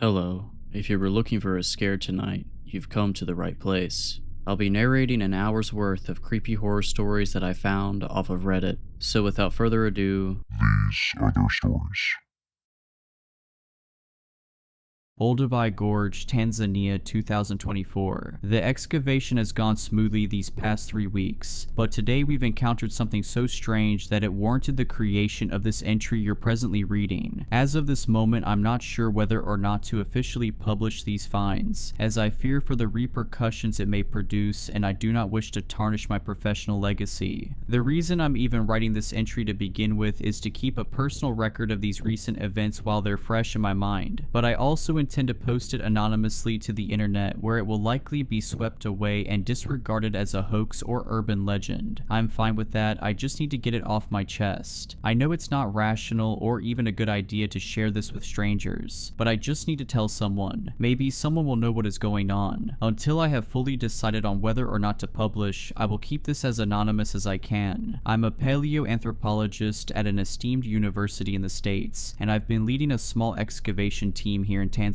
Hello. If you were looking for a scare tonight, you've come to the right place. I'll be narrating an hour's worth of creepy horror stories that I found off of Reddit. So without further ado, These are their stories. Olduvai Gorge, Tanzania, 2024. The excavation has gone smoothly these past 3 weeks, but today we've encountered something so strange that it warranted the creation of this entry you're presently reading. As of this moment, I'm not sure whether or not to officially publish these finds, as I fear for the repercussions it may produce, and I do not wish to tarnish my professional legacy. The reason I'm even writing this entry to begin with is to keep a personal record of these recent events while they're fresh in my mind, but I also intend to post it anonymously to the internet, where it will likely be swept away and disregarded as a hoax or urban legend. I'm fine with that, I just need to get it off my chest. I know it's not rational or even a good idea to share this with strangers, but I just need to tell someone. Maybe someone will know what is going on. Until I have fully decided on whether or not to publish, I will keep this as anonymous as I can. I'm a paleoanthropologist at an esteemed university in the States, and I've been leading a small excavation team here in Tanzania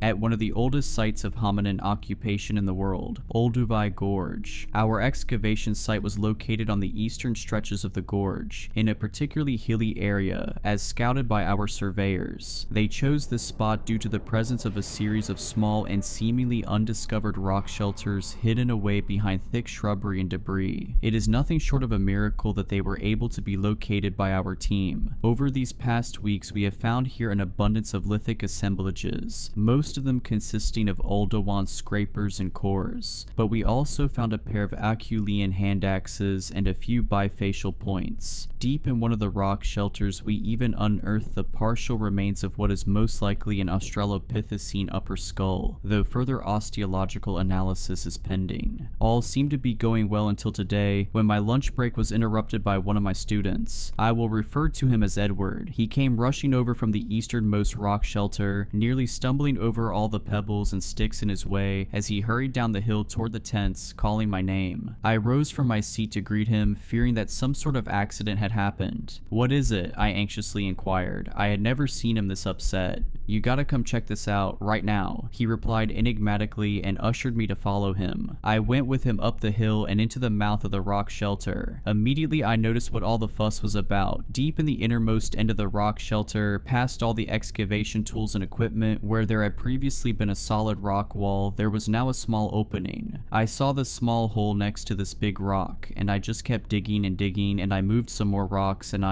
at one of the oldest sites of hominin occupation in the world, Olduvai Gorge. Our excavation site was located on the eastern stretches of the gorge, in a particularly hilly area, as scouted by our surveyors. They chose this spot due to the presence of a series of small and seemingly undiscovered rock shelters hidden away behind thick shrubbery and debris. It is nothing short of a miracle that they were able to be located by our team. Over these past weeks, we have found here an abundance of lithic assemblages, most of them consisting of Oldowan scrapers and cores, but we also found a pair of Aculean hand axes and a few bifacial points. Deep in one of the rock shelters, we even unearthed the partial remains of what is most likely an Australopithecine upper skull, though further osteological analysis is pending. All seemed to be going well until today, when my lunch break was interrupted by one of my students. I will refer to him as Edward. He came rushing over from the easternmost rock shelter, nearly stumbling over all the pebbles and sticks in his way as he hurried down the hill toward the tents, calling my name. I rose from my seat to greet him, fearing that some sort of accident had happened. "What is it?" I anxiously inquired. I had never seen him this upset. "You gotta come check this out, right now," he replied enigmatically and ushered me to follow him. I went with him up the hill and into the mouth of the rock shelter. Immediately I noticed what all the fuss was about. Deep in the innermost end of the rock shelter, past all the excavation tools and equipment, where there had previously been a solid rock wall, there was now a small opening. I saw the small hole next to this big rock, and I just kept digging and digging, and I moved some more rocks, and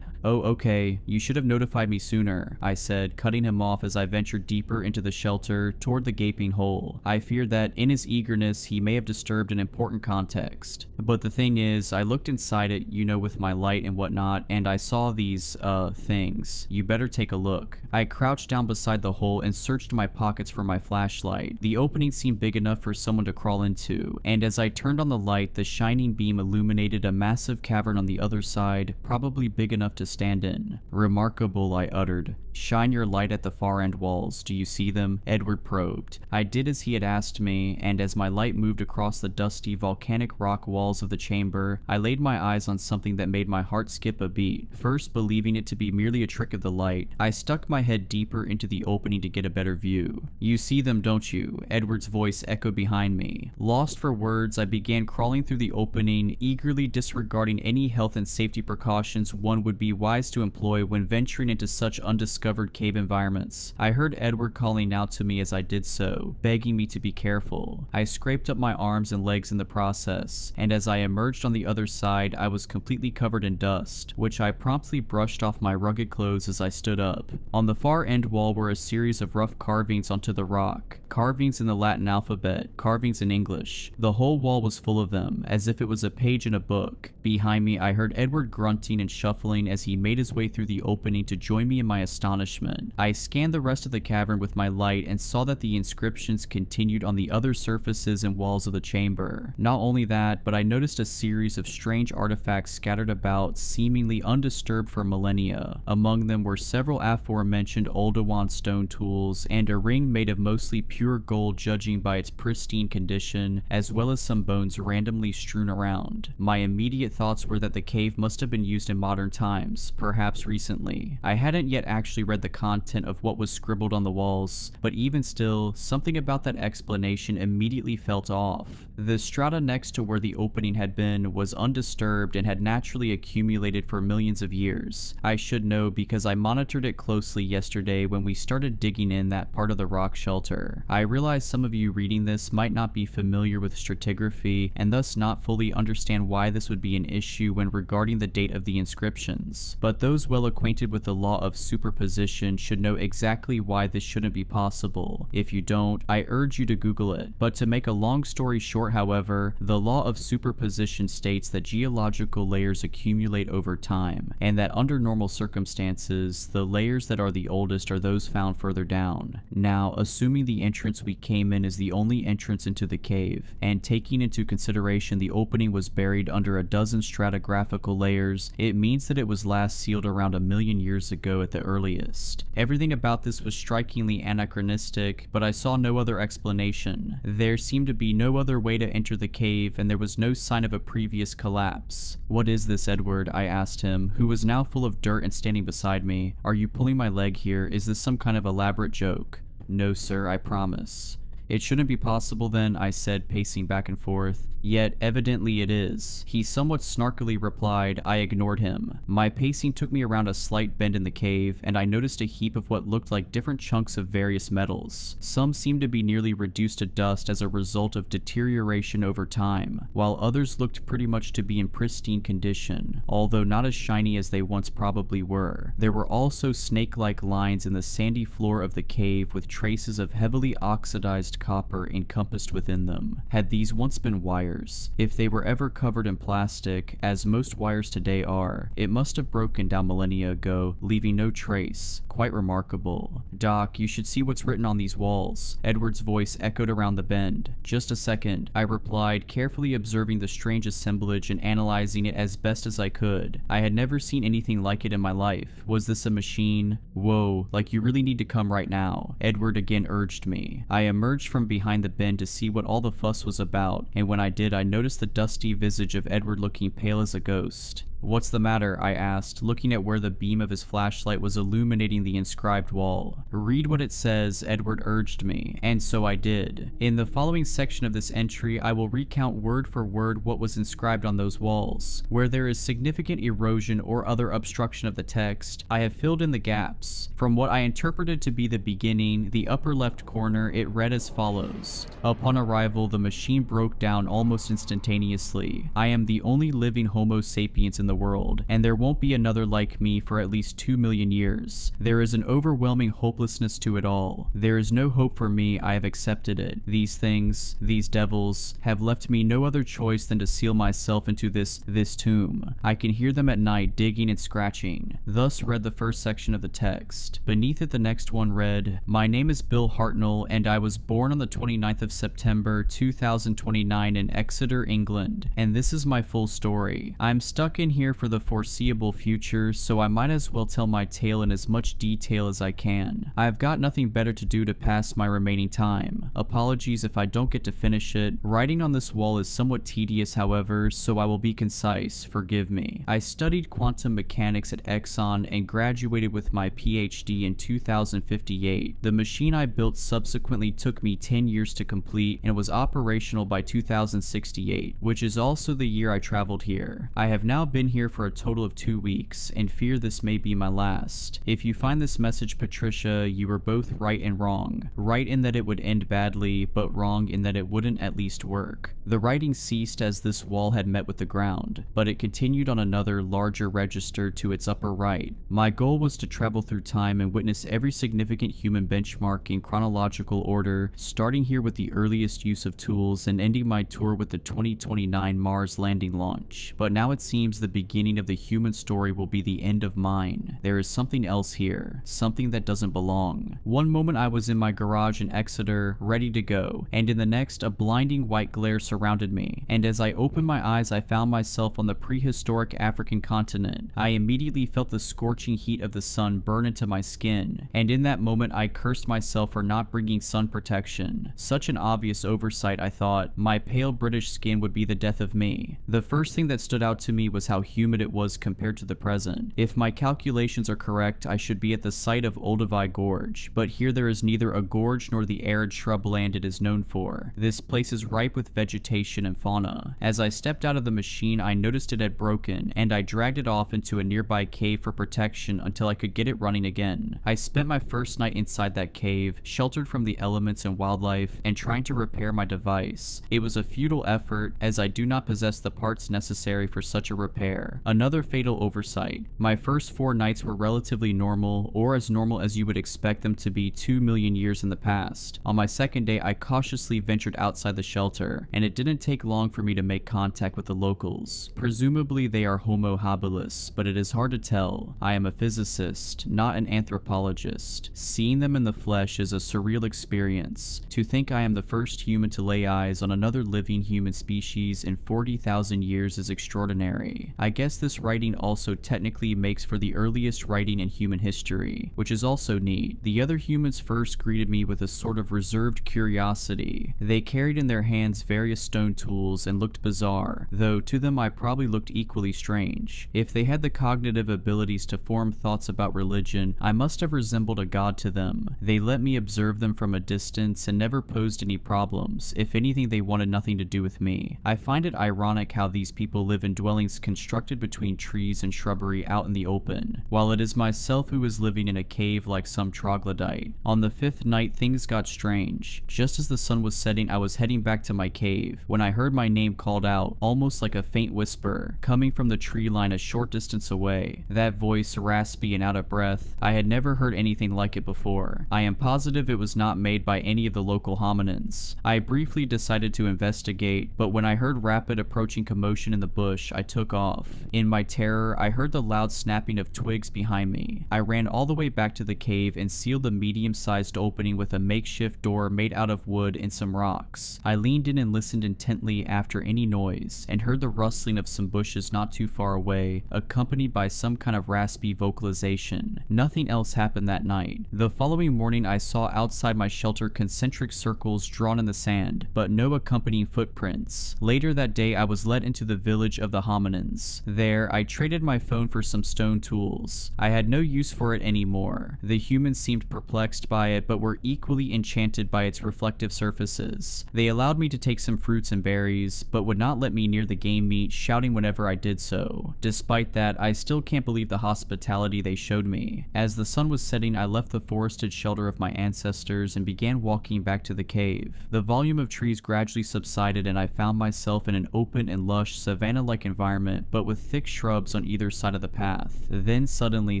"Oh, okay, you should have notified me sooner," I said, cutting him off as I ventured deeper into the shelter toward the gaping hole. I feared that, in his eagerness, he may have disturbed an important context. But the thing is, I looked inside it, with my light and whatnot, and I saw these, things. You better take a look. I crouched down beside the hole and searched my pockets for my flashlight. The opening seemed big enough for someone to crawl into, and as I turned on the light, the shining beam illuminated a massive cavern on the other side, probably big enough to stand in. "Remarkable," I uttered. "Shine your light at the far end walls. Do you see them?" Edward probed. I did as he had asked me, and as my light moved across the dusty volcanic rock walls of the chamber, I laid my eyes on something that made my heart skip a beat. First believing it to be merely a trick of the light, I stuck my head deeper into the opening to get a better view. "You see them, don't you?" Edward's voice echoed behind me. Lost for words, I began crawling through the opening, eagerly disregarding any health and safety precautions one would be wise to employ when venturing into such undiscovered cave environments. I heard Edward calling out to me as I did so, begging me to be careful. I scraped up my arms and legs in the process, and as I emerged on the other side, I was completely covered in dust, which I promptly brushed off my rugged clothes as I stood up. On the far end wall were a series of rough carvings onto the rock. Carvings in the Latin alphabet, carvings in English. The whole wall was full of them, as if it was a page in a book. Behind me, I heard Edward grunting and shuffling as he made his way through the opening to join me in my astonishment. I scanned the rest of the cavern with my light and saw that the inscriptions continued on the other surfaces and walls of the chamber. Not only that, but I noticed a series of strange artifacts scattered about, seemingly undisturbed for millennia. Among them were several aforementioned Oldowan stone tools and a ring made of mostly pure gold, judging by its pristine condition, as well as some bones randomly strewn around. My immediate thoughts were that the cave must have been used in modern times, perhaps recently. I hadn't yet actually read the content of what was scribbled on the walls, but even still, something about that explanation immediately felt off. The strata next to where the opening had been was undisturbed and had naturally accumulated for millions of years. I should know because I monitored it closely yesterday when we started digging in that part of the rock shelter. I realize some of you reading this might not be familiar with stratigraphy and thus not fully understand why this would be an issue when regarding the date of the inscriptions, but those well acquainted with the law of superposition should know exactly why this shouldn't be possible. If you don't, I urge you to Google it. But to make a long story short, however, the law of superposition states that geological layers accumulate over time, and that under normal circumstances, the layers that are the oldest are those found further down. Now, assuming the entrance we came in is the only entrance into the cave, and taking into consideration the opening was buried under a dozen stratigraphical layers, it means that it was last sealed around 1 million years ago at the earliest. Everything about this was strikingly anachronistic, but I saw no other explanation. There seemed to be no other way to enter the cave, and there was no sign of a previous collapse. "What is this, Edward?" I asked him, who was now full of dirt and standing beside me. "Are you pulling my leg here? Is this some kind of elaborate joke?" "No, sir, I promise." "It shouldn't be possible then," I said, pacing back and forth. "Yet evidently it is." He somewhat snarkily replied. I ignored him. My pacing took me around a slight bend in the cave, and I noticed a heap of what looked like different chunks of various metals. Some seemed to be nearly reduced to dust as a result of deterioration over time, while others looked pretty much to be in pristine condition, although not as shiny as they once probably were. There were also snake-like lines in the sandy floor of the cave with traces of heavily oxidized copper encompassed within them. Had these once been wires? If they were ever covered in plastic, as most wires today are, it must have broken down millennia ago, leaving no trace. Quite remarkable. "Doc, you should see what's written on these walls." Edward's voice echoed around the bend. "Just a second," I replied, carefully observing the strange assemblage and analyzing it as best as I could. I had never seen anything like it in my life. Was this a machine? "Whoa, like you really need to come right now," Edward again urged me. I emerged from behind the bend to see what all the fuss was about, and when I did, I noticed the dusty visage of Edward looking pale as a ghost. "What's the matter?" I asked, looking at where the beam of his flashlight was illuminating the inscribed wall. "Read what it says," Edward urged me, and so I did. In the following section of this entry, I will recount word for word what was inscribed on those walls. Where there is significant erosion or other obstruction of the text, I have filled in the gaps. From what I interpreted to be the beginning, the upper left corner, it read as follows. "Upon arrival, the machine broke down almost instantaneously. I am the only living Homo sapiens in the world, and there won't be another like me for at least 2 million years. There is an overwhelming hopelessness to it all. There is no hope for me. I have accepted it. These things, these devils, have left me no other choice than to seal myself into this tomb. I can hear them at night digging and scratching." Thus read the first section of the text. Beneath it, the next one read, "My name is Bill Hartnell, and I was born on the 29th of September 2029 in Exeter, England, and this is my full story. I'm stuck in here for the foreseeable future, so I might as well tell my tale in as much detail as I can. I've got nothing better to do to pass my remaining time. Apologies if I don't get to finish it. Writing on this wall is somewhat tedious, however, so I will be concise. Forgive me. I studied quantum mechanics at Exxon and graduated with my PhD in 2058. The machine I built subsequently took me 10 years to complete and was operational by 2068, which is also the year I traveled here. I have now been here for a total of 2 weeks, and fear this may be my last. If you find this message, Patricia, you were both right and wrong. Right in that it would end badly, but wrong in that it wouldn't at least work." The writing ceased as this wall had met with the ground, but it continued on another, larger register to its upper right. My goal was to travel through time and witness every significant human benchmark in chronological order, starting here with the earliest use of tools and ending my tour with the 2029 Mars landing launch. But now it seems the beginning of the human story will be the end of mine. There is something else here, something that doesn't belong. One moment I was in my garage in Exeter, ready to go, and in the next a blinding white glare surrounded me, and as I opened my eyes I found myself on the prehistoric African continent. I immediately felt the scorching heat of the sun burn into my skin, and in that moment I cursed myself for not bringing sun protection. Such an obvious oversight, I thought. My pale British skin would be the death of me. The first thing that stood out to me was how humid it was compared to the present. If my calculations are correct, I should be at the site of Olduvai Gorge, but here there is neither a gorge nor the arid shrubland it is known for. This place is ripe with vegetation and fauna. As I stepped out of the machine, I noticed it had broken, and I dragged it off into a nearby cave for protection until I could get it running again. I spent my first night inside that cave, sheltered from the elements and wildlife, and trying to repair my device. It was a futile effort, as I do not possess the parts necessary for such a repair. Another fatal oversight. My first 4 nights were relatively normal, or as normal as you would expect them to be 2 million years in the past. On my second day, I cautiously ventured outside the shelter, and it didn't take long for me to make contact with the locals. Presumably they are Homo habilis, but it is hard to tell. I am a physicist, not an anthropologist. Seeing them in the flesh is a surreal experience. To think I am the first human to lay eyes on another living human species in 40,000 years is extraordinary. I guess this writing also technically makes for the earliest writing in human history, which is also neat. The other humans first greeted me with a sort of reserved curiosity. They carried in their hands various stone tools and looked bizarre, though to them I probably looked equally strange. If they had the cognitive abilities to form thoughts about religion, I must have resembled a god to them. They let me observe them from a distance and never posed any problems. If anything, they wanted nothing to do with me. I find it ironic how these people live in dwellings constructed between trees and shrubbery out in the open, while it is myself who is living in a cave like some troglodyte. On the 5th night, things got strange. Just as the sun was setting, I was heading back to my cave when I heard my name called out, almost like a faint whisper, coming from the tree line a short distance away. That voice, raspy and out of breath, I had never heard anything like it before. I am positive it was not made by any of the local hominins. I briefly decided to investigate, but when I heard rapid approaching commotion in the bush, I took off. In my terror, I heard the loud snapping of twigs behind me. I ran all the way back to the cave and sealed the medium-sized opening with a makeshift door made out of wood and some rocks. I leaned in and listened intently after any noise, and heard the rustling of some bushes not too far away, accompanied by some kind of raspy vocalization. Nothing else happened that night. The following morning, I saw outside my shelter concentric circles drawn in the sand, but no accompanying footprints. Later that day, I was led into the village of the hominins. There, I traded my phone for some stone tools. I had no use for it anymore. The humans seemed perplexed by it, but were equally enchanted by its reflective surfaces. They allowed me to take some fruits and berries, but would not let me near the game meat, shouting whenever I did so. Despite that, I still can't believe the hospitality they showed me. As the sun was setting, I left the forested shelter of my ancestors and began walking back to the cave. The volume of trees gradually subsided, and I found myself in an open and lush savanna-like environment, but with thick shrubs on either side of the path. Then suddenly,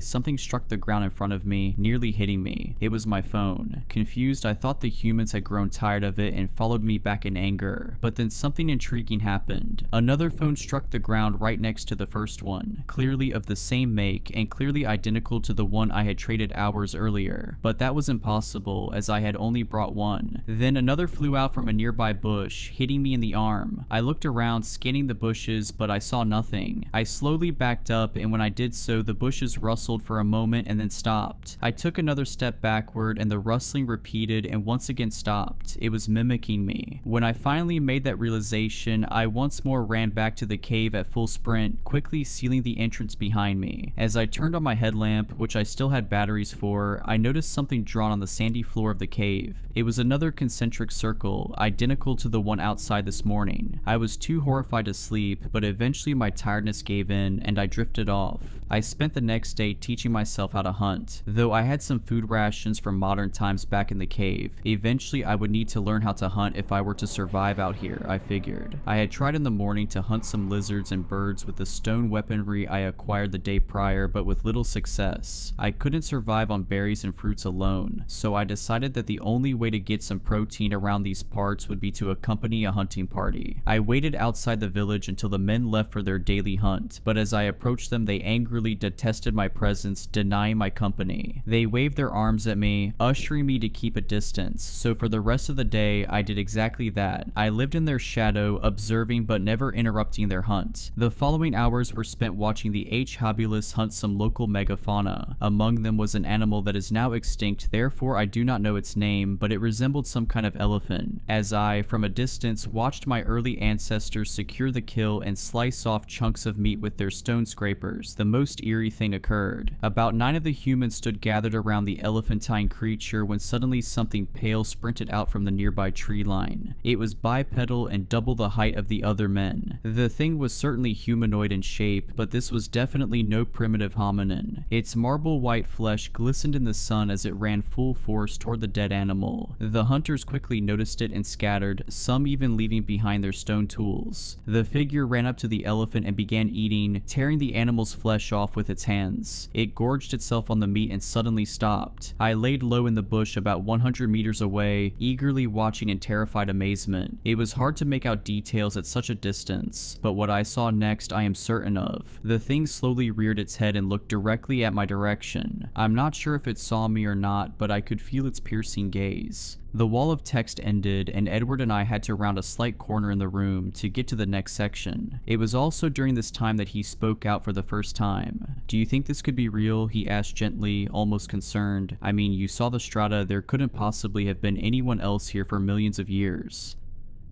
something struck the ground in front of me, nearly hitting me. It was my phone. Confused, I thought the humans had grown tired of it and followed me back in anger. But then something intriguing happened. Another phone struck the ground right next to the first one, clearly of the same make and clearly identical to the one I had traded hours earlier. But that was impossible, as I had only brought one. Then another flew out from a nearby bush, hitting me in the arm. I looked around, scanning the bushes, but I saw nothing. I slowly backed up, and when I did so, the bushes rustled for a moment and then stopped. I took another step backward, and the rustling repeated and once again stopped. It was mimicking me. When I finally made that realization, I once more ran back to the cave at full sprint, quickly sealing the entrance behind me. As I turned on my headlamp, which I still had batteries for, I noticed something drawn on the sandy floor of the cave. It was another concentric circle, identical to the one outside this morning. I was too horrified to sleep, but eventually my tiredness gave in, and I drifted off. I spent the next day teaching myself how to hunt. Though I had some food rations from modern times back in the cave, eventually I would need to learn how to hunt if I were to survive out here, I figured. I had tried in the morning to hunt some lizards and birds with the stone weaponry I acquired the day prior, but with little success. I couldn't survive on berries and fruits alone, so I decided that the only way to get some protein around these parts would be to accompany a hunting party. I waited outside the village until the men left for their daily hunt, but as I approached them, they angrily detested my presence, denying my company. They waved their arms at me, ushering me to keep a distance, so for the rest of the day, I did exactly that. I lived in their shadow, observing but never interrupting their hunt. The following hours were spent watching the H. habilis hunt some local megafauna. Among them was an animal that is now extinct, therefore I do not know its name, but it resembled some kind of elephant. As I, from a distance, watched my early ancestors secure the kill and slice off chunks chunks of meat with their stone scrapers, the most eerie thing occurred. About 9 of the humans stood gathered around the elephantine creature when suddenly something pale sprinted out from the nearby tree line. It was bipedal and double the height of the other men. The thing was certainly humanoid in shape, but this was definitely no primitive hominin. Its marble white flesh glistened in the sun as it ran full force toward the dead animal. The hunters quickly noticed it and scattered, some even leaving behind their stone tools. The figure ran up to the elephant and began eating, tearing the animal's flesh off with its hands. It gorged itself on the meat and suddenly stopped. I laid low in the bush about 100 meters away, eagerly watching in terrified amazement. It was hard to make out details at such a distance, but what I saw next I am certain of. The thing slowly reared its head and looked directly at my direction. I'm not sure if it saw me or not, but I could feel its piercing gaze. The wall of text ended, and Edward and I had to round a slight corner in the room to get to the next section. It was also during this time that he spoke out for the first time. "Do you think this could be real?" he asked gently, almost concerned. "I mean, you saw the strata, there couldn't possibly have been anyone else here for millions of years."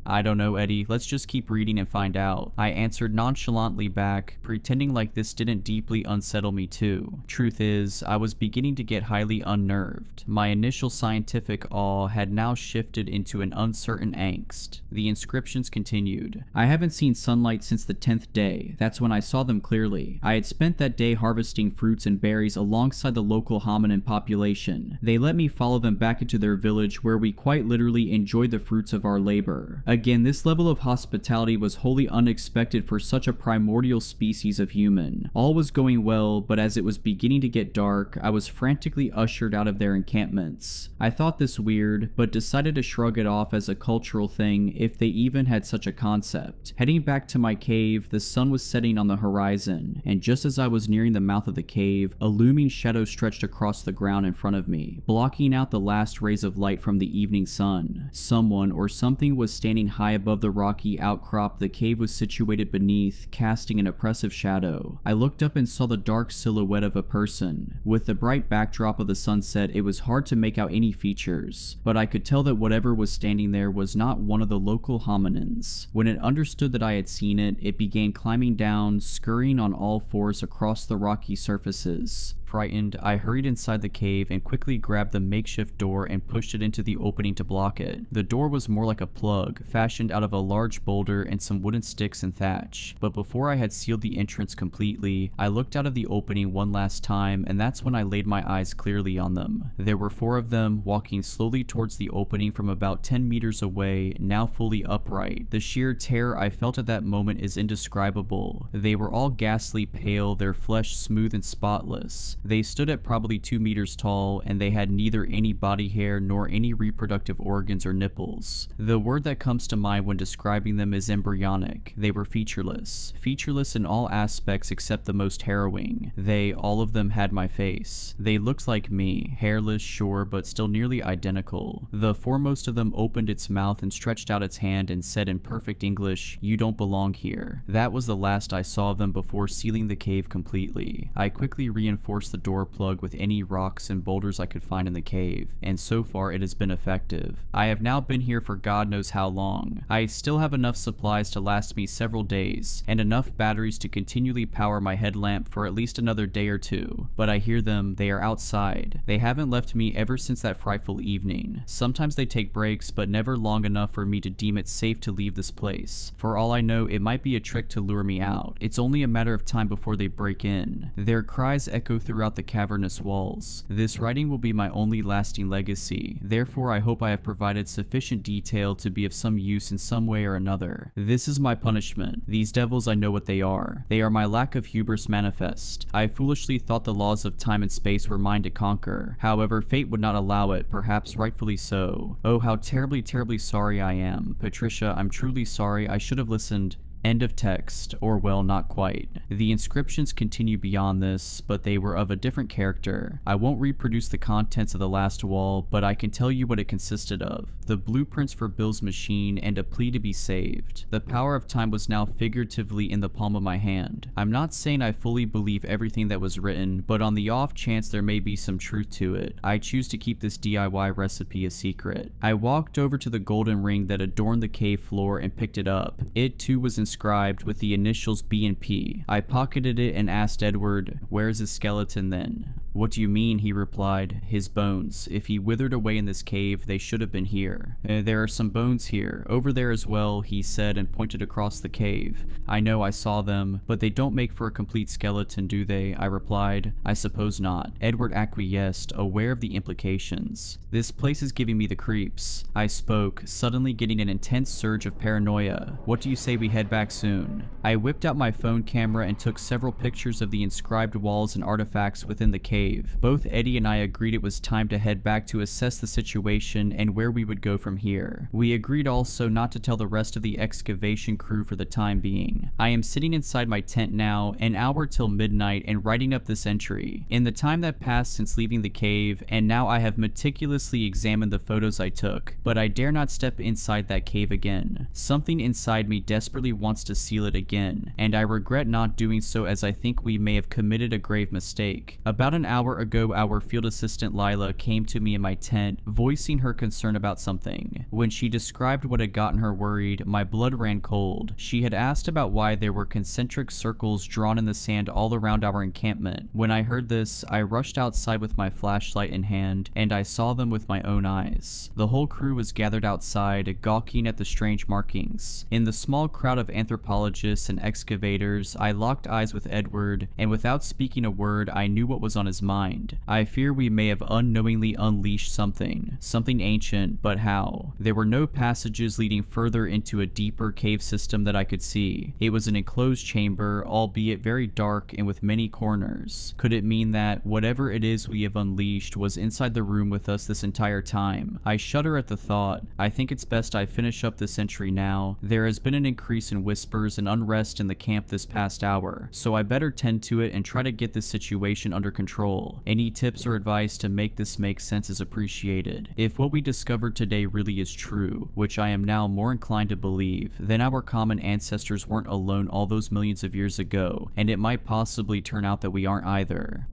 "I don't know, Eddie. Let's just keep reading and find out," I answered nonchalantly back, pretending like this didn't deeply unsettle me too. Truth is, I was beginning to get highly unnerved. My initial scientific awe had now shifted into an uncertain angst. The inscriptions continued. "I haven't seen sunlight since the 10th day. That's when I saw them clearly. I had spent that day harvesting fruits and berries alongside the local hominin population. They let me follow them back into their village where we quite literally enjoyed the fruits of our labor. Again, this level of hospitality was wholly unexpected for such a primordial species of human. All was going well, but as it was beginning to get dark, I was frantically ushered out of their encampments. I thought this weird, but decided to shrug it off as a cultural thing if they even had such a concept. Heading back to my cave, the sun was setting on the horizon, and just as I was nearing the mouth of the cave, a looming shadow stretched across the ground in front of me, blocking out the last rays of light from the evening sun. Someone or something was standing high above the rocky outcrop the cave was situated beneath, casting an oppressive shadow. I looked up and saw the dark silhouette of a person. With the bright backdrop of the sunset, it was hard to make out any features, but I could tell that whatever was standing there was not one of the local hominins. When it understood that I had seen it, it began climbing down, scurrying on all fours across the rocky surfaces. Frightened, I hurried inside the cave and quickly grabbed the makeshift door and pushed it into the opening to block it. The door was more like a plug, fashioned out of a large boulder and some wooden sticks and thatch. But before I had sealed the entrance completely, I looked out of the opening one last time, and that's when I laid my eyes clearly on them. There were 4 of them, walking slowly towards the opening from about 10 meters away, now fully upright. The sheer terror I felt at that moment is indescribable. They were all ghastly pale, their flesh smooth and spotless. They stood at probably 2 meters tall, and they had neither any body hair nor any reproductive organs or nipples. The word that comes to mind when describing them is embryonic. They were featureless. Featureless in all aspects except the most harrowing. They, all of them, had my face. They looked like me, hairless, sure, but still nearly identical. The foremost of them opened its mouth and stretched out its hand and said in perfect English, "You don't belong here." That was the last I saw of them before sealing the cave completely. I quickly reinforced the door plug with any rocks and boulders I could find in the cave, and so far it has been effective. I have now been here for God knows how long. I still have enough supplies to last me several days, and enough batteries to continually power my headlamp for at least another day or two, but I hear them, they are outside. They haven't left me ever since that frightful evening. Sometimes they take breaks, but never long enough for me to deem it safe to leave this place. For all I know, it might be a trick to lure me out. It's only a matter of time before they break in. Their cries echo throughout the cavernous walls. This writing will be my only lasting legacy, therefore I hope I have provided sufficient detail to be of some use in some way or another. This is my punishment. These devils, I know what they are. They are my lack of hubris manifest. I foolishly thought the laws of time and space were mine to conquer. However, fate would not allow it, perhaps rightfully so. Oh, how terribly, terribly sorry I am. Patricia, I'm truly sorry. I should have listened. End of text, or well, not quite. The inscriptions continue beyond this, but they were of a different character. I won't reproduce the contents of the last wall, but I can tell you what it consisted of. The blueprints for Bill's machine and a plea to be saved. The power of time was now figuratively in the palm of my hand. I'm not saying I fully believe everything that was written, but on the off chance there may be some truth to it, I choose to keep this DIY recipe a secret. I walked over to the golden ring that adorned the cave floor and picked it up. It too was inscribed described with the initials B and P. I pocketed it and asked Edward, "Where's his skeleton then?" "What do you mean?" he replied. "His bones. If he withered away in this cave, they should have been here." There are some bones here. Over there as well," he said and pointed across the cave. "I know, I saw them, but they don't make for a complete skeleton, do they?" I replied. "I suppose not." Edward acquiesced, aware of the implications. "This place is giving me the creeps." I spoke, suddenly getting an intense surge of paranoia. "What do you say we head back soon?" I whipped out my phone camera and took several pictures of the inscribed walls and artifacts within the cave. Both Eddie and I agreed it was time to head back to assess the situation and where we would go from here. We agreed also not to tell the rest of the excavation crew for the time being. I am sitting inside my tent now, an hour till midnight, and writing up this entry. In the time that passed since leaving the cave, and now I have meticulously examined the photos I took, but I dare not step inside that cave again. Something inside me desperately wants to seal it again, and I regret not doing so as I think we may have committed a grave mistake. About an hour ago, our field assistant Lila came to me in my tent, voicing her concern about something. When she described what had gotten her worried, my blood ran cold. She had asked about why there were concentric circles drawn in the sand all around our encampment. When I heard this, I rushed outside with my flashlight in hand, and I saw them with my own eyes. The whole crew was gathered outside, gawking at the strange markings. In the small crowd of anthropologists and excavators, I locked eyes with Edward, and without speaking a word, I knew what was on his mind. I fear we may have unknowingly unleashed something ancient, but how? There were no passages leading further into a deeper cave system that I could see. It was an enclosed chamber, albeit very dark and with many corners. Could it mean that whatever it is we have unleashed was inside the room with us this entire time? I shudder at the thought. I think it's best I finish up this entry now. There has been an increase in whispers and unrest in the camp this past hour, so I better tend to it and try to get this situation under control. Any tips or advice to make this make sense is appreciated. If what we discovered today really is true, which I am now more inclined to believe, then our common ancestors weren't alone all those millions of years ago, and it might possibly turn out that we aren't either.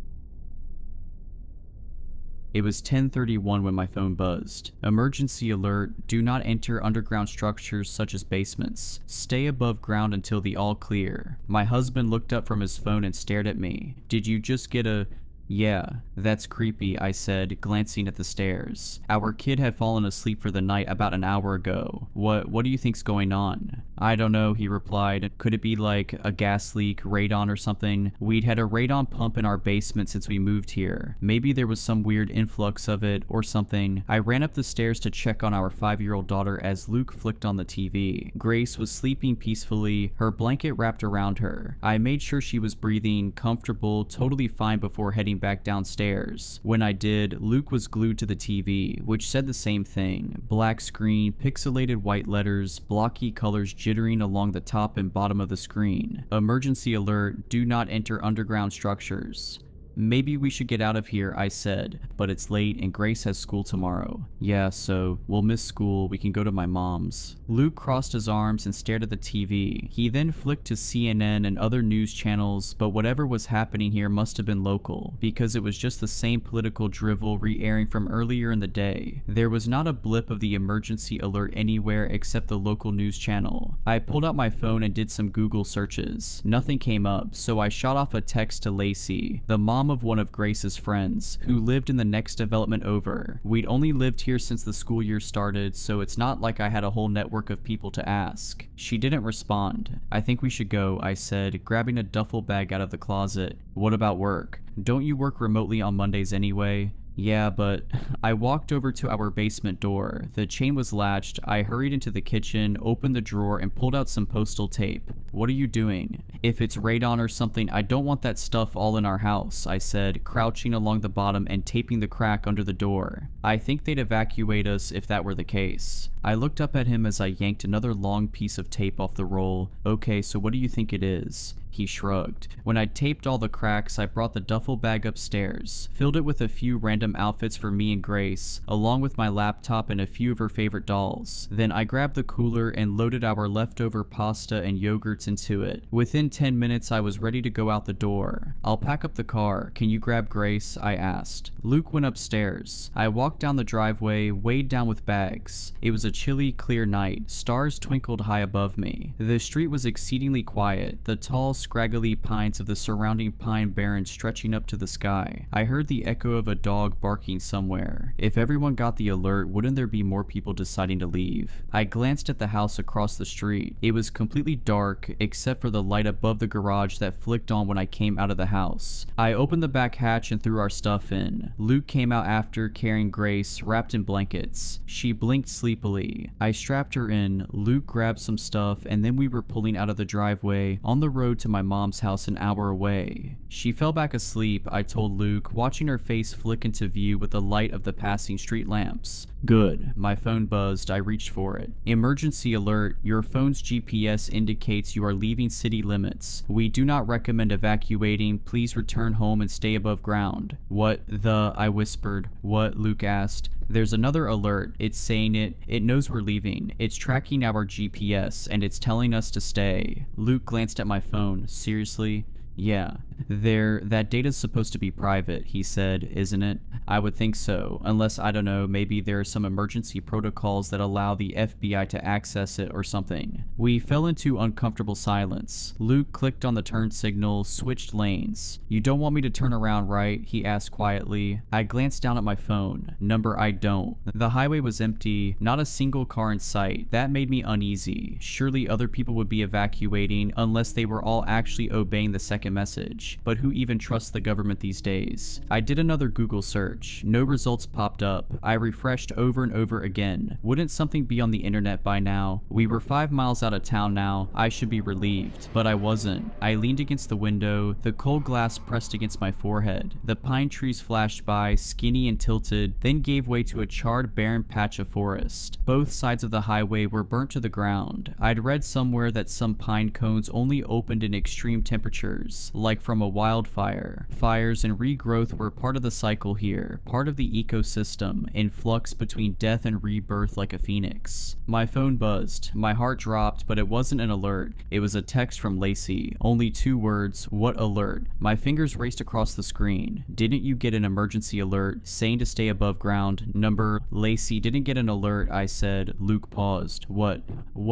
It was 10:31 when my phone buzzed. Emergency alert, do not enter underground structures such as basements. Stay above ground until the all clear. My husband looked up from his phone and stared at me. Did you just get a... Yeah, that's creepy, I said, glancing at the stairs. Our kid had fallen asleep for the night about an hour ago. What do you think's going on? I don't know, he replied. Could it be like a gas leak, radon or something? We'd had a radon pump in our basement since we moved here. Maybe there was some weird influx of it or something. I ran up the stairs to check on our 5-year-old daughter as Luke flicked on the TV. Grace was sleeping peacefully, her blanket wrapped around her. I made sure she was breathing, comfortable, totally fine before heading back downstairs. When I did, Luke was glued to the TV, which said the same thing. Black screen, pixelated white letters, blocky colors jittering along the top and bottom of the screen. Emergency alert, do not enter underground structures. Maybe we should get out of here, I said, but it's late and Grace has school tomorrow. Yeah, so we'll miss school, we can go to my mom's. Luke crossed his arms and stared at the TV. He then flicked to CNN and other news channels, but whatever was happening here must have been local, because it was just the same political drivel re-airing from earlier in the day. There was not a blip of the emergency alert anywhere except the local news channel. I pulled out my phone and did some Google searches. Nothing came up, so I shot off a text to Lacey, the mom of one of Grace's friends, who lived in the next development over. We'd only lived here since the school year started, so it's not like I had a whole network of people to ask. She didn't respond. I think we should go, I said, grabbing a duffel bag out of the closet. What about work? Don't you work remotely on Mondays anyway? Yeah, but I walked over to our basement door. The chain was latched. I hurried into the kitchen, opened the drawer, and pulled out some postal tape. What are you doing? If it's radon or something, I don't want that stuff all in our house, I said, crouching along the bottom and taping the crack under the door. I think they'd evacuate us if that were the case. I looked up at him as I yanked another long piece of tape off the roll. Okay, so what do you think it is? He shrugged. When I'd taped all the cracks, I brought the duffel bag upstairs, filled it with a few random outfits for me and Grace, along with my laptop and a few of her favorite dolls. Then I grabbed the cooler and loaded our leftover pasta and yogurts into it. Within 10 minutes, I was ready to go out the door. I'll pack up the car. Can you grab Grace? I asked. Luke went upstairs. I walked down the driveway, weighed down with bags. It was a chilly, clear night. Stars twinkled high above me. The street was exceedingly quiet, the tall, scraggly pines of the surrounding pine barrens stretching up to the sky. I heard the echo of a dog barking somewhere. If everyone got the alert, wouldn't there be more people deciding to leave? I glanced at the house across the street. It was completely dark, except for the light above the garage that flicked on when I came out of the house. I opened the back hatch and threw our stuff in. Luke came out after, carrying Grace, wrapped in blankets. She blinked sleepily. I strapped her in, Luke grabbed some stuff, and then we were pulling out of the driveway on the road to my mom's house an hour away. She fell back asleep, I told Luke, watching her face flick into view with the light of the passing street lamps. Good. My phone buzzed. I reached for it. Emergency alert. Your phone's GPS indicates you are leaving city limits. We do not recommend evacuating. Please return home and stay above ground. What the? I whispered. What? Luke asked. There's another alert. It's saying it knows we're leaving. It's tracking our GPS and it's telling us to stay. Luke glanced at my phone. Seriously? Yeah. That data's supposed to be private, he said, isn't it? I would think so, unless, I don't know, maybe there are some emergency protocols that allow the FBI to access it or something. We fell into uncomfortable silence. Luke clicked on the turn signal, switched lanes. You don't want me to turn around, right? He asked quietly. I glanced down at my phone. Number I don't. The highway was empty, not a single car in sight. That made me uneasy. Surely other people would be evacuating unless they were all actually obeying the second message. But who even trusts the government these days? I did another Google search. No results popped up. I refreshed over and over again. Wouldn't something be on the internet by now? We were 5 miles out of town now. I should be relieved. But I wasn't. I leaned against the window, the cold glass pressed against my forehead. The pine trees flashed by, skinny and tilted, then gave way to a charred, barren patch of forest. Both sides of the highway were burnt to the ground. I'd read somewhere that some pine cones only opened in extreme temperatures, like from a wildfire. Fires and regrowth were part of the cycle here, part of the ecosystem, in flux between death and rebirth like a phoenix. My phone buzzed. My heart dropped, but it wasn't an alert. It was a text from Lacey. Only 2 words. What alert? My fingers raced across the screen. Didn't you get an emergency alert saying to stay above ground? Number. Lacey didn't get an alert, I said. Luke paused. What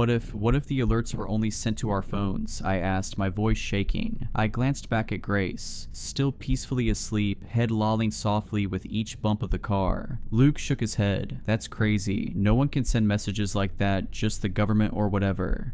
if the alerts were only sent to our phones? I asked, my voice shaking. I glanced back at Grace, still peacefully asleep, head lolling softly with each bump of the car. Luke shook his head. That's crazy. No one can send messages like that, just the government or whatever.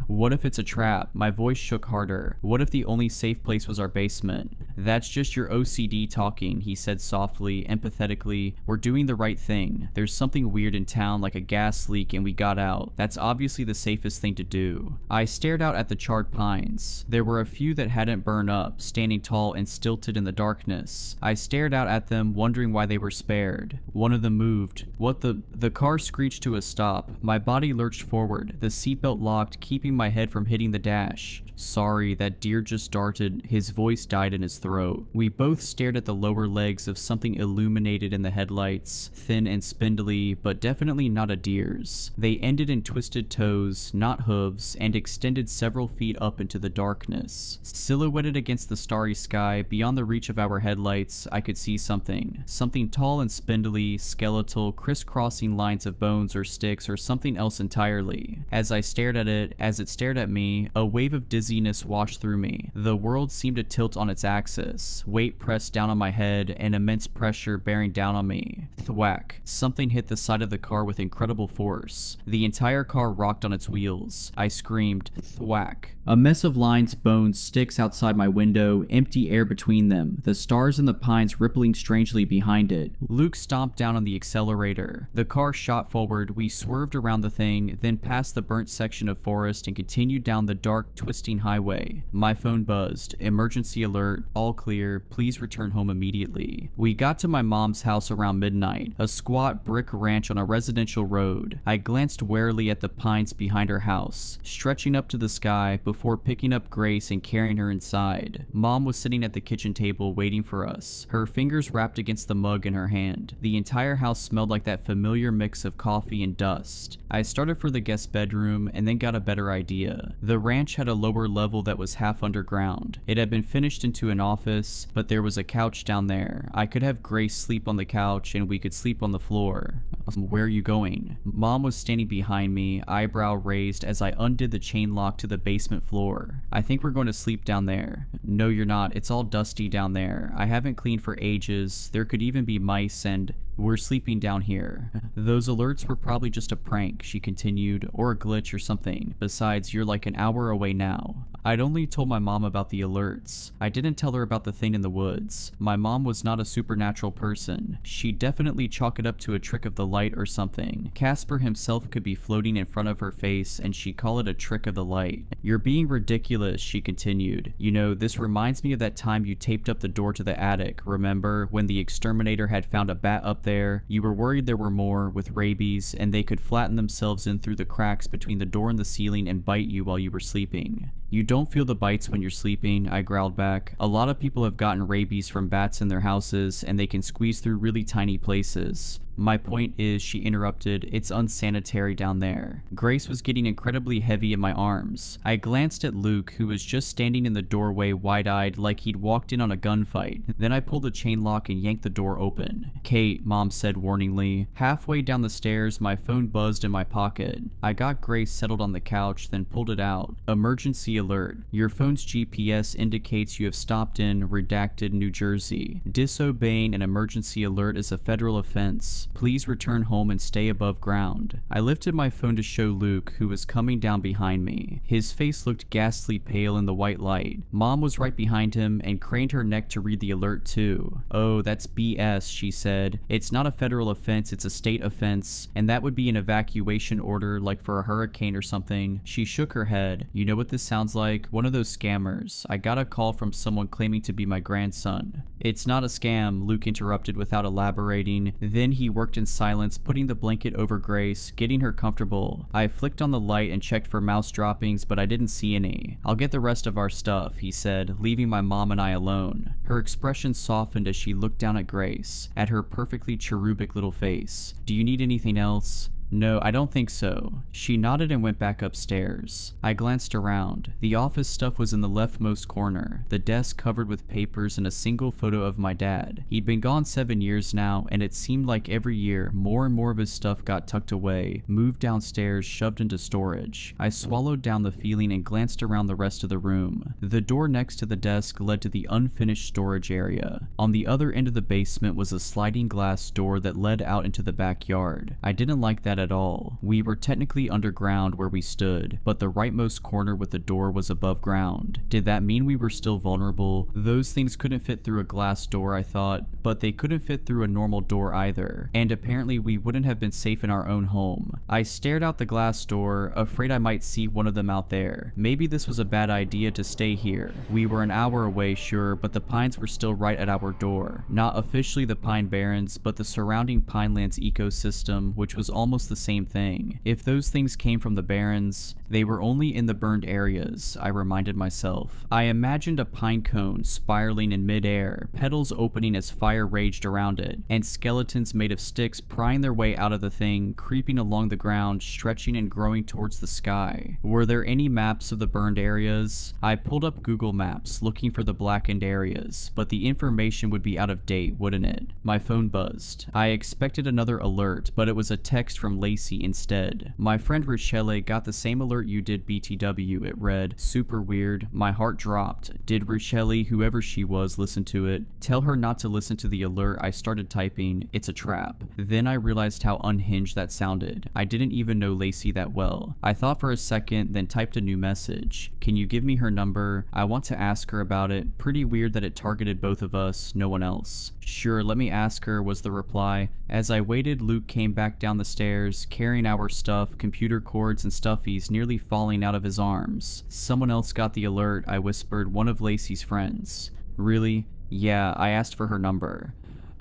What if it's a trap? My voice shook harder. What if the only safe place was our basement? That's just your OCD talking, he said softly, empathetically. We're doing the right thing. There's something weird in town, like a gas leak, and we got out. That's obviously the safest thing to do. I stared out at the charred pines. There were a few that hadn't burned up, standing tall and stilted in the darkness. I stared out at them, wondering why they were spared. One of them moved. What the car screeched to a stop. My body lurched forward, the seatbelt locked, keeping my head from hitting the dash. Sorry, that deer just darted. His voice died in his throat. We both stared at the lower legs of something illuminated in the headlights, thin and spindly, but definitely not a deer's. They ended in twisted toes, not hooves, and extended several feet up into the darkness. Silhouetted against the starry sky, beyond the reach of our headlights, I could see something. Something tall and spindly, skeletal, crisscrossing lines of bones or sticks or something else entirely. As I stared at it, as it stared at me, a wave of dizziness washed through me. The world seemed to tilt on its axis, weight pressed down on my head, and immense pressure bearing down on me. Thwack. Something hit the side of the car with incredible force. The entire car rocked on its wheels. I screamed, thwack. A mess of lines, bones, sticks outside my window, empty air between them, the stars and the pines rippling strangely behind it. Luke stomped down on the accelerator. The car shot forward, we swerved around the thing, then past the burnt section of forest and continued down the dark, twisting highway. My phone buzzed. Emergency alert. All all clear, please return home immediately. We got to my mom's house around midnight, a squat brick ranch on a residential road. I glanced warily at the pines behind her house, stretching up to the sky before picking up Grace and carrying her inside. Mom was sitting at the kitchen table waiting for us, her fingers wrapped against the mug in her hand. The entire house smelled like that familiar mix of coffee and dust. I started for the guest bedroom and then got a better idea. The ranch had a lower level that was half underground. It had been finished into an office, but there was a couch down there. I could have Grace sleep on the couch and we could sleep on the floor. Where are you going? Mom was standing behind me, eyebrow raised as I undid the chain lock to the basement floor. I think we're going to sleep down there. No, you're not. It's all dusty down there. I haven't cleaned for ages. There could even be mice and... We're sleeping down here. Those alerts were probably just a prank, she continued, or a glitch or something. Besides, you're like an hour away now. I'd only told my mom about the alerts. I didn't tell her about the thing in the woods. My mom was not a supernatural person. She'd definitely chalk it up to a trick of the light or something. Casper himself could be floating in front of her face and she'd call it a trick of the light. You're being ridiculous, she continued. You know, this reminds me of that time you taped up the door to the attic, remember? When the exterminator had found a bat up there. You were worried there were more, with rabies, and they could flatten themselves in through the cracks between the door and the ceiling and bite you while you were sleeping. You don't feel the bites when you're sleeping, I growled back. A lot of people have gotten rabies from bats in their houses, and they can squeeze through really tiny places. My point is, she interrupted, it's unsanitary down there. Grace was getting incredibly heavy in my arms. I glanced at Luke, who was just standing in the doorway wide-eyed like he'd walked in on a gunfight. Then I pulled the chain lock and yanked the door open. Kate, Mom said warningly. Halfway down the stairs, my phone buzzed in my pocket. I got Grace settled on the couch, then pulled it out. Emergency alert. Your phone's GPS indicates you have stopped in redacted New Jersey. Disobeying an emergency alert is a federal offense. Please return home and stay above ground. I lifted my phone to show Luke, who was coming down behind me. His face looked ghastly pale in the white light. Mom was right behind him and craned her neck to read the alert too. Oh, that's BS, she said. It's not a federal offense, it's a state offense, and that would be an evacuation order like for a hurricane or something. She shook her head. You know what this sounds like? One of those scammers. I got a call from someone claiming to be my grandson. It's not a scam, Luke interrupted without elaborating. Then he worked in silence, putting the blanket over Grace, getting her comfortable. I flicked on the light and checked for mouse droppings, but I didn't see any. I'll get the rest of our stuff, he said, leaving my mom and I alone. Her expression softened as she looked down at Grace, at her perfectly cherubic little face. Do you need anything else? No, I don't think so. She nodded and went back upstairs. I glanced around. The office stuff was in the leftmost corner, the desk covered with papers and a single photo of my dad. He'd been gone 7 years now, and it seemed like every year more and more of his stuff got tucked away, moved downstairs, shoved into storage. I swallowed down the feeling and glanced around the rest of the room. The door next to the desk led to the unfinished storage area. On the other end of the basement was a sliding glass door that led out into the backyard. I didn't like that at all. We were technically underground where we stood, but the rightmost corner with the door was above ground. Did that mean we were still vulnerable? Those things couldn't fit through a glass door, I thought, but they couldn't fit through a normal door either, and apparently we wouldn't have been safe in our own home. I stared out the glass door, afraid I might see one of them out there. Maybe this was a bad idea to stay here. We were an hour away, sure, but the pines were still right at our door. Not officially the Pine Barrens, but the surrounding Pinelands ecosystem, which was almost the same thing. If those things came from the Barrens, they were only in the burned areas, I reminded myself. I imagined a pine cone spiraling in midair, petals opening as fire raged around it, and skeletons made of sticks prying their way out of the thing, creeping along the ground, stretching and growing towards the sky. Were there any maps of the burned areas? I pulled up Google Maps, looking for the blackened areas, but the information would be out of date, wouldn't it? My phone buzzed. I expected another alert, but it was a text from Lacey instead. My friend Rochelle got the same alert you did, BTW, it read. Super weird. My heart dropped. Did Rochelle, whoever she was, listen to it? Tell her not to listen to the alert. I started typing, it's a trap. Then I realized how unhinged that sounded. I didn't even know Lacey that well. I thought for a second, then typed a new message. Can you give me her number? I want to ask her about it. Pretty weird that it targeted both of us, no one else. Sure, let me ask her, was the reply. As I waited, Luke came back down the stairs, carrying our stuff, computer cords and stuffies nearly falling out of his arms. Someone else got the alert, I whispered, one of Lacey's friends. Really? Yeah, I asked for her number.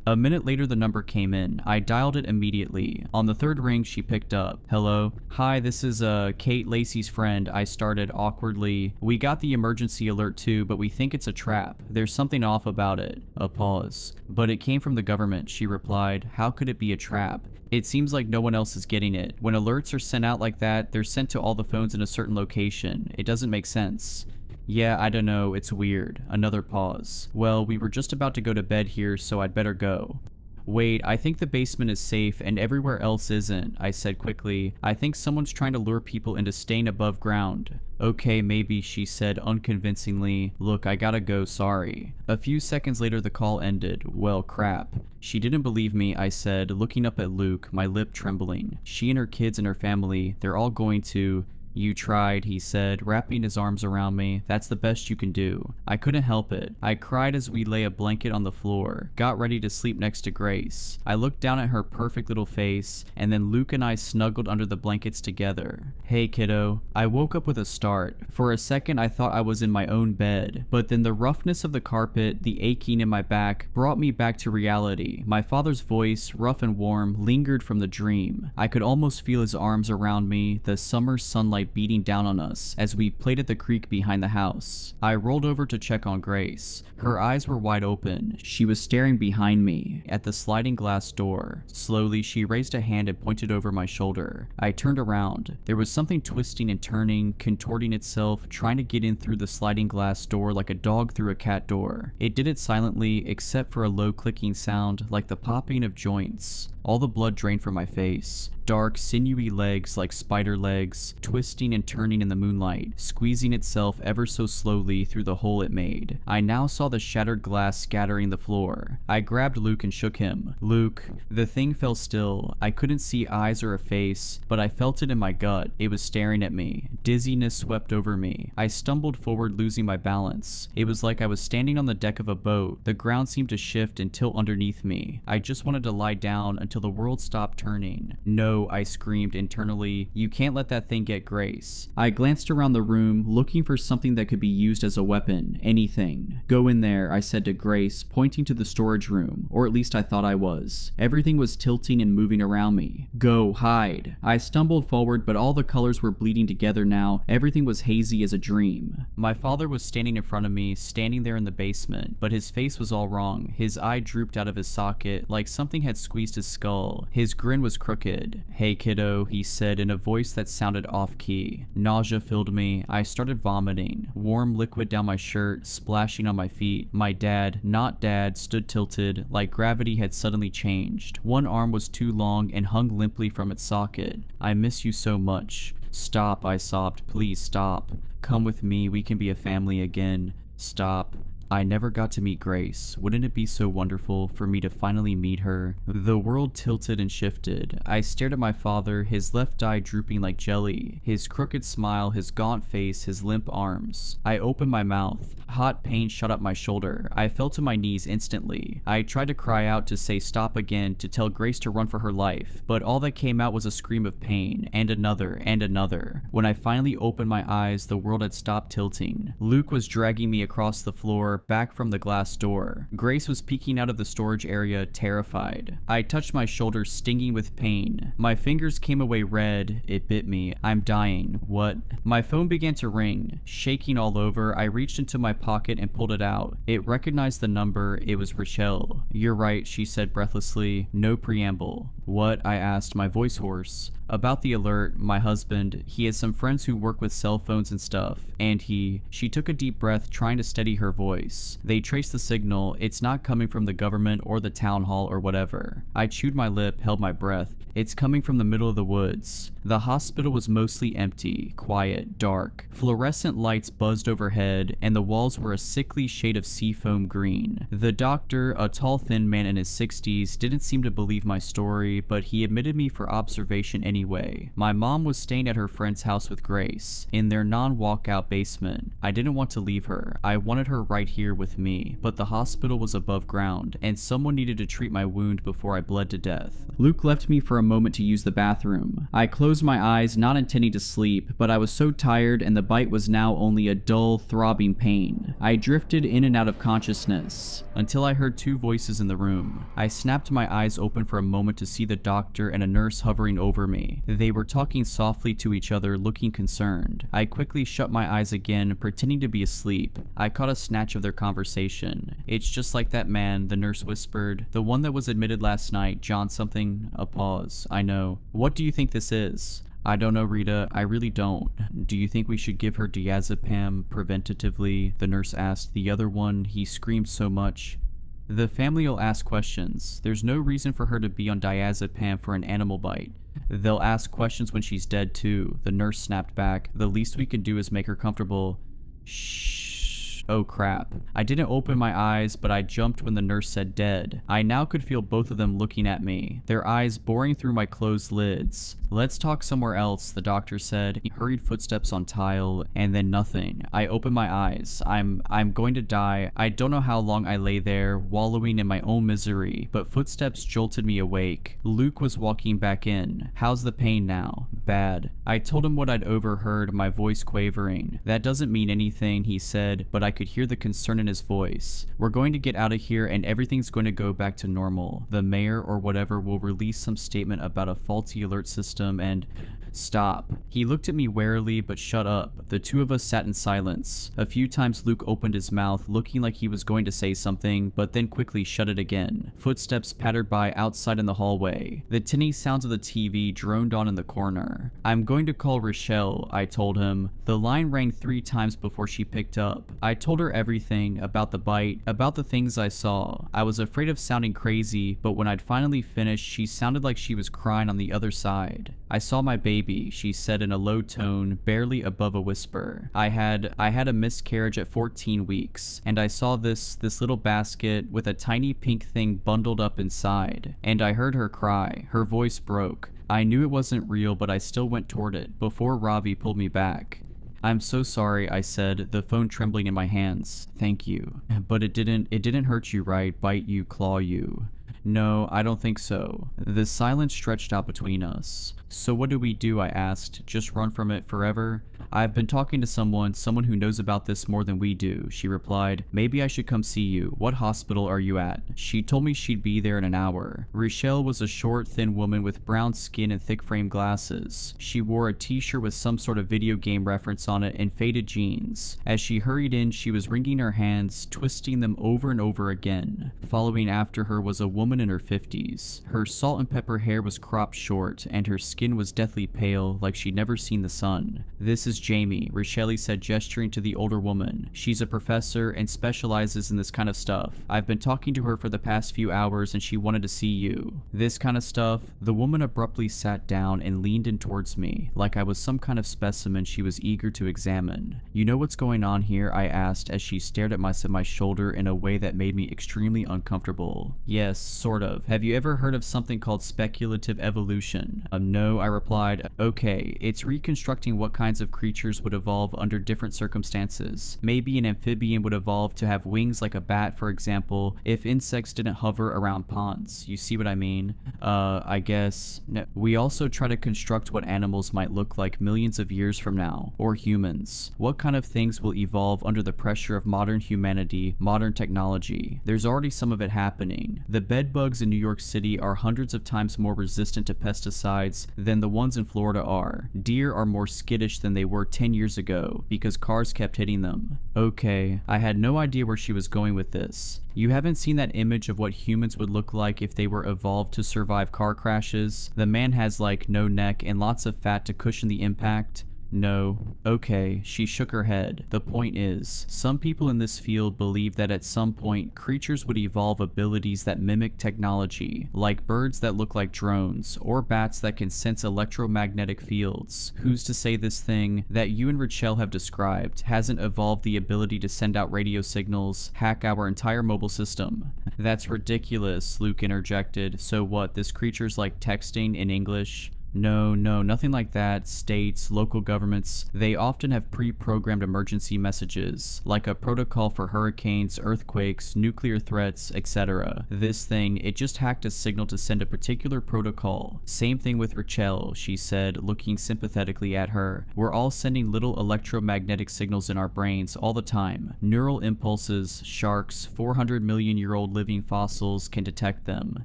A minute later, the number came in. I dialed it immediately. On the third ring, she picked up. Hello? Hi, this is Kate Lacey's friend. I started awkwardly. We got the emergency alert too, but we think it's a trap. There's something off about it. A pause. But it came from the government, she replied. How could it be a trap? It seems like no one else is getting it. When alerts are sent out like that, they're sent to all the phones in a certain location. It doesn't make sense. Yeah, I don't know, it's weird. Another pause. Well, we were just about to go to bed here, so I'd better go. Wait, I think the basement is safe and everywhere else isn't, I said quickly. I think someone's trying to lure people into staying above ground. Okay, maybe, she said unconvincingly. Look, I gotta go, sorry. A few seconds later, the call ended. Well, crap. She didn't believe me, I said, looking up at Luke, my lip trembling. She and her kids and her family, they're all going to... You tried, he said, wrapping his arms around me. That's the best you can do. I couldn't help it. I cried as we lay a blanket on the floor, got ready to sleep next to Grace. I looked down at her perfect little face, and then Luke and I snuggled under the blankets together. Hey, kiddo. I woke up with a start. For a second, I thought I was in my own bed, but then the roughness of the carpet, the aching in my back, brought me back to reality. My father's voice, rough and warm, lingered from the dream. I could almost feel his arms around me, the summer sunlight beating down on us as we played at the creek behind the house. I rolled over to check on Grace. Her eyes were wide open. She was staring behind me at the sliding glass door. Slowly, she raised a hand and pointed over my shoulder. I turned around. There was something twisting and turning, contorting itself, trying to get in through the sliding glass door like a dog through a cat door. It did it silently, except for a low clicking sound like the popping of joints. All the blood drained from my face. Dark, sinewy legs like spider legs, twisting and turning in the moonlight, squeezing itself ever so slowly through the hole it made. I now saw the shattered glass scattering the floor. I grabbed Luke and shook him. Luke. The thing fell still. I couldn't see eyes or a face, but I felt it in my gut. It was staring at me. Dizziness swept over me. I stumbled forward, losing my balance. It was like I was standing on the deck of a boat. The ground seemed to shift and tilt underneath me. I just wanted to lie down until the world stopped turning. No, I screamed internally. You can't let that thing get Grace. I glanced around the room, looking for something that could be used as a weapon. Anything. Go in there, I said to Grace, pointing to the storage room, or at least I thought I was. Everything was tilting and moving around me. Go, hide. I stumbled forward, but all the colors were bleeding together now. Everything was hazy as a dream. My father was standing in front of me, standing there in the basement, but his face was all wrong. His eye drooped out of his socket, like something had squeezed his skull. His grin was crooked. Hey kiddo, he said in a voice that sounded off-key. Nausea filled me. I started vomiting. Warm liquid down my shirt, splashing on my feet. My dad, not dad, stood tilted, like gravity had suddenly changed. One arm was too long and hung limply from its socket. I miss you so much. Stop, I sobbed. Please stop. Come with me, we can be a family again. Stop. I never got to meet Grace. Wouldn't it be so wonderful for me to finally meet her? The world tilted and shifted. I stared at my father, his left eye drooping like jelly, his crooked smile, his gaunt face, his limp arms. I opened my mouth. Hot pain shot up my shoulder. I fell to my knees instantly. I tried to cry out to say stop again, to tell Grace to run for her life, but all that came out was a scream of pain, and another, and another. When I finally opened my eyes, the world had stopped tilting. Luke was dragging me across the floor, back from the glass door. Grace was peeking out of the storage area, terrified. I touched my shoulder, stinging with pain. My fingers came away red. It bit me. I'm dying. What? My phone began to ring. Shaking all over, I reached into my pocket and pulled it out. It recognized the number. It was Rochelle. You're right, she said breathlessly. No preamble. What? I asked, my voice hoarse. About the alert, my husband, he has some friends who work with cell phones and stuff, and she took a deep breath, trying to steady her voice. They traced the signal. It's not coming from the government or the town hall or whatever. I chewed my lip, held my breath. It's coming from the middle of the woods. The hospital was mostly empty, quiet, dark. Fluorescent lights buzzed overhead, and the walls were a sickly shade of seafoam green. The doctor, a tall thin man in his 60s, didn't seem to believe my story, but he admitted me for observation anyway. My mom was staying at her friend's house with Grace, in their non-walkout basement. I didn't want to leave her. I wanted her right here with me, but the hospital was above ground, and someone needed to treat my wound before I bled to death. Luke left me for a moment to use the bathroom. I closed my eyes, not intending to sleep, but I was so tired and the bite was now only a dull, throbbing pain. I drifted in and out of consciousness until I heard two voices in the room. I snapped my eyes open for a moment to see the doctor and a nurse hovering over me. They were talking softly to each other, looking concerned. I quickly shut my eyes again, pretending to be asleep. I caught a snatch of their conversation. "It's just like that man," the nurse whispered. "The one that was admitted last night, John something." A pause. "I know. What do you think this is?" "I don't know, Rita. I really don't." "Do you think we should give her diazepam preventatively?" the nurse asked. "The other one, he screamed so much." "The family will ask questions. There's no reason for her to be on diazepam for an animal bite. They'll ask questions when she's dead too," the nurse snapped back. "The least we can do is make her comfortable." "Shh. Oh crap." I didn't open my eyes, but I jumped when the nurse said dead. I now could feel both of them looking at me, their eyes boring through my closed lids. "Let's talk somewhere else," the doctor said. He hurried footsteps on tile, and then nothing. I opened my eyes. I'm going to die. I don't know how long I lay there, wallowing in my own misery, but footsteps jolted me awake. Luke was walking back in. "How's the pain now?" "Bad." I told him what I'd overheard, my voice quavering. "That doesn't mean anything," he said, but I could hear the concern in his voice. "We're going to get out of here and everything's going to go back to normal. The mayor or whatever will release some statement about a faulty alert system and..." "Stop." He looked at me warily, but shut up. The two of us sat in silence. A few times Luke opened his mouth, looking like he was going to say something, but then quickly shut it again. Footsteps pattered by outside in the hallway. The tinny sounds of the TV droned on in the corner. "I'm going to call Rochelle," I told him. The line rang 3 times before she picked up. I told her everything, about the bite, about the things I saw. I was afraid of sounding crazy, but when I'd finally finished, she sounded like she was crying on the other side. "I saw my baby," she said in a low tone, barely above a whisper. I had a miscarriage at 14 weeks, and I saw this little basket with a tiny pink thing bundled up inside, and I heard her cry. Her voice broke. I knew it wasn't real, but I still went toward it, before Ravi pulled me back. "I'm so sorry," I said, the phone trembling in my hands. "Thank you. But it didn't hurt you, right? Bite you, claw you?" "No, I don't think so." The silence stretched out between us. "So what do we do?" I asked. "Just run from it forever?" "I've been talking to someone who knows about this more than we do," she replied. "Maybe I should come see you. What hospital are you at?" She told me she'd be there in an hour. Rochelle was a short, thin woman with brown skin and thick frame glasses. She wore a t-shirt with some sort of video game reference on it and faded jeans. As she hurried in, she was wringing her hands, twisting them over and over again. Following after her was a woman in her 50s. Her salt and pepper hair was cropped short, and her skin was deathly pale, like she'd never seen the sun. "This is Jamie," Rochelle said, gesturing to the older woman. "She's a professor and specializes in this kind of stuff. I've been talking to her for the past few hours and she wanted to see you." "This kind of stuff?" The woman abruptly sat down and leaned in towards me, like I was some kind of specimen she was eager to examine. "You know what's going on here?" I asked as she stared at my shoulder in a way that made me extremely uncomfortable. "Yes, sort of. Have you ever heard of something called speculative evolution?" No, I replied. "Okay, it's reconstructing what kinds of creatures would evolve under different circumstances. Maybe an amphibian would evolve to have wings like a bat, for example, if insects didn't hover around ponds. You see what I mean?" I guess. No. "We also try to construct what animals might look like millions of years from now, or humans. What kind of things will evolve under the pressure of modern humanity, modern technology? There's already some of it happening. The bed bugs in New York City are hundreds of times more resistant to pesticides than the ones in Florida are. Deer are more skittish than they were 10 years ago because cars kept hitting them." Okay, I had no idea where she was going with this. "You haven't seen that image of what humans would look like if they were evolved to survive car crashes? The man has like no neck and lots of fat to cushion the impact." "No." "Okay," she shook her head. "The point is, some people in this field believe that at some point, creatures would evolve abilities that mimic technology, like birds that look like drones, or bats that can sense electromagnetic fields. Who's to say this thing that you and Rochelle have described hasn't evolved the ability to send out radio signals, hack our entire mobile system?" "That's ridiculous," Luke interjected. "So what, this creature's like texting in English?" No, nothing like that. States, local governments, they often have pre-programmed emergency messages, like a protocol for hurricanes, earthquakes, nuclear threats, etc. This thing, it just hacked a signal to send a particular protocol. Same thing with Rachel, she said, looking sympathetically at her. We're all sending little electromagnetic signals in our brains all the time. Neural impulses, sharks, 400 million year old living fossils can detect them.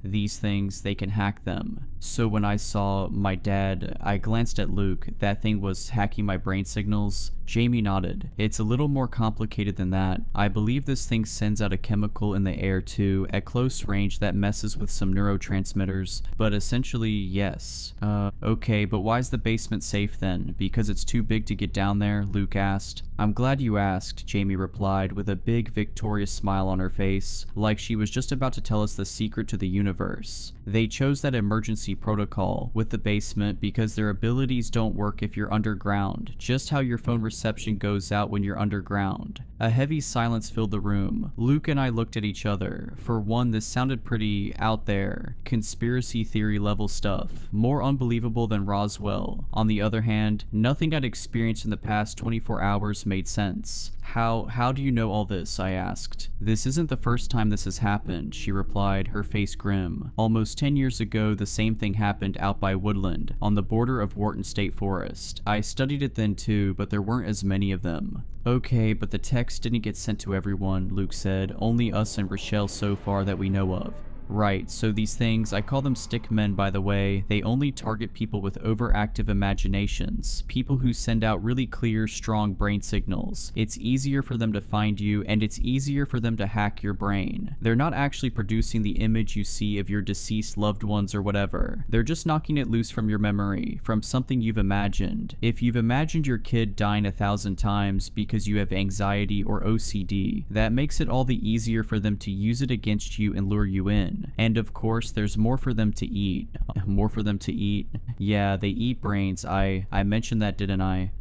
These things, they can hack them. So when I saw my dad, I glanced at Luke. That thing was hacking my brain signals. Jamie nodded. It's a little more complicated than that. I believe this thing sends out a chemical in the air too, at close range, that messes with some neurotransmitters. But essentially, yes. Okay, but why's the basement safe then? Because it's too big to get down there? Luke asked. I'm glad you asked, Jamie replied with a big victorious smile on her face, like she was just about to tell us the secret to the universe. They chose that emergency protocol with the basement because their abilities don't work if you're underground, just how your phone reception goes out when you're underground. A heavy silence filled the room. Luke and I looked at each other. For one, this sounded pretty out there, conspiracy theory level stuff, more unbelievable than Roswell. On the other hand, nothing I'd experienced in the past 24 hours made sense. How do you know all this? I asked. This isn't the first time this has happened, she replied, her face grim. Almost 10 years ago, the same thing happened out by Woodland, on the border of Wharton State Forest. I studied it then too, but there weren't as many of them. Okay, but the text didn't get sent to everyone, Luke said. Only us and Rochelle so far that we know of. Right, so these things, I call them stick men by the way, they only target people with overactive imaginations, people who send out really clear, strong brain signals. It's easier for them to find you, and it's easier for them to hack your brain. They're not actually producing the image you see of your deceased loved ones or whatever. They're just knocking it loose from your memory, from something you've imagined. If you've imagined your kid dying 1,000 times because you have anxiety or OCD, that makes it all the easier for them to use it against you and lure you in. And of course, there's more for them to eat. More for them to eat? Yeah, they eat brains. I mentioned that, didn't I?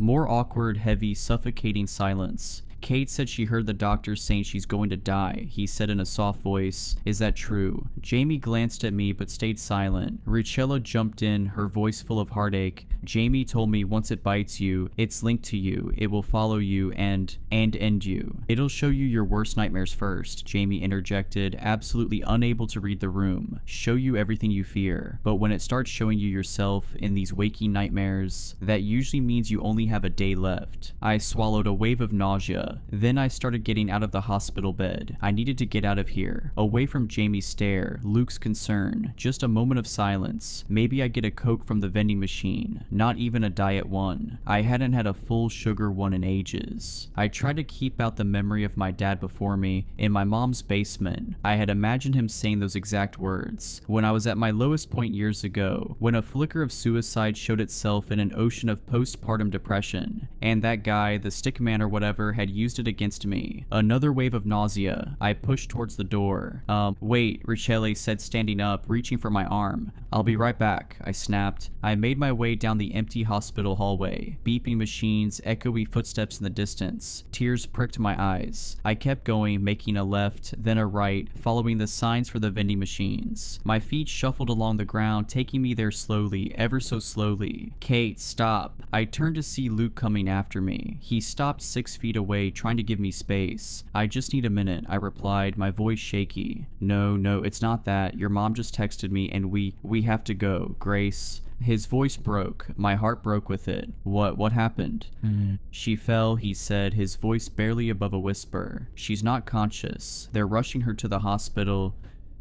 More awkward, heavy, suffocating silence. Kate said she heard the doctor saying she's going to die, he said in a soft voice. Is that true? Jamie glanced at me but stayed silent. Richella jumped in, her voice full of heartache. Jamie told me once it bites you, it's linked to you, it will follow you and end you. It'll show you your worst nightmares first, Jamie interjected, absolutely unable to read the room. Show you everything you fear. But when it starts showing you yourself in these waking nightmares, that usually means you only have a day left. I swallowed a wave of nausea. Then I started getting out of the hospital bed. I needed to get out of here. Away from Jamie's stare, Luke's concern. Just a moment of silence. Maybe I get a Coke from the vending machine. Not even a diet one. I hadn't had a full sugar one in ages. I tried to keep out the memory of my dad before me in my mom's basement. I had imagined him saying those exact words. When I was at my lowest point years ago, when a flicker of suicide showed itself in an ocean of postpartum depression, and that guy, the stickman or whatever, had used it against me. Another wave of nausea. I pushed towards the door. Wait, Richelle said, standing up, reaching for my arm. I'll be right back, I snapped. I made my way down the empty hospital hallway. Beeping machines, echoey footsteps in the distance. Tears pricked my eyes. I kept going, making a left, then a right, following the signs for the vending machines. My feet shuffled along the ground, taking me there slowly, ever so slowly. Kate, stop. I turned to see Luke coming after me. He stopped 6 feet away, trying to give me space. I just need a minute, I replied, my voice shaky. No, it's not that. Your mom just texted me and we have to go, Grace. His voice broke. My heart broke with it. What happened? She fell, he said, his voice barely above a whisper. She's not conscious. They're rushing her to the hospital.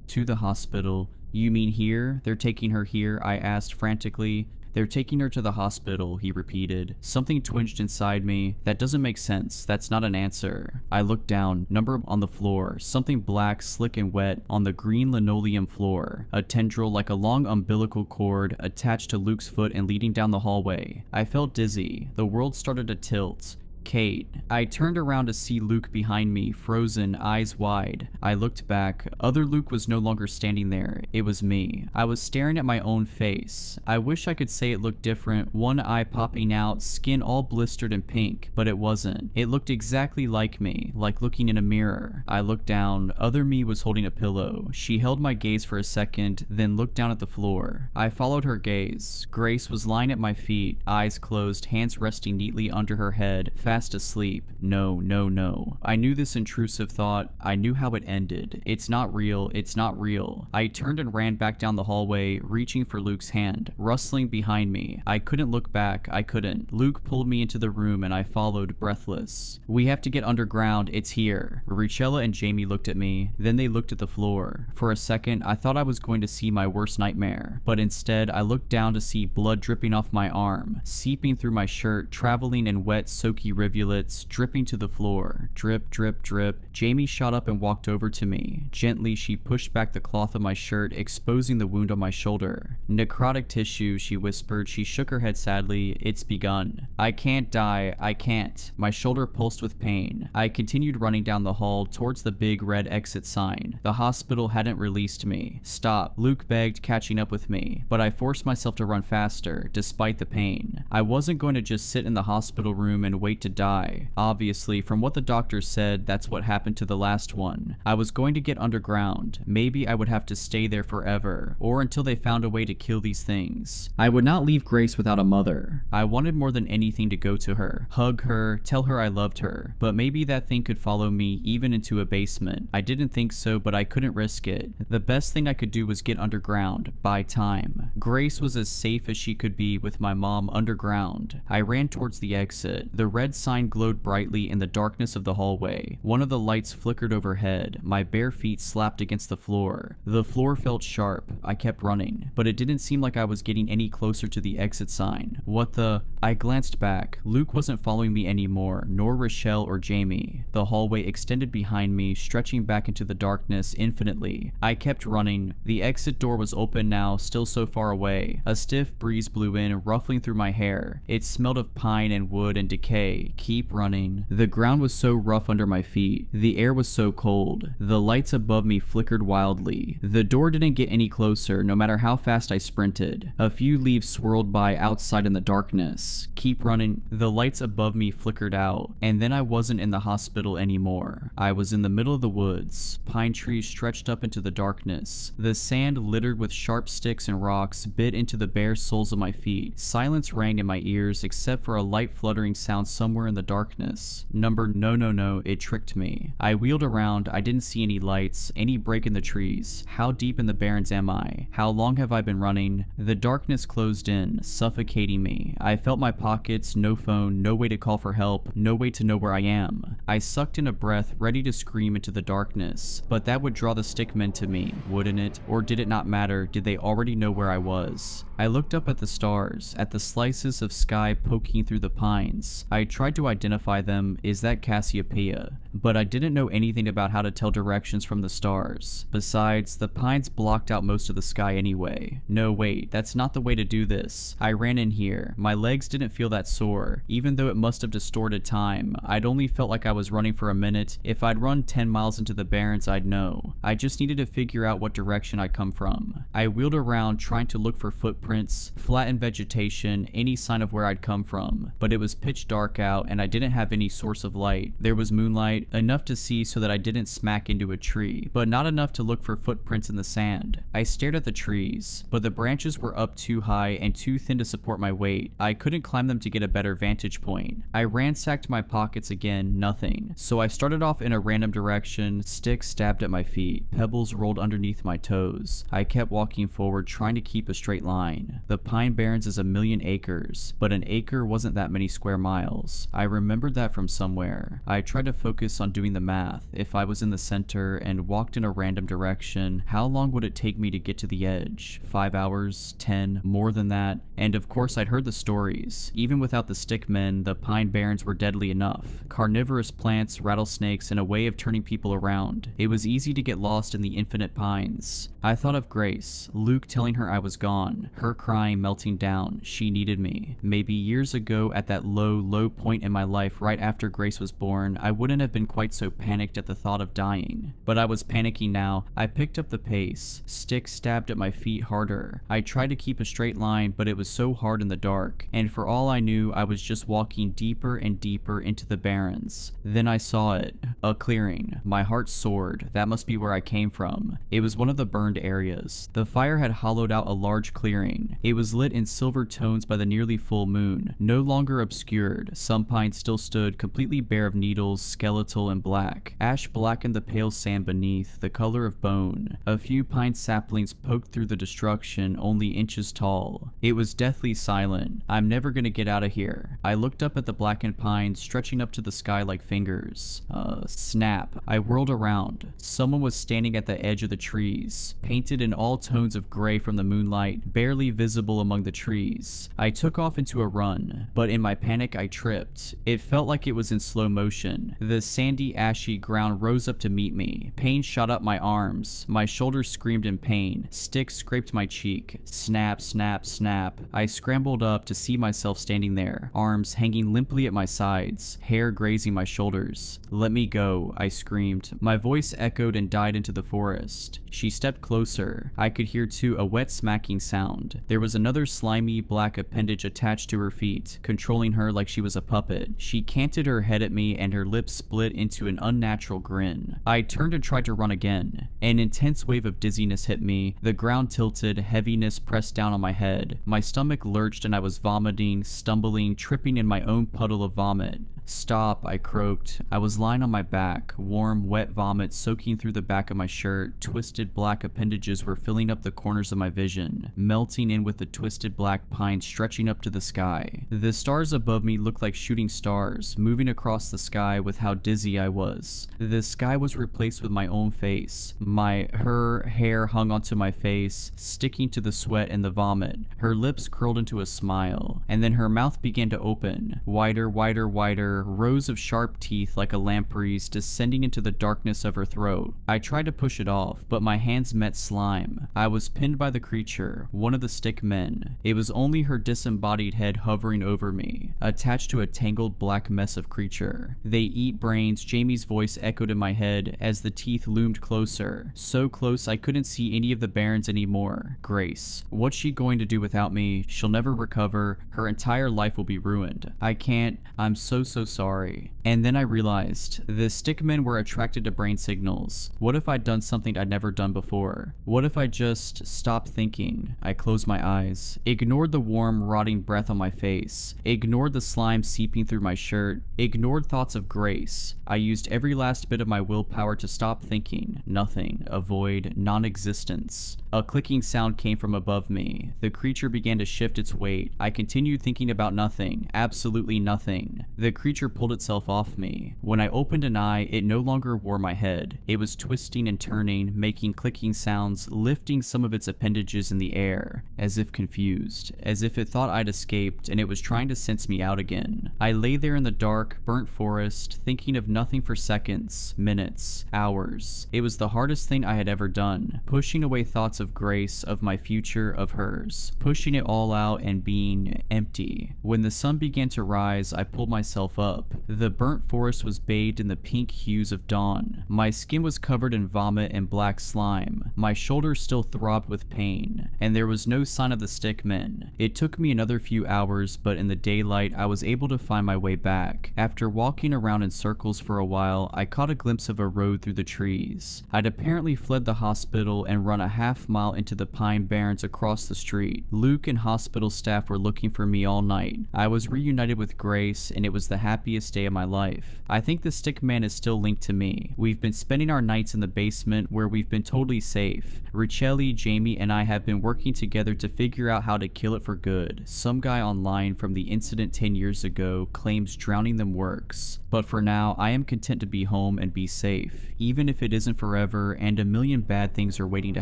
To the hospital. You mean here? They're taking her here? I asked frantically. They're taking her to the hospital, he repeated. Something twinged inside me. That doesn't make sense. That's not an answer. I looked down, number on the floor, something black, slick and wet on the green linoleum floor. A tendril like a long umbilical cord attached to Luke's foot and leading down the hallway. I felt dizzy. The world started to tilt. Kate. I turned around to see Luke behind me, frozen, eyes wide. I looked back. Other Luke was no longer standing there. It was me. I was staring at my own face. I wish I could say it looked different, one eye popping out, skin all blistered and pink, but it wasn't. It looked exactly like me, like looking in a mirror. I looked down. Other me was holding a pillow. She held my gaze for a second, then looked down at the floor. I followed her gaze. Grace was lying at my feet, eyes closed, hands resting neatly under her head, fast asleep. No, no, no. I knew this intrusive thought. I knew how it ended. It's not real. It's not real. I turned and ran back down the hallway, reaching for Luke's hand, rustling behind me. I couldn't look back. I couldn't. Luke pulled me into the room and I followed, breathless. We have to get underground. It's here. Richella and Jamie looked at me. Then they looked at the floor. For a second, I thought I was going to see my worst nightmare, but instead I looked down to see blood dripping off my arm, seeping through my shirt, traveling in wet, soaky rivulets, dripping to the floor. Drip, drip, drip. Jamie shot up and walked over to me. Gently, she pushed back the cloth of my shirt, exposing the wound on my shoulder. Necrotic tissue, she whispered. She shook her head sadly. It's begun. I can't die. I can't. My shoulder pulsed with pain. I continued running down the hall towards the big red exit sign. The hospital hadn't released me. Stop. Luke begged, catching up with me, but I forced myself to run faster, despite the pain. I wasn't going to just sit in the hospital room and wait to die. Obviously, from what the doctors said, that's what happened to the last one. I was going to get underground. Maybe I would have to stay there forever, or until they found a way to kill these things. I would not leave Grace without a mother. I wanted more than anything to go to her, hug her, tell her I loved her, but maybe that thing could follow me even into a basement. I didn't think so, but I couldn't risk it. The best thing I could do was get underground, buy time. Grace was as safe as she could be with my mom underground. I ran towards the exit. The red sign glowed brightly in the darkness of the hallway. One of the lights flickered overhead. My bare feet slapped against the floor. The floor felt sharp. I kept running, but it didn't seem like I was getting any closer to the exit sign. What the? I glanced back. Luke wasn't following me anymore, nor Rochelle or Jamie. The hallway extended behind me, stretching back into the darkness infinitely. I kept running. The exit door was open now, still so far away. A stiff breeze blew in, ruffling through my hair. It smelled of pine and wood and decay. Keep running. The ground was so rough under my feet. The air was so cold. The lights above me flickered wildly. The door didn't get any closer, no matter how fast I sprinted. A few leaves swirled by outside in the darkness. Keep running. The lights above me flickered out, and then I wasn't in the hospital anymore. I was in the middle of the woods. Pine trees stretched up into the darkness. The sand littered with sharp sticks and rocks bit into the bare soles of my feet. Silence rang in my ears except for a light fluttering sound somewhere in the darkness. No, it tricked me. I wheeled around. I didn't see any lights, any break in the trees. How deep in the barrens am I? How long have I been running? The darkness closed in, suffocating me. I felt my pockets, no phone, no way to call for help, no way to know where I am. I sucked in a breath, ready to scream into the darkness, but that would draw the stickmen to me, wouldn't it? Or did it not matter? Did they already know where I was? I looked up at the stars, at the slices of sky poking through the pines. I tried to identify them. Is that Cassiopeia? But I didn't know anything about how to tell directions from the stars. Besides, the pines blocked out most of the sky anyway. No, wait, that's not the way to do this. I ran in here. My legs didn't feel that sore, even though it must have distorted time. I'd only felt like I was running for a minute. If I'd run 10 miles into the barrens, I'd know. I just needed to figure out what direction I'd come from. I wheeled around, trying to look for footprints, flattened vegetation, any sign of where I'd come from. But it was pitch dark out, and I didn't have any source of light. There was moonlight, enough to see so that I didn't smack into a tree, but not enough to look for footprints in the sand. I stared at the trees, but the branches were up too high and too thin to support my weight. I couldn't climb them to get a better vantage point. I ransacked my pockets again, nothing. So I started off in a random direction, sticks stabbed at my feet, pebbles rolled underneath my toes. I kept walking forward, trying to keep a straight line. The Pine Barrens is 1,000,000 acres, but an acre wasn't that many square miles. I remembered that from somewhere. I tried to focus on doing the math. If I was in the center and walked in a random direction, how long would it take me to get to the edge? 5 hours? 10? More than that? And of course I'd heard the stories. Even without the stickmen, the Pine Barrens were deadly enough. Carnivorous plants, rattlesnakes, and a way of turning people around. It was easy to get lost in the infinite pines. I thought of Grace, Luke telling her I was gone, her her crying melting down. She needed me. Maybe years ago at that low point in my life right after Grace was born, I wouldn't have been quite so panicked at the thought of dying. But I was panicking now. I picked up the pace. Sticks stabbed at my feet harder. I tried to keep a straight line, but it was so hard in the dark, and for all I knew, I was just walking deeper and deeper into the barrens. Then I saw it. A clearing. My heart soared. That must be where I came from. It was one of the burned areas. The fire had hollowed out a large clearing. It was lit in silver tones by the nearly full moon, no longer obscured. Some pines still stood, completely bare of needles, skeletal and black. Ash blackened the pale sand beneath, the color of bone. A few pine saplings poked through the destruction, only inches tall. It was deathly silent. I'm never gonna get out of here. I looked up at the blackened pines, stretching up to the sky like fingers. Snap. I whirled around. Someone was standing at the edge of the trees, painted in all tones of gray from the moonlight, barely visible among the trees. I took off into a run, but in my panic I tripped. It felt like it was in slow motion. The sandy, ashy ground rose up to meet me. Pain shot up my arms. My shoulders screamed in pain. Sticks scraped my cheek. Snap, snap, snap. I scrambled up to see myself standing there, arms hanging limply at my sides, hair grazing my shoulders. "Let me go," I screamed. My voice echoed and died into the forest. She stepped closer. I could hear too a wet smacking sound. There was another slimy black appendage attached to her feet, controlling her like she was a puppet. She canted her head at me and her lips split into an unnatural grin. I turned and tried to run again. An intense wave of dizziness hit me. The ground tilted, heaviness pressed down on my head. My stomach lurched and I was vomiting, stumbling, tripping in my own puddle of vomit. "Stop," I croaked. I was lying on my back, warm, wet vomit soaking through the back of my shirt. Twisted black appendages were filling up the corners of my vision, melting in with the twisted black pines stretching up to the sky. The stars above me looked like shooting stars, moving across the sky with how dizzy I was. The sky was replaced with my own face. Her hair hung onto my face, sticking to the sweat and the vomit. Her lips curled into a smile, and then her mouth began to open, wider, wider, wider, rows of sharp teeth like a lamprey's descending into the darkness of her throat. I tried to push it off, but my hands met slime. I was pinned by the creature, one of the stick men. It was only her disembodied head hovering over me, attached to a tangled black mess of creature. "They eat brains," Jamie's voice echoed in my head as the teeth loomed closer. So close I couldn't see any of the barrens anymore. Grace. What's she going to do without me? She'll never recover. Her entire life will be ruined. I can't. I'm so sorry. And then I realized the stickmen were attracted to brain signals. What if I'd done something I'd never done before? What if I just stopped thinking? I closed my eyes, ignored the warm, rotting breath on my face, ignored the slime seeping through my shirt, ignored thoughts of Grace. I used every last bit of my willpower to stop thinking. Nothing. A void. Non-existence. A clicking sound came from above me. The creature began to shift its weight. I continued thinking about nothing. Absolutely nothing. The creature pulled itself off me. When I opened an eye, it no longer wore my head. It was twisting and turning, making clicking sounds, lifting some of its appendages in the air, as if confused, as if it thought I'd escaped and it was trying to sense me out again. I lay there in the dark, burnt forest, thinking of nothing for seconds, minutes, hours. It was the hardest thing I had ever done, pushing away thoughts of Grace, of my future, of hers, pushing it all out and being empty. When the sun began to rise, I pulled myself up. The burnt forest was bathed in the pink hues of dawn. My skin was covered in vomit and black slime. My shoulders still throbbed with pain, and there was no sign of the stickmen. It took me another few hours, but in the daylight, I was able to find my way back. After walking around in circles for a while, I caught a glimpse of a road through the trees. I'd apparently fled the hospital and run a half-mile into the pine barrens across the street. Luke and hospital staff were looking for me all night. I was reunited with Grace, and it was the happiest day of my life. I think the stickman is still linked to me. We've been spending our nights in the basement where we've been totally safe. Richelli, Jamie, and I have been working together to figure out how to kill it for good. Some guy online from the incident 10 years ago claims drowning them works. But for now, I am content to be home and be safe, even if it isn't forever and a million bad things are waiting to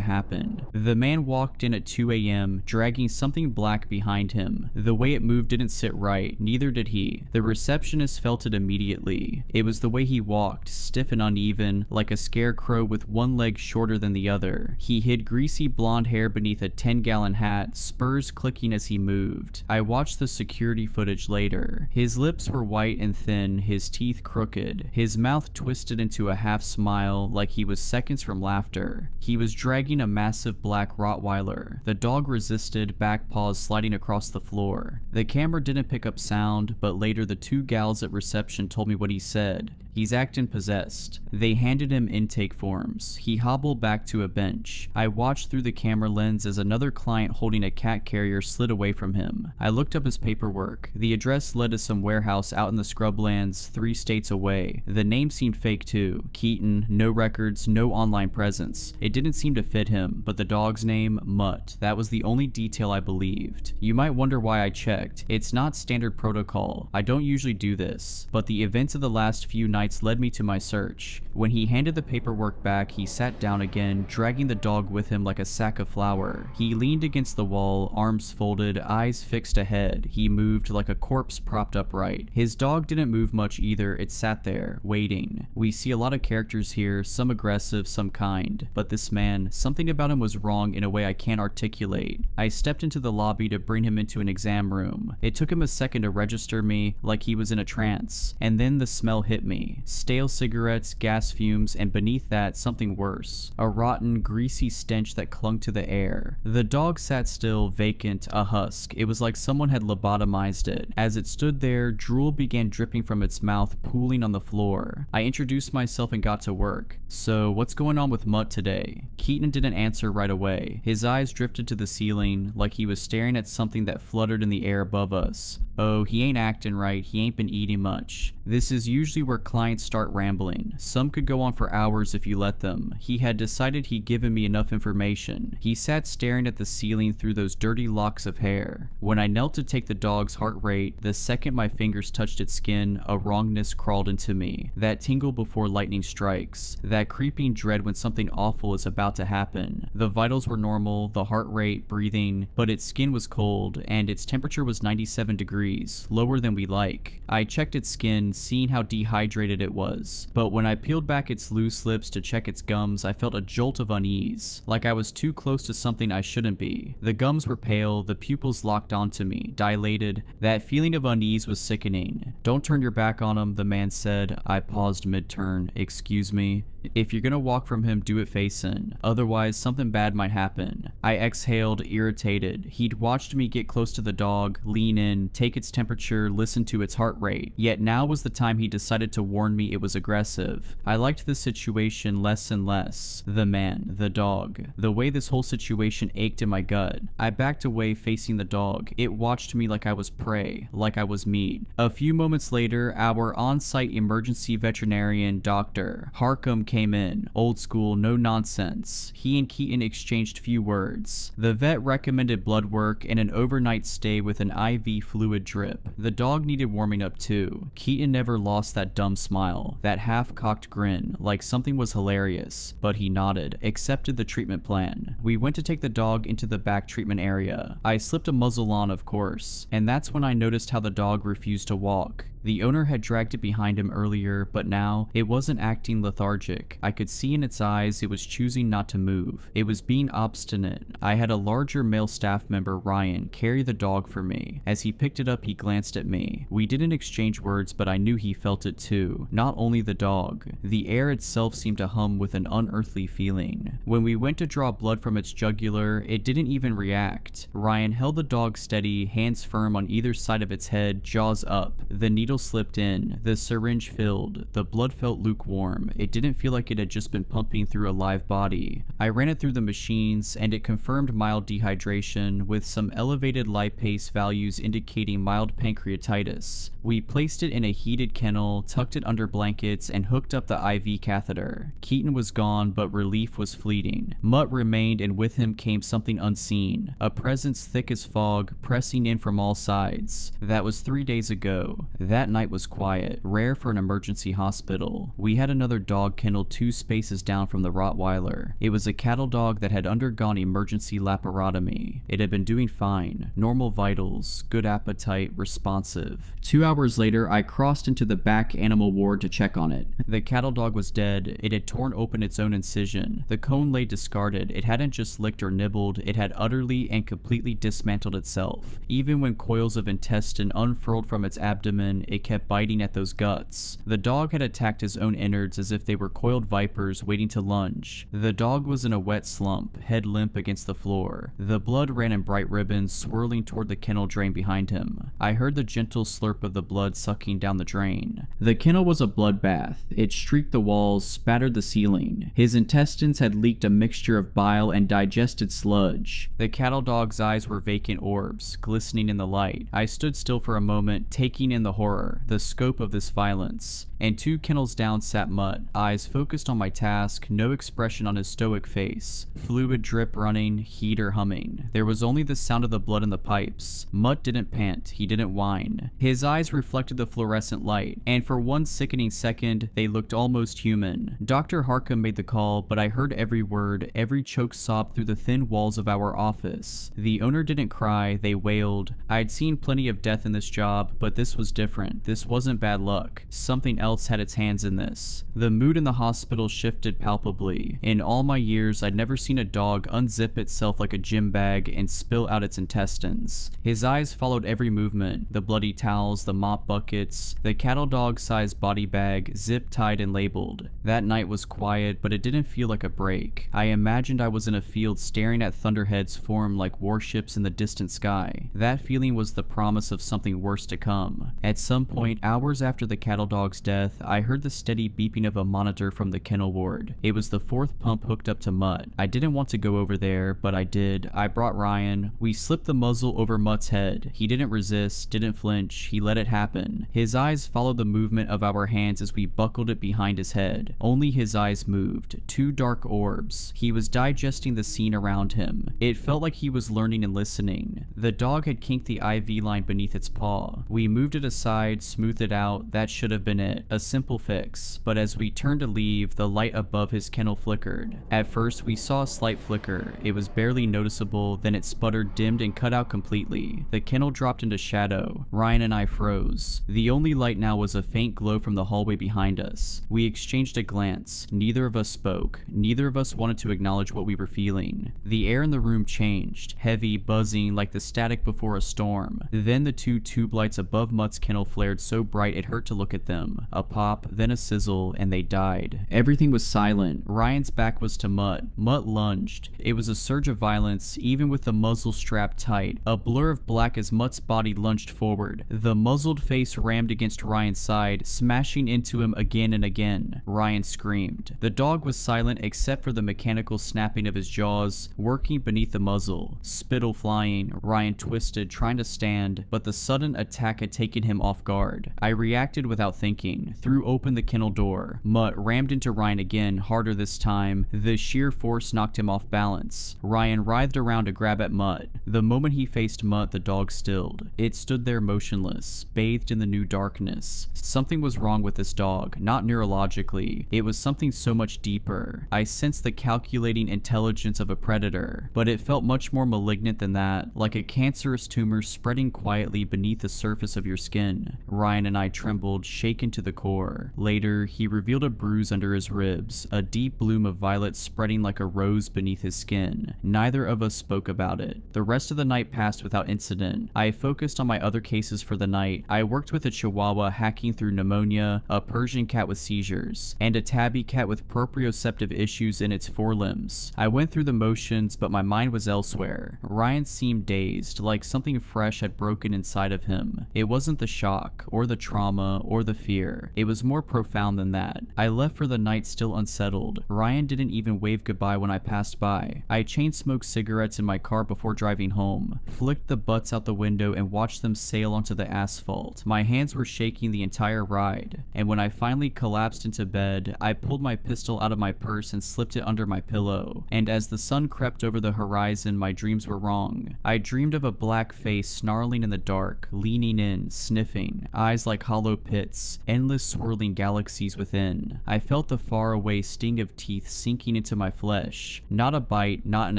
happen. The man walked in at 2 a.m., dragging something black behind him. The way it moved didn't sit right, neither did he. The receptionist receptionist felt it immediately. It was the way he walked, stiff and uneven, like a scarecrow with one leg shorter than the other. He hid greasy blonde hair beneath a 10-gallon hat, spurs clicking as he moved. I watched the security footage later. His lips were white and thin, his teeth crooked, his mouth twisted into a half smile like he was seconds from laughter. He was dragging a massive black Rottweiler. The dog resisted, back paws sliding across the floor. The camera didn't pick up sound, but later the two gals at reception told me what he said. He's acting possessed. They handed him intake forms. He hobbled back to a bench. I watched through the camera lens as another client holding a cat carrier slid away from him. I looked up his paperwork. The address led to some warehouse out in the scrublands 3 states away. The name seemed fake too. Keaton, no records, no online presence. It didn't seem to fit him, but the dog's name, Mutt. That was the only detail I believed. You might wonder why I checked. It's not standard protocol. I don't usually do this, but the events of the last few nights led me to my search. When he handed the paperwork back, he sat down again, dragging the dog with him like a sack of flour. He leaned against the wall, arms folded, eyes fixed ahead. He moved like a corpse propped upright. His dog didn't move much either. It sat there, waiting. We see a lot of characters here, some aggressive, some kind. But this man, something about him was wrong in a way I can't articulate. I stepped into the lobby to bring him into an exam room. It took him a second to register me, like he was in a trance. And then the smell hit me. Stale cigarettes, gas fumes, and beneath that, something worse. A rotten, greasy stench that clung to the air. The dog sat still, vacant, a husk. It was like someone had lobotomized it. As it stood there, drool began dripping from its mouth, pooling on the floor. I introduced myself and got to work. So, what's going on with Mutt today? Keaton didn't answer right away. His eyes drifted to the ceiling, like he was staring at something that fluttered in the air above us. Oh, he ain't acting right, he ain't been eating much. This is usually where clients start rambling. Some could go on for hours if you let them. He had decided he'd given me enough information. He sat staring at the ceiling through those dirty locks of hair. When I knelt to take the dog's heart rate, the second my fingers touched its skin, a wrongness crawled into me. That tingle before lightning strikes. That creeping dread when something awful is about to happen. The vitals were normal, the heart rate, breathing, but its skin was cold, and its temperature was 97 degrees, lower than we like. I checked its skin, seeing how dehydrated it was, but when I peeled back its loose lips to check its gums, I felt a jolt of unease, like I was too close to something I shouldn't be. The gums were pale, the pupils locked onto me, dilated. That feeling of unease was sickening. "Don't turn your back on him," the man said. I paused mid-turn. "Excuse me?" "If you're gonna walk from him, do it facing. Otherwise, something bad might happen." I exhaled, irritated. He'd watched me get close to the dog, lean in, take its temperature, listen to its heart rate. Yet now was the time he decided to warn me it was aggressive. I liked this situation less and less. The man, the dog. The way this whole situation ached in my gut. I backed away facing the dog. It watched me like I was prey, like I was meat. A few moments later, our on-site emergency veterinarian, Dr. Harcum, came in. Old school, no nonsense. He and Keaton exchanged few words. The vet recommended blood work and an overnight stay with an IV fluid drip. The dog needed warming up too. Keaton never lost that dumb smile, that half-cocked grin, like something was hilarious, but he nodded, accepted the treatment plan. We went to take the dog into the back treatment area. I slipped a muzzle on, of course, and that's when I noticed how the dog refused to walk. The owner had dragged it behind him earlier, but now it wasn't acting lethargic. I could see in its eyes it was choosing not to move. It was being obstinate. I had a larger male staff member, Ryan, carry the dog for me. As he picked it up, he glanced at me. We didn't exchange words, but I knew he felt it too. Not only the dog. The air itself seemed to hum with an unearthly feeling. When we went to draw blood from its jugular, it didn't even react. Ryan held the dog steady, hands firm on either side of its head, jaws up. The needle slipped in. The syringe filled. The blood felt lukewarm. It didn't feel like it had just been pumping through a live body. I ran it through the machines, and it confirmed mild dehydration, with some elevated lipase values indicating mild pancreatitis. We placed it in a heated kennel, tucked it under blankets, and hooked up the IV catheter. Keaton was gone, but relief was fleeting. Mutt remained, and with him came something unseen. A presence thick as fog, pressing in from all sides. That was 3 days ago. That That night was quiet, rare for an emergency hospital. We had another dog kenneled 2 spaces down from the Rottweiler. It was a cattle dog that had undergone emergency laparotomy. It had been doing fine, normal vitals, good appetite, responsive. 2 hours later, I crossed into the back animal ward to check on it. The cattle dog was dead. It had torn open its own incision. The cone lay discarded. It hadn't just licked or nibbled, it had utterly and completely dismantled itself. Even when coils of intestine unfurled from its abdomen, it kept biting at those guts. The dog had attacked his own innards as if they were coiled vipers waiting to lunge. The dog was in a wet slump, head limp against the floor. The blood ran in bright ribbons, swirling toward the kennel drain behind him. I heard the gentle slurp of the blood sucking down the drain. The kennel was a bloodbath. It streaked the walls, spattered the ceiling. His intestines had leaked a mixture of bile and digested sludge. The cattle dog's eyes were vacant orbs, glistening in the light. I stood still for a moment, taking in the horror, the scope of this violence. And 2 kennels down sat Mutt, eyes focused on my task, no expression on his stoic face. Fluid drip running, heater humming. There was only the sound of the blood in the pipes. Mutt didn't pant, he didn't whine. His eyes reflected the fluorescent light, and for one sickening second, they looked almost human. Dr. Harcum made the call, but I heard every word, every choke sob through the thin walls of our office. The owner didn't cry, they wailed. I'd seen plenty of death in this job, but this was different. This wasn't bad luck. Something else had its hands in this. The mood in the hospital shifted palpably. In all my years, I'd never seen a dog unzip itself like a gym bag and spill out its intestines. His eyes followed every movement, the bloody towels, the mop buckets, the cattle dog-sized body bag, zip-tied and labeled. That night was quiet, but it didn't feel like a break. I imagined I was in a field staring at thunderheads form like warships in the distant sky. That feeling was the promise of something worse to come. At some point, hours after the cattle dog's death, I heard the steady beeping of a monitor from the kennel ward. It was the 4th pump hooked up to Mutt. I didn't want to go over there, but I did. I brought Ryan. We slipped the muzzle over Mutt's head. He didn't resist, didn't flinch. He let it happen. His eyes followed the movement of our hands as we buckled it behind his head. Only his eyes moved. 2 dark orbs. He was digesting the scene around him. It felt like he was learning and listening. The dog had kinked the IV line beneath its paw. We moved it aside, smoothed it out. That should have been it. A simple fix. But as we turned to leave, the light above his kennel flickered. At first, we saw a slight flicker. It was barely noticeable, then it sputtered, dimmed, and cut out completely. The kennel dropped into shadow. Ryan and I froze. The only light now was a faint glow from the hallway behind us. We exchanged a glance. Neither of us spoke. Neither of us wanted to acknowledge what we were feeling. The air in the room changed, heavy, buzzing, like the static before a storm. Then the 2 tube lights above Mutt's kennel flared so bright it hurt to look at them. A pop, then a sizzle, and they died. Everything was silent. Ryan's back was to Mutt. Mutt lunged. It was a surge of violence, even with the muzzle strapped tight. A blur of black as Mutt's body lunged forward. The muzzled face rammed against Ryan's side, smashing into him again and again. Ryan screamed. The dog was silent except for the mechanical snapping of his jaws, working beneath the muzzle. Spittle flying. Ryan twisted, trying to stand, but the sudden attack had taken him off guard. I reacted without thinking, threw open the kennel door. Mutt rammed into Ryan again, harder this time. The sheer force knocked him off balance. Ryan writhed around to grab at Mutt. The moment he faced Mutt, the dog stilled. It stood there motionless, bathed in the new darkness. Something was wrong with this dog, not neurologically. It was something so much deeper. I sensed the calculating intelligence of a predator, but it felt much more malignant than that, like a cancerous tumor spreading quietly beneath the surface of your skin. Ryan and I trembled, shaken to the core. Later, he revealed a bruise under his ribs, a deep bloom of violet spreading like a rose beneath his skin. Neither of us spoke about it. The rest of the night passed without incident. I focused on my other cases for the night. I worked with a Chihuahua hacking through pneumonia, a Persian cat with seizures, and a tabby cat with proprioceptive issues in its forelimbs. I went through the motions, but my mind was elsewhere. Ryan seemed dazed, like something fresh had broken inside of him. It wasn't the shock, or the trauma, or the fear. It was more profound than that. I left for the night still unsettled. Ryan didn't even wave goodbye when I passed by. I chain-smoked cigarettes in my car before driving home, flicked the butts out the window and watched them sail onto the asphalt. My hands were shaking the entire ride, and when I finally collapsed into bed, I pulled my pistol out of my purse and slipped it under my pillow. And as the sun crept over the horizon, my dreams were wrong. I dreamed of a black face snarling in the dark, leaning in, sniffing. glowing, eyes like hollow pits, endless swirling galaxies within. I felt the faraway sting of teeth sinking into my flesh. Not a bite, not an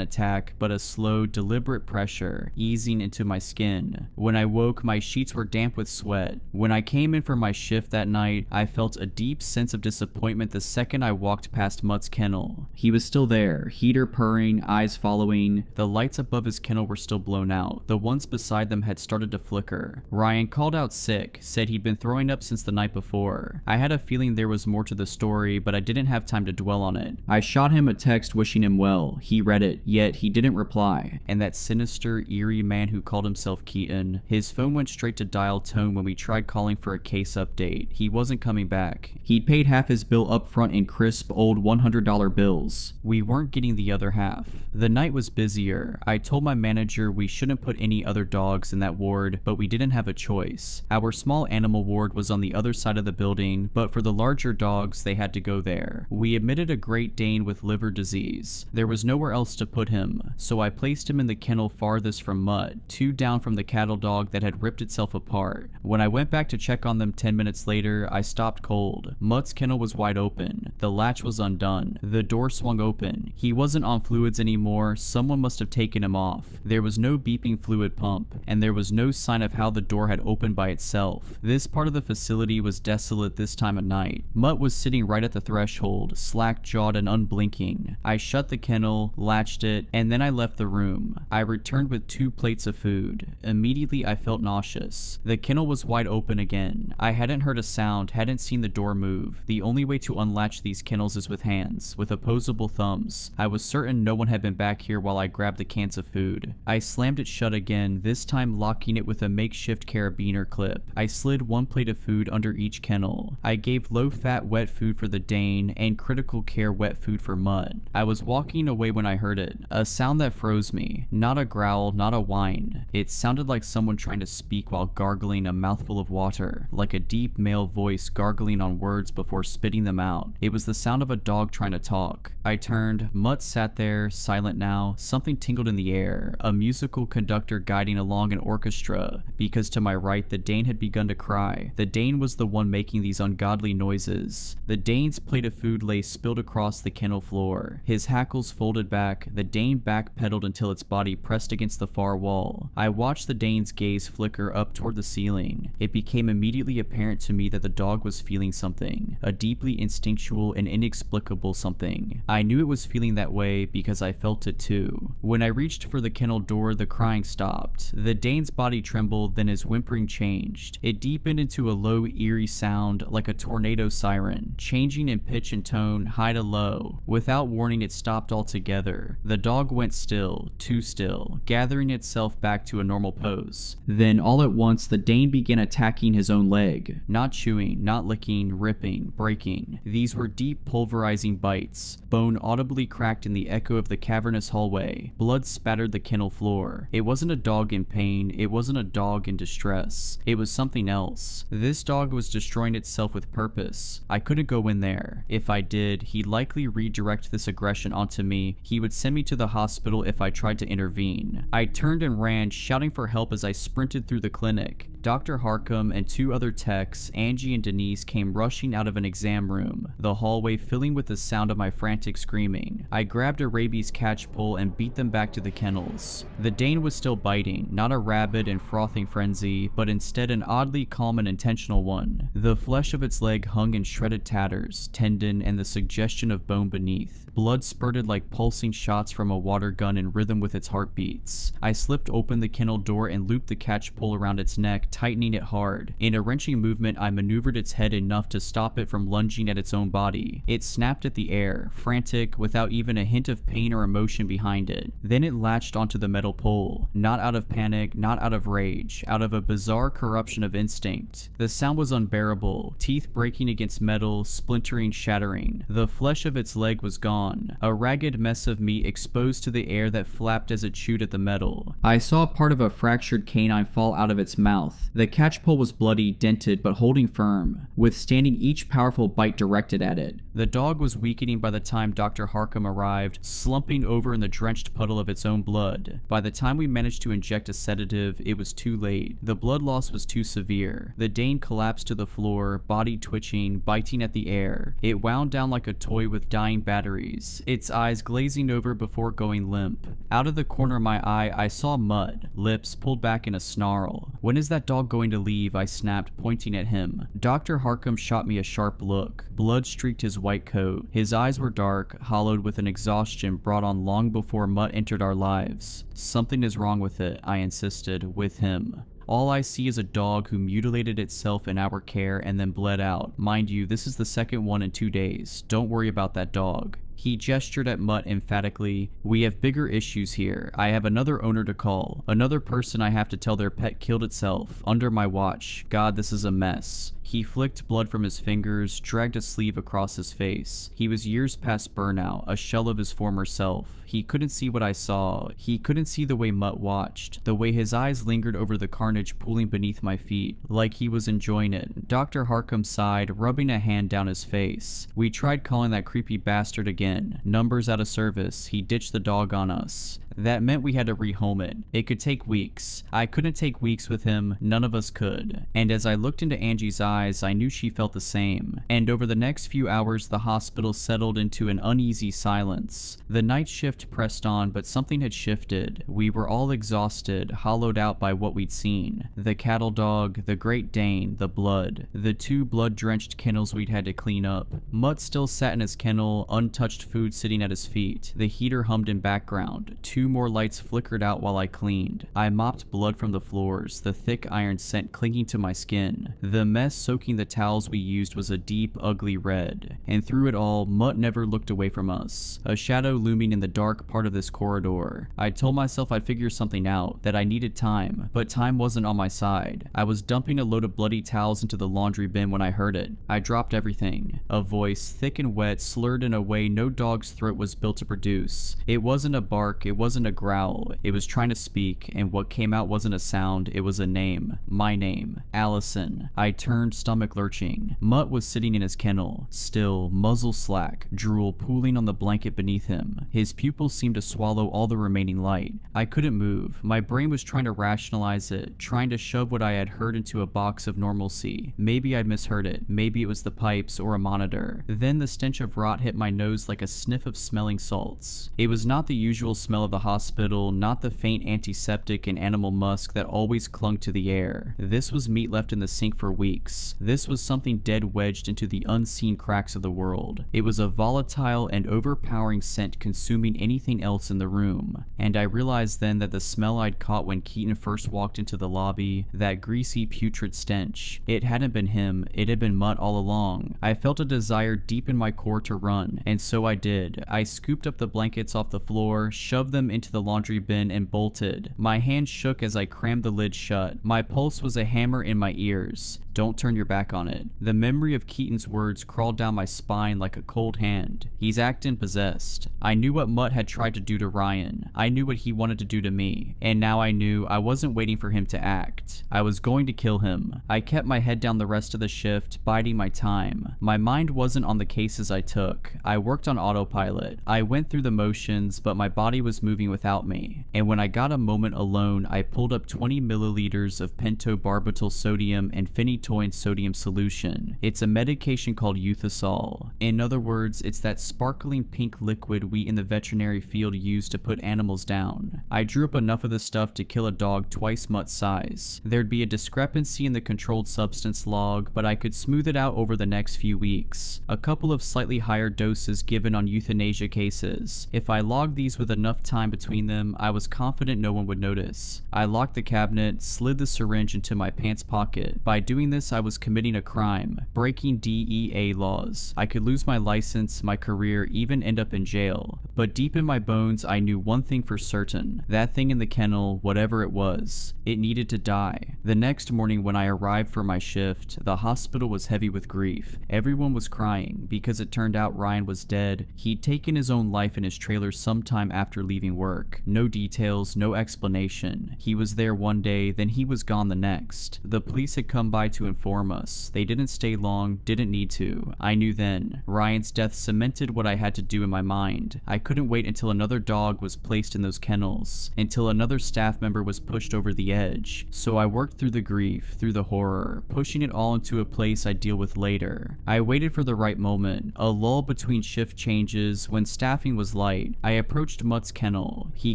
attack, but a slow, deliberate pressure, easing into my skin. When I woke, my sheets were damp with sweat. When I came in for my shift that night, I felt a deep sense of disappointment the second I walked past Mutt's kennel. He was still there, heater purring, eyes following. The lights above his kennel were still blown out. The ones beside them had started to flicker. Ryan called out sick, said he'd been throwing up since the night before. I had a feeling there was more to the story, but I didn't have time to dwell on it. I shot him a text wishing him well. He read it, yet he didn't reply. And that sinister, eerie man who called himself Keaton, his phone went straight to dial tone when we tried calling for a case update. He wasn't coming back. He'd paid half his bill up front in crisp old $100 bills. We weren't getting the other half. The night was busier. I told my manager we shouldn't put any other dogs in that ward, but we didn't have a choice. Our small animal ward was on the other side of the building, but for the larger dogs, they had to go there. We admitted a Great Dane with liver disease. There was nowhere else to put him, so I placed him in the kennel farthest from Mutt, 2 down from the cattle dog that had ripped itself apart. When I went back to check on them 10 minutes later, I stopped cold. Mutt's kennel was wide open. The latch was undone. The door swung open. He wasn't on fluids anymore. Someone must have taken him off. There was no beeping fluid pump, and there was no sign of how the door had opened by itself. This part of the facility was desolate this time of night. Mutt was sitting right at the threshold, slack-jawed and unblinking. I shut the kennel, latched it, and then I left the room. I returned with 2 plates of food. Immediately I felt nauseous. The kennel was wide open again. I hadn't heard a sound, hadn't seen the door move. The only way to unlatch these kennels is with hands, with opposable thumbs. I was certain no one had been back here while I grabbed the cans of food. I slammed it shut again, this time locking it with a makeshift carabiner clip. I slid 1 plate of food under each kennel. I gave low-fat wet food for the Dane and critical care wet food for Mutt. I was walking away when I heard it, a sound that froze me. Not a growl, not a whine. It sounded like someone trying to speak while gargling a mouthful of water, like a deep male voice gargling on words before spitting them out. It was the sound of a dog trying to talk. I turned. Mutt sat there, silent now. Something tingled in the air, a musical conductor guiding along an orchestra, because to my right the Dane had begun to cry. The Dane was the one making these ungodly noises. The Dane's plate of food lay spilled across the kennel floor. His hackles folded back. The Dane backpedaled until its body pressed against the far wall. I watched the Dane's gaze flicker up toward the ceiling. It became immediately apparent to me that the dog was feeling something, a deeply instinctual and inexplicable something. I knew it was feeling that way because I felt it too. When I reached for the kennel door, the crying stopped. The Dane's body trembled, then his whimpering changed. It deepened into a low, eerie sound like a tornado siren, changing in pitch and tone, high to low. Without warning, it stopped altogether. The dog went still, too still, gathering itself back to a normal pose. Then, all at once, the Dane began attacking his own leg. Not chewing, not licking, ripping, breaking. These were deep, pulverizing bites. Bone audibly cracked in the echo of the cavernous hallway. Blood spattered the kennel floor. It wasn't a dog in pain. It wasn't a dog in distress. It was something else. This dog was destroying itself with purpose. I couldn't go in there. If I did, he'd likely redirect this aggression onto me. He would send me to the hospital if I tried to intervene. I turned and ran, shouting for help as I sprinted through the clinic. Dr. Harcum and 2 other techs, Angie and Denise, came rushing out of an exam room, the hallway filling with the sound of my frantic screaming. I grabbed a rabies catch pole and beat them back to the kennels. The Dane was still biting, not a rabid and frothing frenzy, but instead an oddly calm and intentional one. The flesh of its leg hung in shredded tatters, tendon, and the suggestion of bone beneath. Blood spurted like pulsing shots from a water gun in rhythm with its heartbeats. I slipped open the kennel door and looped the catch pole around its neck, tightening it hard. In a wrenching movement, I maneuvered its head enough to stop it from lunging at its own body. It snapped at the air, frantic, without even a hint of pain or emotion behind it. Then it latched onto the metal pole, not out of panic, not out of rage, out of a bizarre corruption of instinct. The sound was unbearable, teeth breaking against metal, splintering, shattering. The flesh of its leg was gone, a ragged mess of meat exposed to the air that flapped as it chewed at the metal. I saw part of a fractured canine fall out of its mouth, mouth. The catchpole was bloody, dented, but holding firm, withstanding each powerful bite directed at it. The dog was weakening by the time Dr. Harkham arrived, slumping over in the drenched puddle of its own blood. By the time we managed to inject a sedative, it was too late. The blood loss was too severe. The Dane collapsed to the floor, body twitching, biting at the air. It wound down like a toy with dying batteries, its eyes glazing over before going limp. Out of the corner of my eye, I saw Mutt, lips pulled back in a snarl. "When is that dog going to leave?" I snapped, pointing at him. Dr. Harkham shot me a sharp look. Blood streaked his white coat. His eyes were dark, hollowed with an exhaustion brought on long before Mutt entered our lives. "Something is wrong with it," I insisted, "with him. All I see is a dog who mutilated itself in our care and then bled out. Mind you, this is the second one in 2 days. Don't worry about that dog." He gestured at Mutt emphatically. "We have bigger issues here. I have another owner to call. Another person I have to tell their pet killed itself. Under my watch. God, this is a mess." He flicked blood from his fingers, dragged a sleeve across his face. He was years past burnout, a shell of his former self. He couldn't see what I saw. He couldn't see the way Mutt watched, the way his eyes lingered over the carnage pooling beneath my feet, like he was enjoying it. Dr. Harkham sighed, rubbing a hand down his face. "We tried calling that creepy bastard again. Numbers out of service. He ditched the dog on us. That meant we had to rehome it. It could take weeks. I couldn't take weeks with him. None of us could." And as I looked into Angie's eyes, I knew she felt the same. And over the next few hours, the hospital settled into an uneasy silence. The night shift pressed on, but something had shifted. We were all exhausted, hollowed out by what we'd seen. The cattle dog, the Great Dane, the blood. The 2 blood-drenched kennels we'd had to clean up. Mutt still sat in his kennel, untouched food sitting at his feet. The heater hummed in background. 2 more lights flickered out while I cleaned. I mopped blood from the floors, the thick iron scent clinging to my skin. The mess soaking the towels we used was a deep, ugly red. And through it all, Mutt never looked away from us, a shadow looming in the dark part of this corridor. I told myself I'd figure something out, that I needed time, but time wasn't on my side. I was dumping a load of bloody towels into the laundry bin when I heard it. I dropped everything. A voice, thick and wet, slurred in a way no dog's throat was built to produce. It wasn't a bark, it wasn't a growl. It was trying to speak, and what came out wasn't a sound, it was a name. My name. Allison. I turned, stomach lurching. Mutt was sitting in his kennel, still, muzzle slack, drool pooling on the blanket beneath him. His pupils seemed to swallow all the remaining light. I couldn't move. My brain was trying to rationalize it, trying to shove what I had heard into a box of normalcy. Maybe I'd misheard it. Maybe it was the pipes or a monitor. Then the stench of rot hit my nose like a sniff of smelling salts. It was not the usual smell of the hospital, not the faint antiseptic and animal musk that always clung to the air. This was meat left in the sink for weeks. This was something dead wedged into the unseen cracks of the world. It was a volatile and overpowering scent consuming anything else in the room. And I realized then that the smell I'd caught when Keaton first walked into the lobby, that greasy, putrid stench, it hadn't been him, it had been Mutt all along. I felt a desire deep in my core to run, and so I did. I scooped up the blankets off the floor, shoved them into the laundry bin, and bolted. My hand shook as I crammed the lid shut. My pulse was a hammer in my ears. Don't turn your back on it. The memory of Keaton's words crawled down my spine like a cold hand. He's acting possessed. I knew what Mutt had tried to do to Ryan. I knew what he wanted to do to me. And now I knew I wasn't waiting for him to act. I was going to kill him. I kept my head down the rest of the shift, biding my time. My mind wasn't on the cases I took. I worked on autopilot. I went through the motions, but my body was moving without me. And when I got a moment alone, I pulled up 20 milliliters of pentobarbital sodium and phenytoin sodium solution. It's a medication called Euthasol. In other words, it's that sparkling pink liquid we in the veterinary field use to put animals down. I drew up enough of the stuff to kill a dog twice Mutt's size. There'd be a discrepancy in the controlled substance log, but I could smooth it out over the next few weeks. A couple of slightly higher doses given on euthanasia cases. If I logged these with enough time between them, I was confident no one would notice. I locked the cabinet, slid the syringe into my pants pocket. By doing doing this, I was committing a crime, breaking DEA laws. I could lose my license, my career, even end up in jail. But deep in my bones, I knew one thing for certain. That thing in the kennel, whatever it was, it needed to die. The next morning when I arrived for my shift, the hospital was heavy with grief. Everyone was crying because it turned out Ryan was dead. He'd taken his own life in his trailer sometime after leaving work. No details, no explanation. He was there one day, then he was gone the next. The police had come by to inform us. They didn't stay long, didn't need to. I knew then. Ryan's death cemented what I had to do in my mind. I couldn't wait until another dog was placed in those kennels, until another staff member was pushed over the edge. So I worked through the grief, through the horror, pushing it all into a place I'd deal with later. I waited for the right moment, a lull between shift changes when staffing was light. I approached Mutt's kennel. He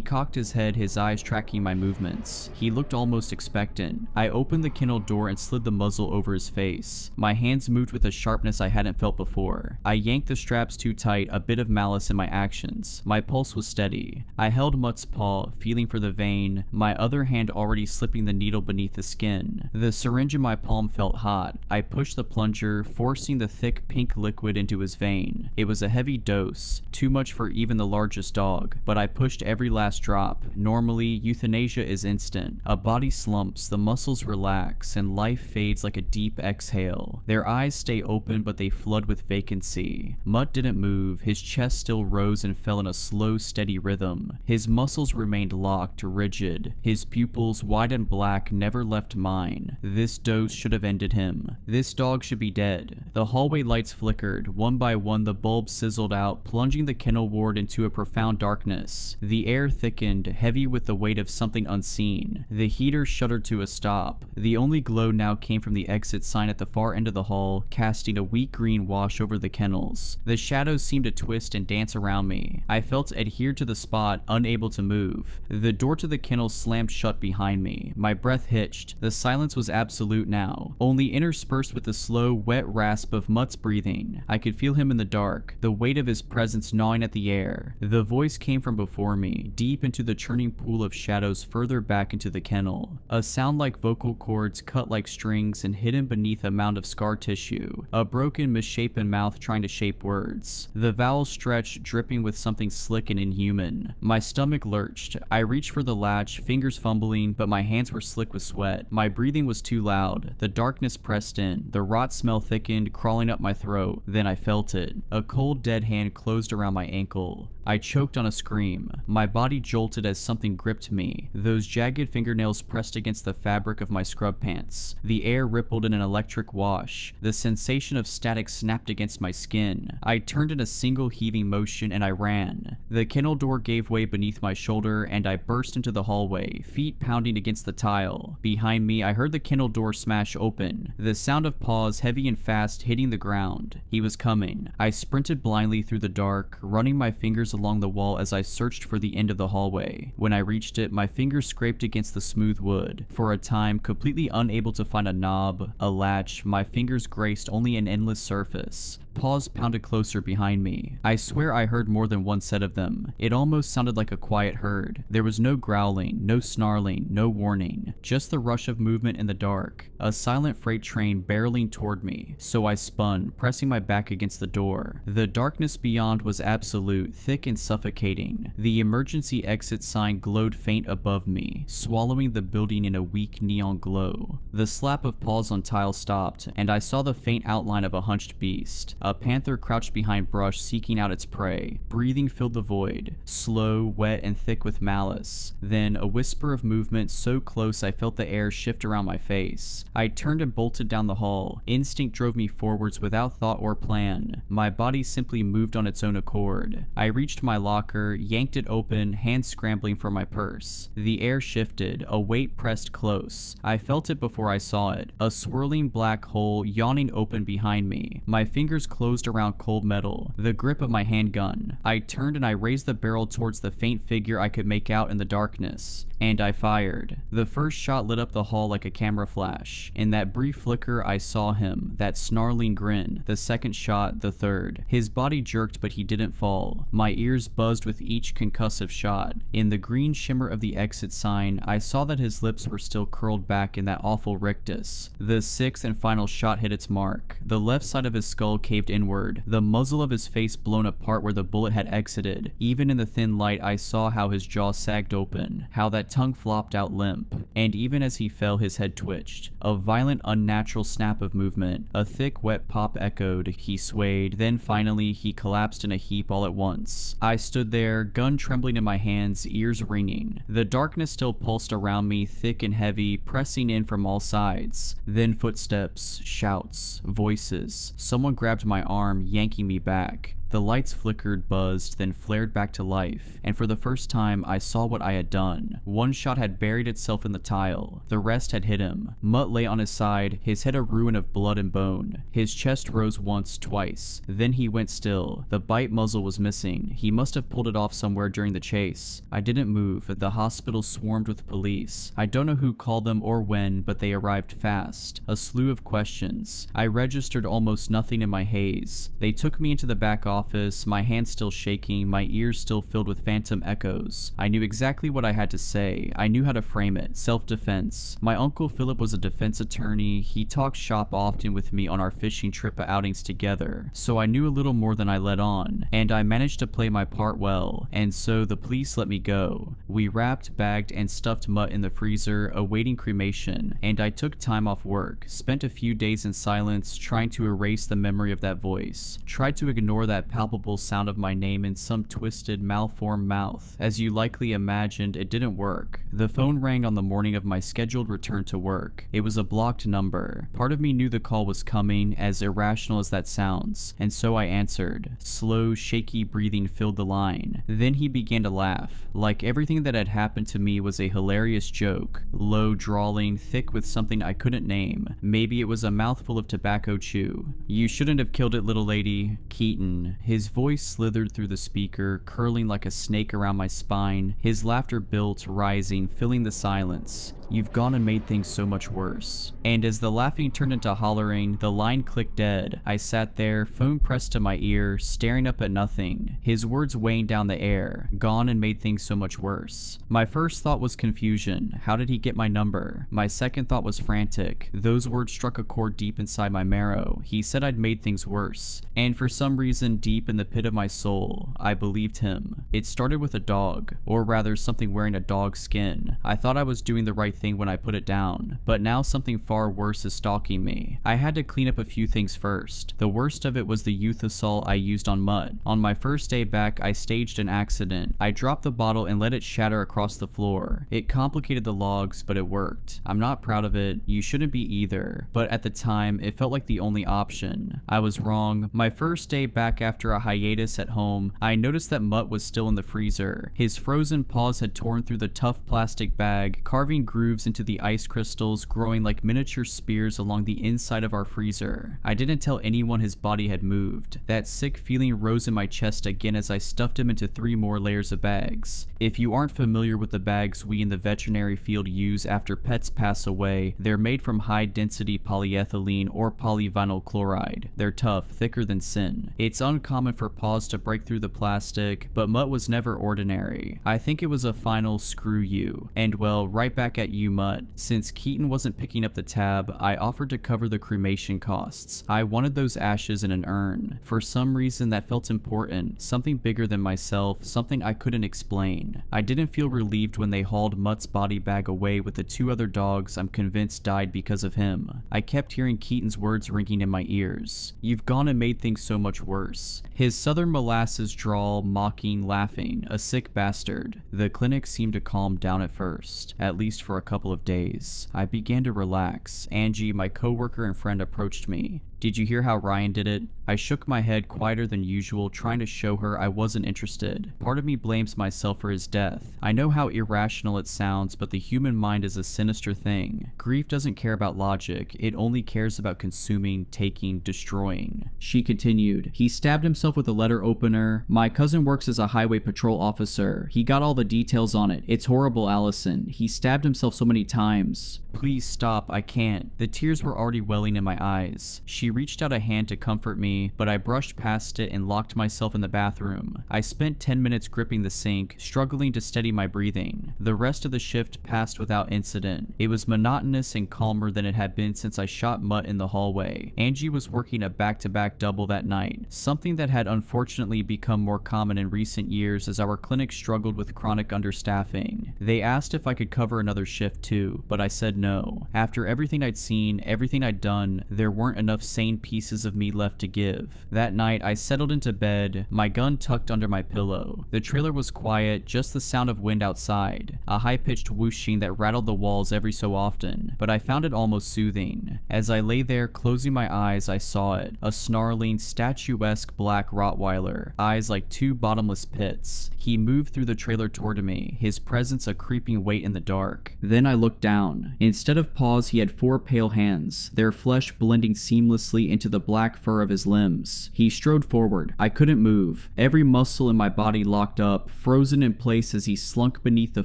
cocked his head, his eyes tracking my movements. He looked almost expectant. I opened the kennel door and slid the muzzle over his face. My hands moved with a sharpness I hadn't felt before. I yanked the straps too tight, a bit of malice in my actions. My pulse was steady. I held Mutt's paw, feeling for the vein, my other hand already slipping the needle beneath the skin. The syringe in my palm felt hot. I pushed the plunger, forcing the thick pink liquid into his vein. It was a heavy dose, too much for even the largest dog, but I pushed every last drop. Normally, euthanasia is instant. A body slumps, the muscles relax, and life fades like a deep exhale. Their eyes stay open, but they flood with vacancy. Mutt didn't move. His chest still rose and fell in a slow, steady rhythm. His muscles remained locked, rigid. His pupils, wide and black, never left mine. This dose should have ended him. This dog should be dead. The hallway lights flickered. One by one, the bulbs sizzled out, plunging the kennel ward into a profound darkness. The air thickened, heavy with the weight of something unseen. The heater shuddered to a stop. The only glow now came from the exit sign at the far end of the hall, casting a weak green wash over the kennels. The shadows seemed to twist and dance around me. I felt adhered to the spot, unable to move. The door to the kennel slammed shut behind me. My breath hitched. The silence was absolute now, only interspersed with the slow, wet rasp of Mutt's breathing. I could feel him in the dark, the weight of his presence gnawing at the air. The voice came from before me, deep into the churning pool of shadows further back into the kennel. A sound like vocal cords cut like strings and hidden beneath a mound of scar tissue. A broken, misshapen mouth trying to shape words. The vowels stretched, dripping with something slick and inhuman. My stomach lurched. I reached for the latch, fingers fumbling, but my hands were slick with sweat. My breathing was too loud. The darkness pressed in. The rot smell thickened, crawling up my throat. Then I felt it. A cold, dead hand closed around my ankle. I choked on a scream. My body jolted as something gripped me. Those jagged fingernails pressed against the fabric of my scrub pants. The air rippled in an electric wash. The sensation of static snapped against my skin. I turned in a single heaving motion and I ran. The kennel door gave way beneath my shoulder and I burst into the hallway, feet pounding against the tile. Behind me, I heard the kennel door smash open. The sound of paws heavy and fast hitting the ground. He was coming. I sprinted blindly through the dark, running my fingers along the wall as I searched for the end of the hallway. When I reached it, my fingers scraped against the smooth wood. For a time, completely unable to find a knob, a latch, my fingers graced only an endless surface. Paws pounded closer behind me. I swear I heard more than one set of them. It almost sounded like a quiet herd. There was no growling, no snarling, no warning. Just the rush of movement in the dark. A silent freight train barreling toward me. So I spun, pressing my back against the door. The darkness beyond was absolute, thick and suffocating. The emergency exit sign glowed faint above me, swallowing the building in a weak neon glow. The slap of paws on tile stopped, and I saw the faint outline of a hunched beast. A panther crouched behind brush, seeking out its prey. Breathing filled the void, slow, wet, and thick with malice. Then, a whisper of movement so close I felt the air shift around my face. I turned and bolted down the hall. Instinct drove me forwards without thought or plan. My body simply moved on its own accord. I reached my locker, yanked it open, hands scrambling for my purse. The air shifted, a weight pressed close. I felt it before I saw it. A swirling black hole yawning open behind me. My fingers closed around cold metal, the grip of my handgun. I turned and I raised the barrel towards the faint figure I could make out in the darkness, and I fired. The first shot lit up the hall like a camera flash. In that brief flicker, I saw him, that snarling grin. The second shot, the third. His body jerked, but he didn't fall. My ears buzzed with each concussive shot. In the green shimmer of the exit sign, I saw that his lips were still curled back in that awful rictus. The sixth and final shot hit its mark. The left side of his skull caved inward, the muzzle of his face blown apart where the bullet had exited. Even in the thin light, I saw how his jaw sagged open, how that tongue flopped out limp, and even as he fell, his head twitched. A violent, unnatural snap of movement. A thick, wet pop echoed. He swayed, then finally, he collapsed in a heap all at once. I stood there, gun trembling in my hands, ears ringing. The darkness still pulsed around me, thick and heavy, pressing in from all sides. Then footsteps, shouts, voices. Someone grabbed my arm, yanking me back. The lights flickered, buzzed, then flared back to life, and for the first time I saw what I had done. One shot had buried itself in the tile, the rest had hit him. Mutt lay on his side, his head a ruin of blood and bone. His chest rose once, twice, then he went still. The bite muzzle was missing. He must have pulled it off somewhere during the chase. I didn't move. The hospital swarmed with police. I don't know who called them or when, but they arrived fast. A slew of questions. I registered almost nothing in my haze. They took me into the back office, my hands still shaking, my ears still filled with phantom echoes. I knew exactly what I had to say. I knew how to frame it. Self-defense. My uncle Philip was a defense attorney. He talked shop often with me on our fishing trip outings together, so I knew a little more than I let on, and I managed to play my part well, and so the police let me go. We wrapped, bagged, and stuffed Mutt in the freezer, awaiting cremation, and I took time off work, spent a few days in silence, trying to erase the memory of that voice, tried to ignore that palpable sound of my name in some twisted, malformed mouth. As you likely imagined, it didn't work. The phone rang on the morning of my scheduled return to work. It was a blocked number. Part of me knew the call was coming, as irrational as that sounds, and so I answered. Slow, shaky breathing filled the line. Then he began to laugh, like everything that had happened to me was a hilarious joke. Low, drawling, thick with something I couldn't name. Maybe it was a mouthful of tobacco chew. You shouldn't have killed it, little lady. Keaton. His voice slithered through the speaker, curling like a snake around my spine. His laughter built, rising, filling the silence. You've gone and made things so much worse. And as the laughing turned into hollering, the line clicked dead. I sat there, phone pressed to my ear, staring up at nothing. His words weighing down the air. Gone and made things so much worse. My first thought was confusion. How did he get my number? My second thought was frantic. Those words struck a chord deep inside my marrow. He said I'd made things worse. And for some reason, deep in the pit of my soul, I believed him. It started with a dog, or rather something wearing a dog's skin. I thought I was doing the right thing when I put it down, but now something far worse is stalking me. I had to clean up a few things first. The worst of it was the youth assault I used on Mutt. On my first day back, I staged an accident. I dropped the bottle and let it shatter across the floor. It complicated the logs, but it worked. I'm not proud of it. You shouldn't be either. But at the time, it felt like the only option. I was wrong. My first day back after a hiatus at home, I noticed that Mutt was still in the freezer. His frozen paws had torn through the tough plastic bag, carving grooves into the ice crystals, growing like miniature spears along the inside of our freezer. I didn't tell anyone his body had moved. That sick feeling rose in my chest again as I stuffed him into 3 more layers of bags. If you aren't familiar with the bags we in the veterinary field use after pets pass away, they're made from high-density polyethylene or polyvinyl chloride. They're tough, thicker than sin. It's uncommon for paws to break through the plastic, but Mutt was never ordinary. I think it was a final screw you. And well, right back at you, Mutt. Since Keaton wasn't picking up the tab, I offered to cover the cremation costs. I wanted those ashes in an urn. For some reason that felt important, something bigger than myself, something I couldn't explain. I didn't feel relieved when they hauled Mutt's body bag away with the 2 other dogs I'm convinced died because of him. I kept hearing Keaton's words ringing in my ears. You've gone and made things so much worse. His southern molasses drawl, mocking, laughing, a sick bastard. The clinic seemed to calm down at first, at least for a couple of days. I began to relax. Angie, my coworker and friend, approached me. Did you hear how Ryan did it? I shook my head quieter than usual, trying to show her I wasn't interested. Part of me blames myself for his death. I know how irrational it sounds, but the human mind is a sinister thing. Grief doesn't care about logic, it only cares about consuming, taking, destroying. She continued, he stabbed himself with a letter opener. My cousin works as a highway patrol officer. He got all the details on it. It's horrible, Allison. He stabbed himself so many times. Please stop, I can't. The tears were already welling in my eyes. She reached out a hand to comfort me, but I brushed past it and locked myself in the bathroom. I spent 10 minutes gripping the sink, struggling to steady my breathing. The rest of the shift passed without incident. It was monotonous and calmer than it had been since I shot Mutt in the hallway. Angie was working a back-to-back double that night, something that had unfortunately become more common in recent years as our clinic struggled with chronic understaffing. They asked if I could cover another shift too, but I said no. After everything I'd seen, everything I'd done, there weren't enough sane pieces of me left to give. That night, I settled into bed, my gun tucked under my pillow. The trailer was quiet, just the sound of wind outside, a high-pitched whooshing that rattled the walls every so often, but I found it almost soothing. As I lay there, closing my eyes, I saw it, a snarling, statuesque black Rottweiler, eyes like two bottomless pits. He moved through the trailer toward me, his presence a creeping weight in the dark. Then I looked down. Instead of paws, he had 4 pale hands, their flesh blending seamlessly into the black fur of his limbs. He strode forward. I couldn't move. Every muscle in my body locked up, frozen in place as he slunk beneath the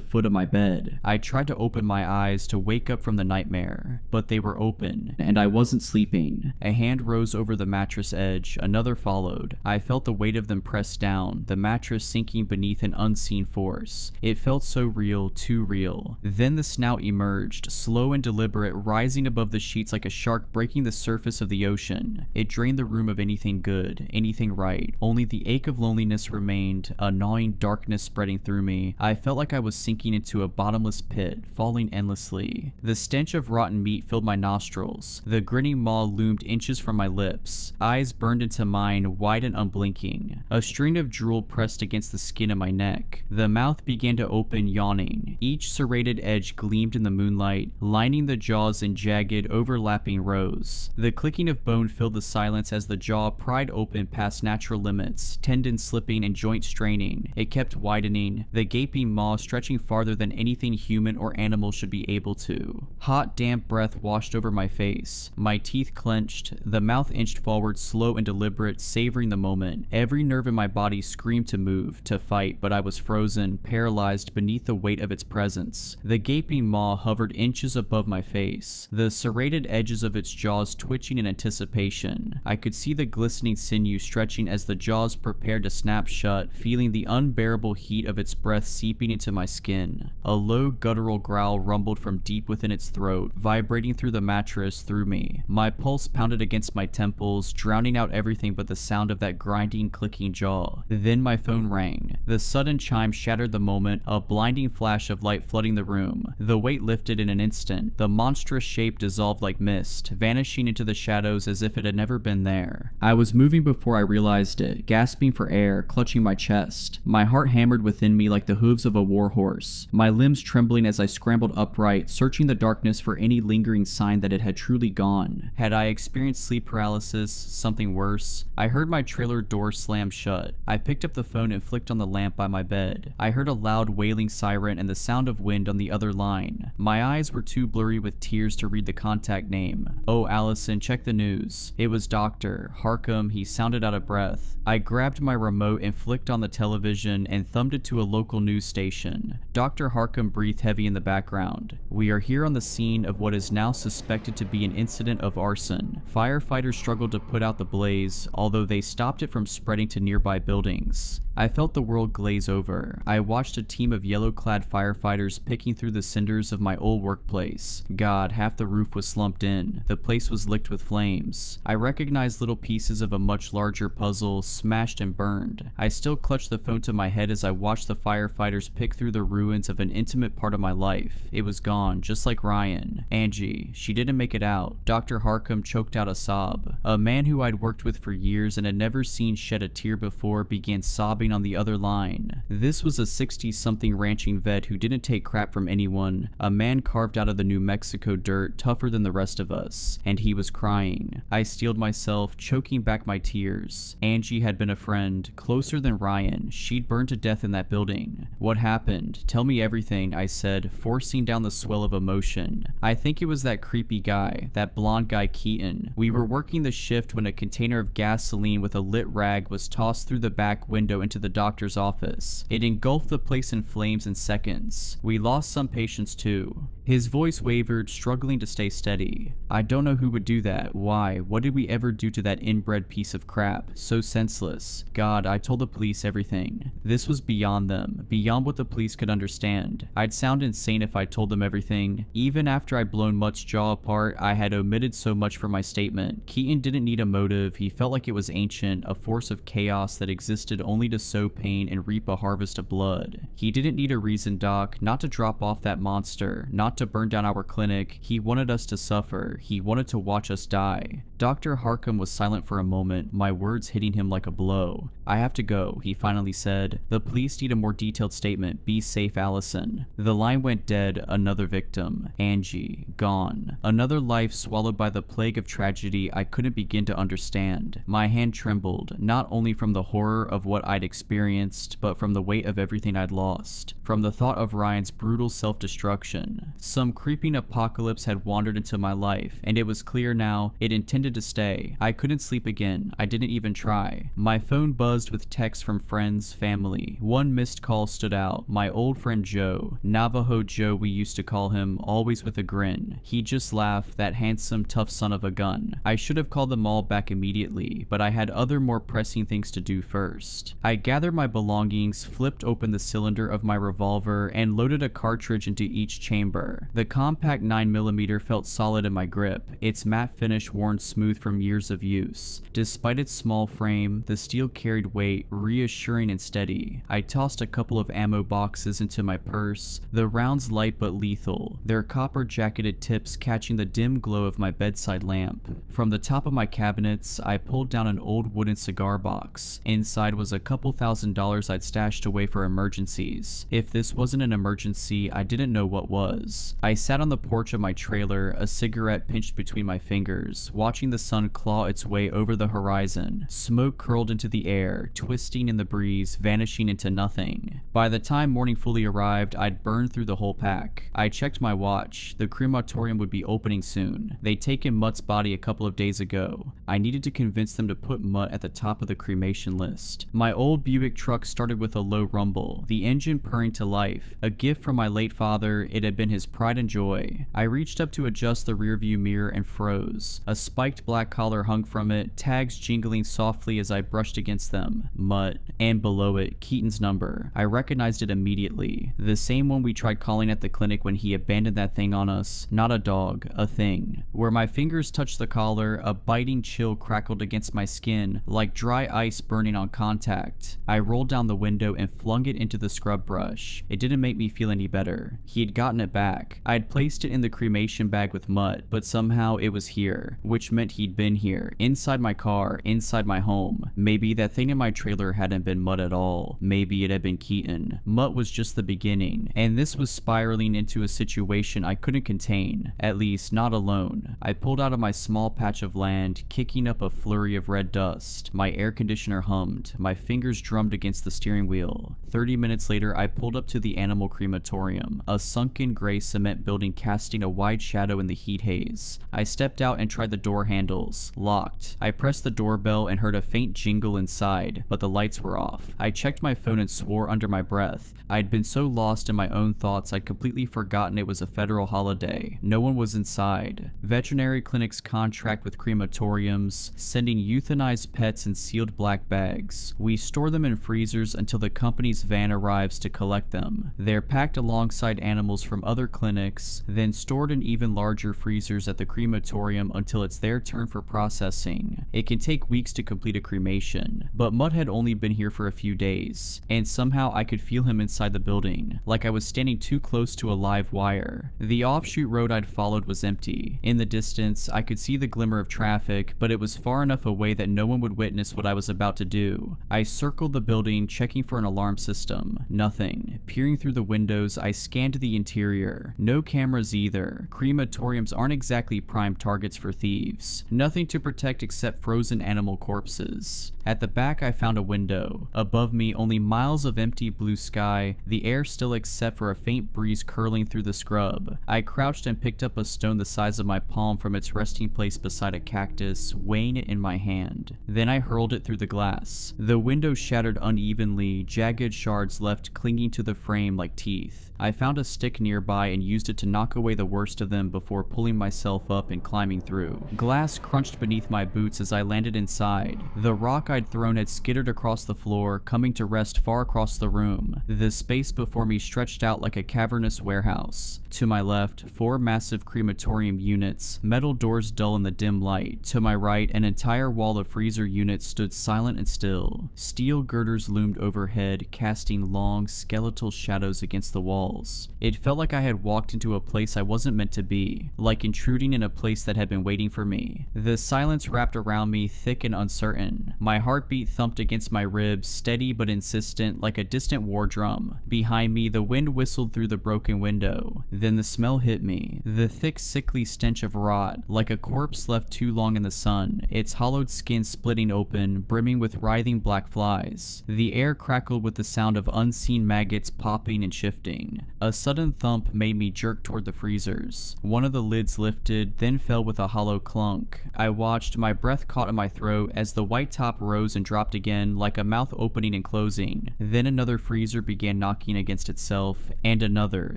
foot of my bed. I tried to open my eyes to wake up from the nightmare, but they were open, and I wasn't sleeping. A hand rose over the mattress edge, another followed. I felt the weight of them press down, the mattress sinking beneath an unseen force. It felt so real, too real. Then the snout emerged, slow and deliberate, rising above the sheets like a shark breaking the surface of the ocean. It drained the room of anything good, anything right. Only the ache of loneliness remained, a gnawing darkness spreading through me. I felt like I was sinking into a bottomless pit, falling endlessly. The stench of rotten meat filled my nostrils. The grinning maw loomed inches from my lips. Eyes burned into mine, wide and unblinking. A string of drool pressed against the skin of my neck. The mouth began to open, yawning. Each serrated edge gleamed in the moonlight, lining the jaws in jagged, overlapping rows. The clicking of bone filled the silence as the jaw pried open past natural limits, tendons slipping and joints straining. It kept widening, the gaping maw stretching farther than anything human or animal should be able to. Hot, damp breath washed over my face. My teeth clenched, the mouth inched forward, slow and deliberate, savoring the moment. Every nerve in my body screamed to move, to fight, but I was frozen, paralyzed beneath the weight of its presence. The gaping maw hovered inches above my face, the serrated edges of its jaws twitching in anticipation. I could see the glistening sinew stretching as the jaws prepared to snap shut, feeling the unbearable heat of its breath seeping into my skin. A low guttural growl rumbled from deep within its throat, vibrating through the mattress through me. My pulse pounded against my temples, drowning out everything but the sound of that grinding, clicking jaw. Then my phone rang. The sudden chime shattered the moment, a blinding flash of light flooding the room. The weight lifted in an instant. The monstrous shape dissolved like mist, vanishing into the shadows as if it had never been there. I was moving before I realized it, gasping for air, clutching my chest. My heart hammered within me like the hooves of a warhorse, my limbs trembling as I scrambled upright, searching the darkness for any lingering sign that it had truly gone. Had I experienced sleep paralysis, something worse? I heard my trailer door slam shut. I picked up the phone and flicked on the lamp by my bed. I heard a loud wailing siren and the sound of wind on the other line. My eyes were too blurry with tears to read the contact name. Oh, Allison, check the news. It was Dr. Harcum. He sounded out of breath. I grabbed my remote and flicked on the television and thumbed it to a local news station. Dr. Harcum breathed heavy in the background. We are here on the scene of what is now suspected to be an incident of arson. Firefighters struggled to put out the blaze, although they stopped it from spreading to nearby buildings. I felt the world glaze over. I watched a team of yellow-clad firefighters picking through the cinders of my old workplace. God, half the roof was slumped in. The place was licked with flames. I recognized little pieces of a much larger puzzle, smashed and burned. I still clutched the phone to my head as I watched the firefighters pick through the ruins of an intimate part of my life. It was gone, just like Ryan. Angie, she didn't make it out. Dr. Harcum choked out a sob. A man who I'd worked with for years and had never seen shed a tear before began sobbing sobbing on the other line. This was a 60-something ranching vet who didn't take crap from anyone, a man carved out of the New Mexico dirt, tougher than the rest of us, and he was crying. I steeled myself, choking back my tears. Angie had been a friend, closer than Ryan. She'd burned to death in that building. What happened? Tell me everything, I said, forcing down the swell of emotion. I think it was that creepy guy, that blonde guy Keaton. We were working the shift when a container of gasoline with a lit rag was tossed through the back window into the doctor's office. It engulfed the place in flames in seconds. We lost some patients too. His voice wavered, struggling to stay steady. I don't know who would do that. Why? What did we ever do to that inbred piece of crap? So senseless. God, I told the police everything. This was beyond them, beyond what the police could understand. I'd sound insane if I told them everything. Even after I'd blown Mutt's jaw apart, I had omitted so much from my statement. Keaton didn't need a motive. He felt like it was ancient, a force of chaos that existed only to sow pain and reap a harvest of blood. He didn't need a reason, Doc, not to drop off that monster, not to burn down our clinic. He wanted us to suffer. He wanted to watch us die. Dr. Harcum was silent for a moment, my words hitting him like a blow. I have to go, he finally said. The police need a more detailed statement. Be safe, Allison. The line went dead. Another victim. Angie. Gone. Another life swallowed by the plague of tragedy I couldn't begin to understand. My hand trembled, not only from the horror of what I'd experienced, but from the weight of everything I'd lost. From the thought of Ryan's brutal self-destruction. Some creeping apocalypse had wandered into my life, and it was clear now it intended to stay. I couldn't sleep again. I didn't even try. My phone buzzed with texts from friends, family. One missed call stood out. My old friend Joe. Navajo Joe we used to call him, always with a grin. He just laughed, that handsome, tough son of a gun. I should have called them all back immediately, but I had other more pressing things to do first. I gathered my belongings, flipped open the cylinder of my revolver, and loaded a cartridge into each chamber. The compact 9mm felt solid in my grip, its matte finish worn smooth from years of use. Despite its small frame, the steel carried weight, reassuring and steady. I tossed a couple of ammo boxes into my purse, the rounds light but lethal, their copper-jacketed tips catching the dim glow of my bedside lamp. From the top of my cabinets, I pulled down an old wooden cigar box. Inside was a couple $1,000s I'd stashed away for emergencies. If this wasn't an emergency, I didn't know what was. I sat on the porch of my trailer, a cigarette pinched between my fingers, watching the sun claw its way over the horizon. Smoke curled into the air, twisting in the breeze, vanishing into nothing. By the time morning fully arrived, I'd burned through the whole pack. I checked my watch. The crematorium would be opening soon. They'd taken Mutt's body a couple of days ago. I needed to convince them to put Mutt at the top of the cremation list. My old Buick truck started with a low rumble, the engine purring to life. A gift from my late father, it had been his pride and joy. I reached up to adjust the rearview mirror and froze. A spiked black collar hung from it, tags jingling softly as I brushed against them. Mutt. And below it, Keaton's number. I recognized it immediately. The same one we tried calling at the clinic when he abandoned that thing on us. Not a dog, a thing. Where my fingers touched the collar, a biting chill crackled against my skin, like dry ice burning on contact. I rolled down the window and flung it into the scrub brush. It didn't make me feel any better. He had gotten it back. I had placed it in the cremation bag with Mutt, but somehow it was here, which meant he'd been here, inside my car, inside my home. Maybe that thing in my trailer hadn't been Mutt at all. Maybe it had been Keaton. Mutt was just the beginning, and this was spiraling into a situation I couldn't contain, at least not alone. I pulled out of my small patch of land, kicking up a flurry of red dust. My air conditioner hummed. My fingers drummed against the steering wheel. 30 minutes later, I pulled up to the animal crematorium, a sunken gray cement building casting a wide shadow in the heat haze. I stepped out and tried the door handles. Locked. I pressed the doorbell and heard a faint jingle inside, but the lights were off. I checked my phone and swore under my breath. I'd been so lost in my own thoughts I'd completely forgotten it was a federal holiday. No one was inside. Veterinary clinics contract with crematoriums, sending euthanized pets in sealed black bags. We store them in freezers until the company's van arrives to collect them. They're packed alongside animals from other clinics, then stored in even larger freezers at the crematorium until it's their turn for processing. It can take weeks to complete a cremation, but Mutt had only been here for a few days, and somehow I could feel him inside the building, like I was standing too close to a live wire. The offshoot road I'd followed was empty. In the distance, I could see the glimmer of traffic, but it was far enough away that no one would witness what I was about to do. I circled circled the building, checking for an alarm system. Nothing. Peering through the windows, I scanned the interior. No cameras either. Crematoriums aren't exactly prime targets for thieves. Nothing to protect except frozen animal corpses. At the back, I found a window. Above me, only miles of empty blue sky, the air still except for a faint breeze curling through the scrub. I crouched and picked up a stone the size of my palm from its resting place beside a cactus, weighing it in my hand. Then I hurled it through the glass. The window shattered unevenly, jagged shards left clinging to the frame like teeth. I found a stick nearby and used it to knock away the worst of them before pulling myself up and climbing through. Glass crunched beneath my boots as I landed inside. The rock I'd thrown had skittered across the floor, coming to rest far across the room. The space before me stretched out like a cavernous warehouse. To my left, 4 massive crematorium units, metal doors dull in the dim light. To my right, an entire wall of freezer units stood silent and still. Steel girders loomed overhead, casting long, skeletal shadows against the walls. It felt like I had walked into a place I wasn't meant to be, like intruding in a place that had been waiting for me. The silence wrapped around me, thick and uncertain. My heartbeat thumped against my ribs, steady but insistent, like a distant war drum. Behind me, the wind whistled through the broken window. Then the smell hit me. The thick, sickly stench of rot, like a corpse left too long in the sun, its hollowed skin splitting open, brimming with writhing black flies. The air crackled with the sound of unseen maggots popping and shifting. A sudden thump made me jerk toward the freezers. One of the lids lifted, then fell with a hollow clunk. I watched, my breath caught in my throat as the white top rose and dropped again, like a mouth opening and closing. Then another freezer began knocking against itself, and another.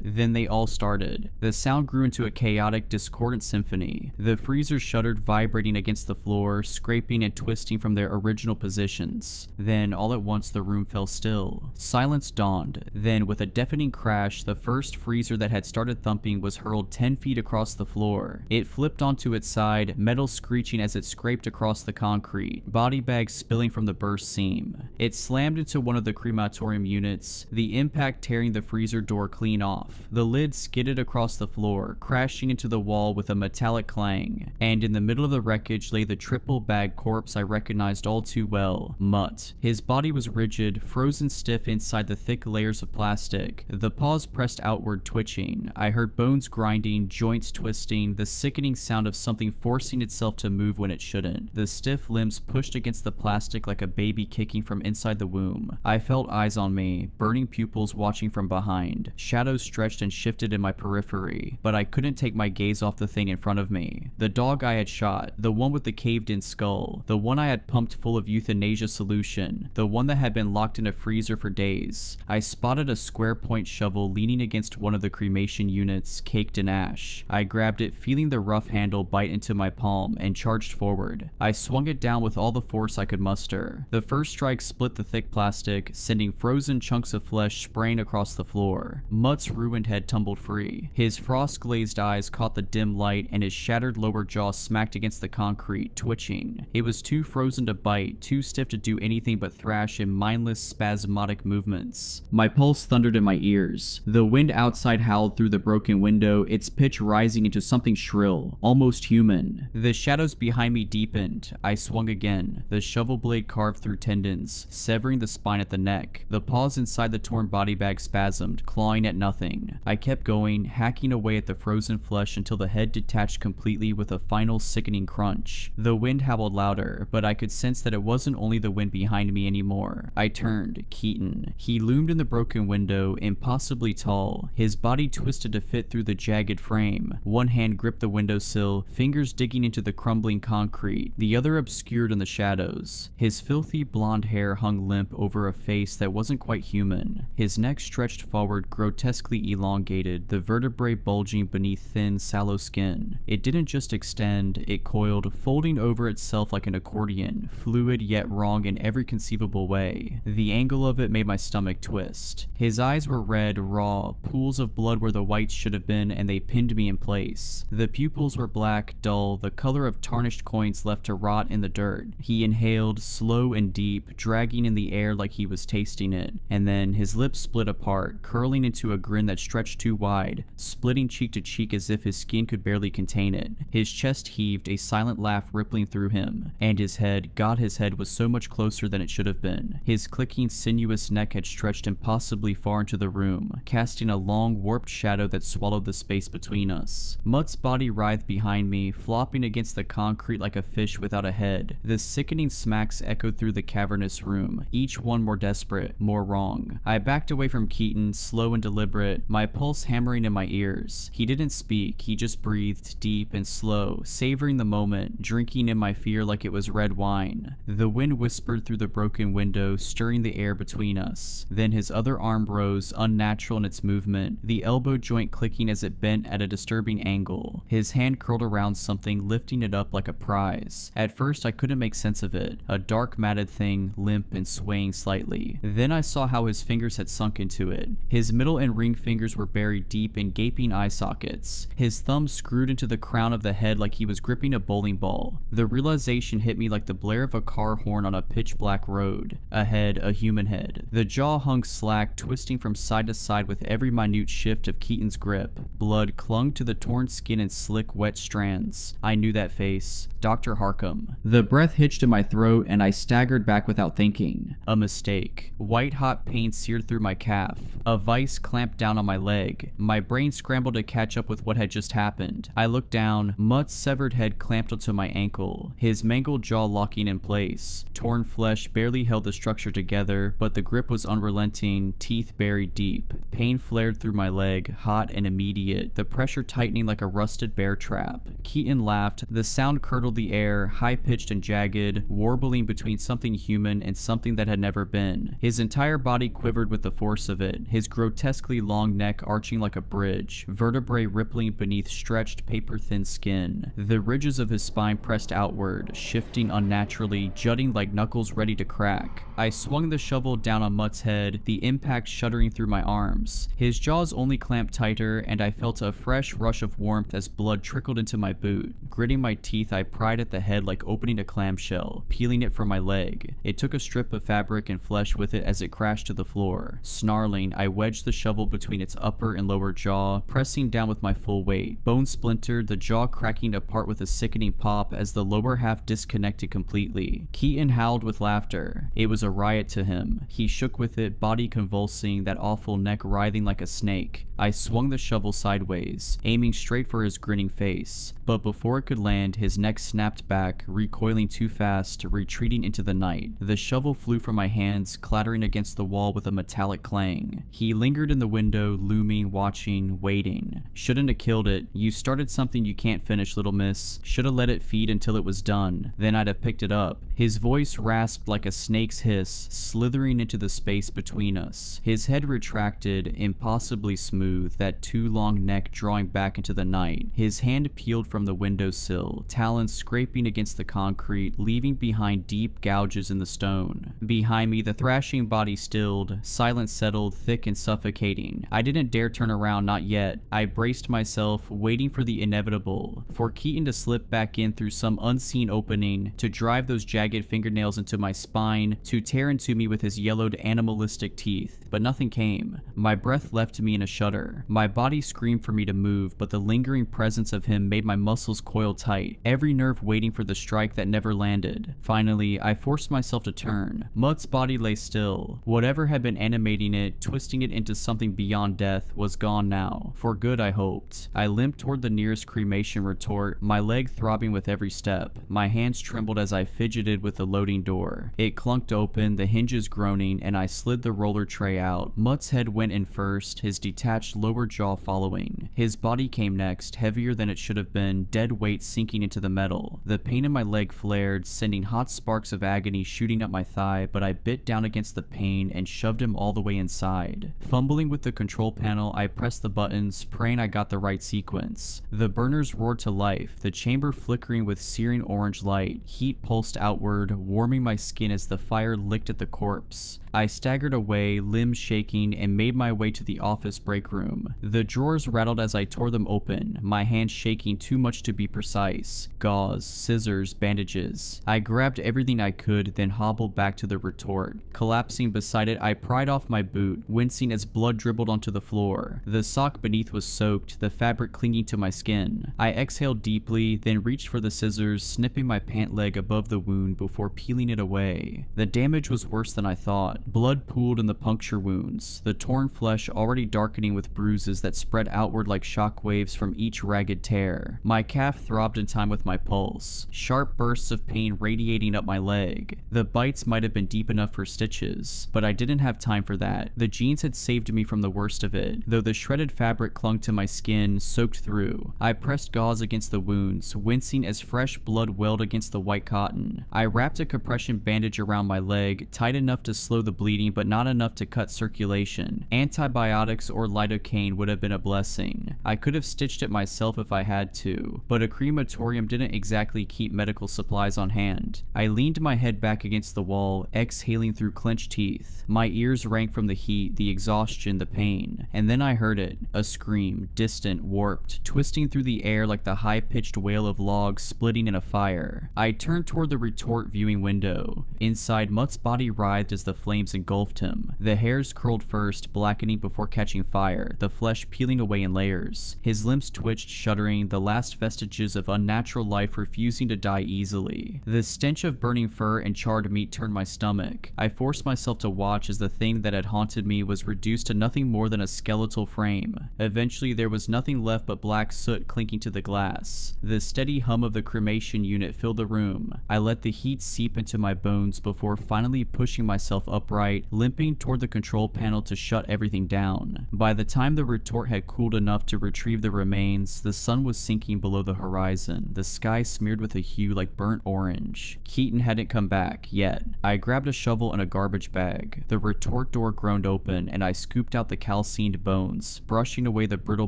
Then they all started. The sound grew into a chaotic, discordant symphony. The freezers shuddered, vibrating against the floor, scraping and twisting from their original positions. Then, all at once, the room fell still. Silence dawned. Then, with a deafening crash, the first freezer that had started thumping was hurled 10 feet across the floor. It flipped onto its side, metal screeching as it scraped across the concrete, body bags spilling from the burst seam. It slammed into one of the crematorium units, the impact tearing the freezer door clean off. The lid skidded across the floor, crashing into the wall with a metallic clang. And in the middle of the wreckage lay the triple-bag corpse I recognized all too well, Mutt. His body was rigid, frozen stiff inside the thick layers of plastic. The paws pressed outward, twitching. I heard bones grinding, joints twisting, the sickening sound of something forcing itself to move when it shouldn't. The stiff limbs pushed against the plastic like a baby kicking from inside the womb. I felt eyes on me, burning pupils watching from behind. Shadows stretched and shifted in my periphery, but I couldn't take my gaze off the thing in front of me. The dog I had shot, the one with the caved-in skull, the one I had pumped full of euthanasia solution, the one that had been locked in a freezer for days. I spotted a square point shovel leaning against one of the cremation units, caked in ash. I grabbed it, feeling the rough handle bite into my palm, and charged forward. I swung it down with all the force I could muster. The first strike split the thick plastic, sending frozen chunks of flesh spraying across the floor. Mutt's ruined head tumbled free. His frost-glazed eyes caught the dim light, and his shattered lower jaw smacked against the concrete, twitching. It was too frozen to bite, too stiff to do anything but thrash in mindless, spasmodic movements. My pulse thundered in my ears. The wind outside howled through the broken window, its pitch rising into something shrill, almost human. The shadows behind me deepened. I swung again. The shovel blade carved through tendons, severing the spine at the neck. The paws inside the torn body bag spasmed, clawing at nothing. I kept going, hacking away at the frozen flesh until the head detached completely with a final sickening crunch. The wind howled louder, but I could sense that it wasn't only the wind behind me anymore. I turned. Keaton. He loomed in the broken window, impossibly tall, his body twisted to fit through the jagged frame. One hand gripped the windowsill, fingers digging into the crumbling concrete, the other obscured in the shadows. His filthy blonde hair hung limp over a face that wasn't quite human. His neck stretched forward, grotesquely elongated, the vertebrae bulging beneath thin, sallow skin. It didn't just extend, it coiled, folding over itself like an accordion, fluid yet wrong in every conceivable way. The angle of it made my stomach twist. His eyes were red, raw, pools of blood where the whites should have been, and they pinned me in place. The pupils were black, dull, the color of tarnished coins left to rot in the dirt. He inhaled, slow and deep, dragging in the air like he was tasting it, and then his lips split apart, curling into a grin that stretched too wide, splitting cheek to cheek as if his skin could barely contain it. His chest heaved, a silent laugh rippling through him, and his head, God, his head was so much closer than it should should have been. His clicking, sinuous neck had stretched impossibly far into the room, casting a long, warped shadow that swallowed the space between us. Mutt's body writhed behind me, flopping against the concrete like a fish without a head. The sickening smacks echoed through the cavernous room, each one more desperate, more wrong. I backed away from Keaton, slow and deliberate, my pulse hammering in my ears. He didn't speak, he just breathed deep and slow, savoring the moment, drinking in my fear like it was red wine. The wind whispered through the broken window, stirring the air between us. Then his other arm rose, unnatural in its movement, the elbow joint clicking as it bent at a disturbing angle. His hand curled around something, lifting it up like a prize. At first I couldn't make sense of it, a dark matted thing, limp and swaying slightly. Then I saw how his fingers had sunk into it. His middle and ring fingers were buried deep in gaping eye sockets. His thumb screwed into the crown of the head like he was gripping a bowling ball. The realization hit me like the blare of a car horn on a pitch black road. Ahead, a human head. The jaw hung slack, twisting from side to side with every minute shift of Keaton's grip. Blood clung to the torn skin in slick, wet strands. I knew that face. Dr. Harkham. The breath hitched in my throat and I staggered back without thinking. A mistake. White-hot pain seared through my calf. A vice clamped down on my leg. My brain scrambled to catch up with what had just happened. I looked down. Mutt's severed head clamped onto my ankle, his mangled jaw locking in place. Torn flesh barely held the structure together, but the grip was unrelenting, teeth buried deep. Pain flared through my leg, hot and immediate, the pressure tightening like a rusted bear trap. Keaton laughed. The sound curdled the air, high-pitched and jagged, warbling between something human and something that had never been. His entire body quivered with the force of it, his grotesquely long neck arching like a bridge, vertebrae rippling beneath stretched, paper-thin skin. The ridges of his spine pressed outward, shifting unnaturally, jutting like knuckles ready to crack. I swung the shovel down on Mutt's head, the impact shuddering through my arms. His jaws only clamped tighter, and I felt a fresh rush of warmth as blood trickled into my boot. Gritting my teeth, I pried at the head like opening a clamshell, peeling it from my leg. It took a strip of fabric and flesh with it as it crashed to the floor. Snarling, I wedged the shovel between its upper and lower jaw, pressing down with my full weight. Bone splintered, the jaw cracking apart with a sickening pop as the lower half disconnected completely. Keaton howled with laughter. It was a riot to him. He shook with it, body convulsing, that awful neck writhing like a snake. I swung the shovel sideways, aiming straight for his grinning face. But before it could land, his neck snapped back, recoiling too fast, retreating into the night. The shovel flew from my hands, clattering against the wall with a metallic clang. He lingered in the window, looming, watching, waiting. Shouldn't have killed it. You started something you can't finish, little miss. Should have let it feed until it was done. Then I'd have picked it up. His voice rasped like a snake's hiss, slithering into the space between us. His head retracted, impossibly smooth, that too long neck drawing back into the night. His hand peeled from the windowsill, talons scraping against the concrete, leaving behind deep gouges in the stone. Behind me, the thrashing body stilled, silence settled, thick and suffocating. I didn't dare turn around, not yet. I braced myself, waiting for the inevitable, for Keaton to slip back in through some unseen opening, to drive those jagged fingernails into my spine, to tear into me with his yellowed animalistic teeth. But nothing came. My breath left me in a shudder. My body screamed for me to move, but the lingering presence of him made my muscles coil tight, every nerve waiting for the strike that never landed. Finally, I forced myself to turn. Mutt's body lay still. Whatever had been animating it, twisting it into something beyond death, was gone now. For good, I hoped. I limped toward the nearest cremation retort, my leg throbbing with every step. My hands trembled as I fidgeted with the loading door. It clunked open, the hinges groaning, and I slid the roller tray out. Mutt's head went in first, his detached lower jaw following. His body came next, heavier than it should have been, dead weight sinking into the metal. The pain in my leg flared, sending hot sparks of agony shooting up my thigh, but I bit down against the pain and shoved him all the way inside. Fumbling with the control panel, I pressed the buttons, praying I got the right sequence. The burners roared to life, the chamber flickering with searing orange light. Heat pulsed outward, warming my skin as the fire licked at the corpse. I staggered away, limbs shaking, and made my way to the office break room. The drawers rattled as I tore them open, my hands shaking too much to be precise. Gauze, scissors, bandages. I grabbed everything I could, then hobbled back to the retort. Collapsing beside it, I pried off my boot, wincing as blood dribbled onto the floor. The sock beneath was soaked, the fabric clinging to my skin. I exhaled deeply, then reached for the scissors, snipping my pant leg above the wound before peeling it away. The damage was worse than I thought. Blood pooled in the puncture wounds, the torn flesh already darkening with bruises that spread outward like shock waves from each ragged tear. My calf throbbed in time with my pulse, sharp bursts of pain radiating up my leg. The bites might have been deep enough for stitches, but I didn't have time for that. The jeans had saved me from the worst of it, though the shredded fabric clung to my skin, soaked through. I pressed gauze against the wounds, wincing as fresh blood welled against the white cotton. I wrapped a compression bandage around my leg, tight enough to slow the bleeding but not enough to cut circulation. Antibiotics or lidocaine would have been a blessing. I could have stitched it myself if I had to, but a crematorium didn't exactly keep medical supplies on hand. I leaned my head back against the wall, exhaling through clenched teeth. My ears rang from the heat, the exhaustion, the pain. And then I heard it, a scream, distant, warped, twisting through the air like the high-pitched wail of logs splitting in a fire. I turned toward the retort viewing window. Inside, Mutt's body writhed as the flames engulfed him. The hairs curled first, blackening before catching fire, the flesh peeling away in layers. His limbs twitched, shuddering, the last vestiges of unnatural life refusing to die easily. The stench of burning fur and charred meat turned my stomach. I forced myself to watch as the thing that had haunted me was reduced to nothing more than a skeletal frame. Eventually, there was nothing left but black soot clinking to the glass. The steady hum of the cremation unit filled the room. I let the heat seep into my bones before finally pushing myself upright, limping toward the control panel to shut everything down. By the time the retort had cooled enough to retrieve the remains, the sun was sinking below the horizon, the sky smeared with a hue like burnt orange. Keaton hadn't come back, yet. I grabbed a shovel and a garbage bag. The retort door groaned open, and I scooped out the calcined bones, brushing away the brittle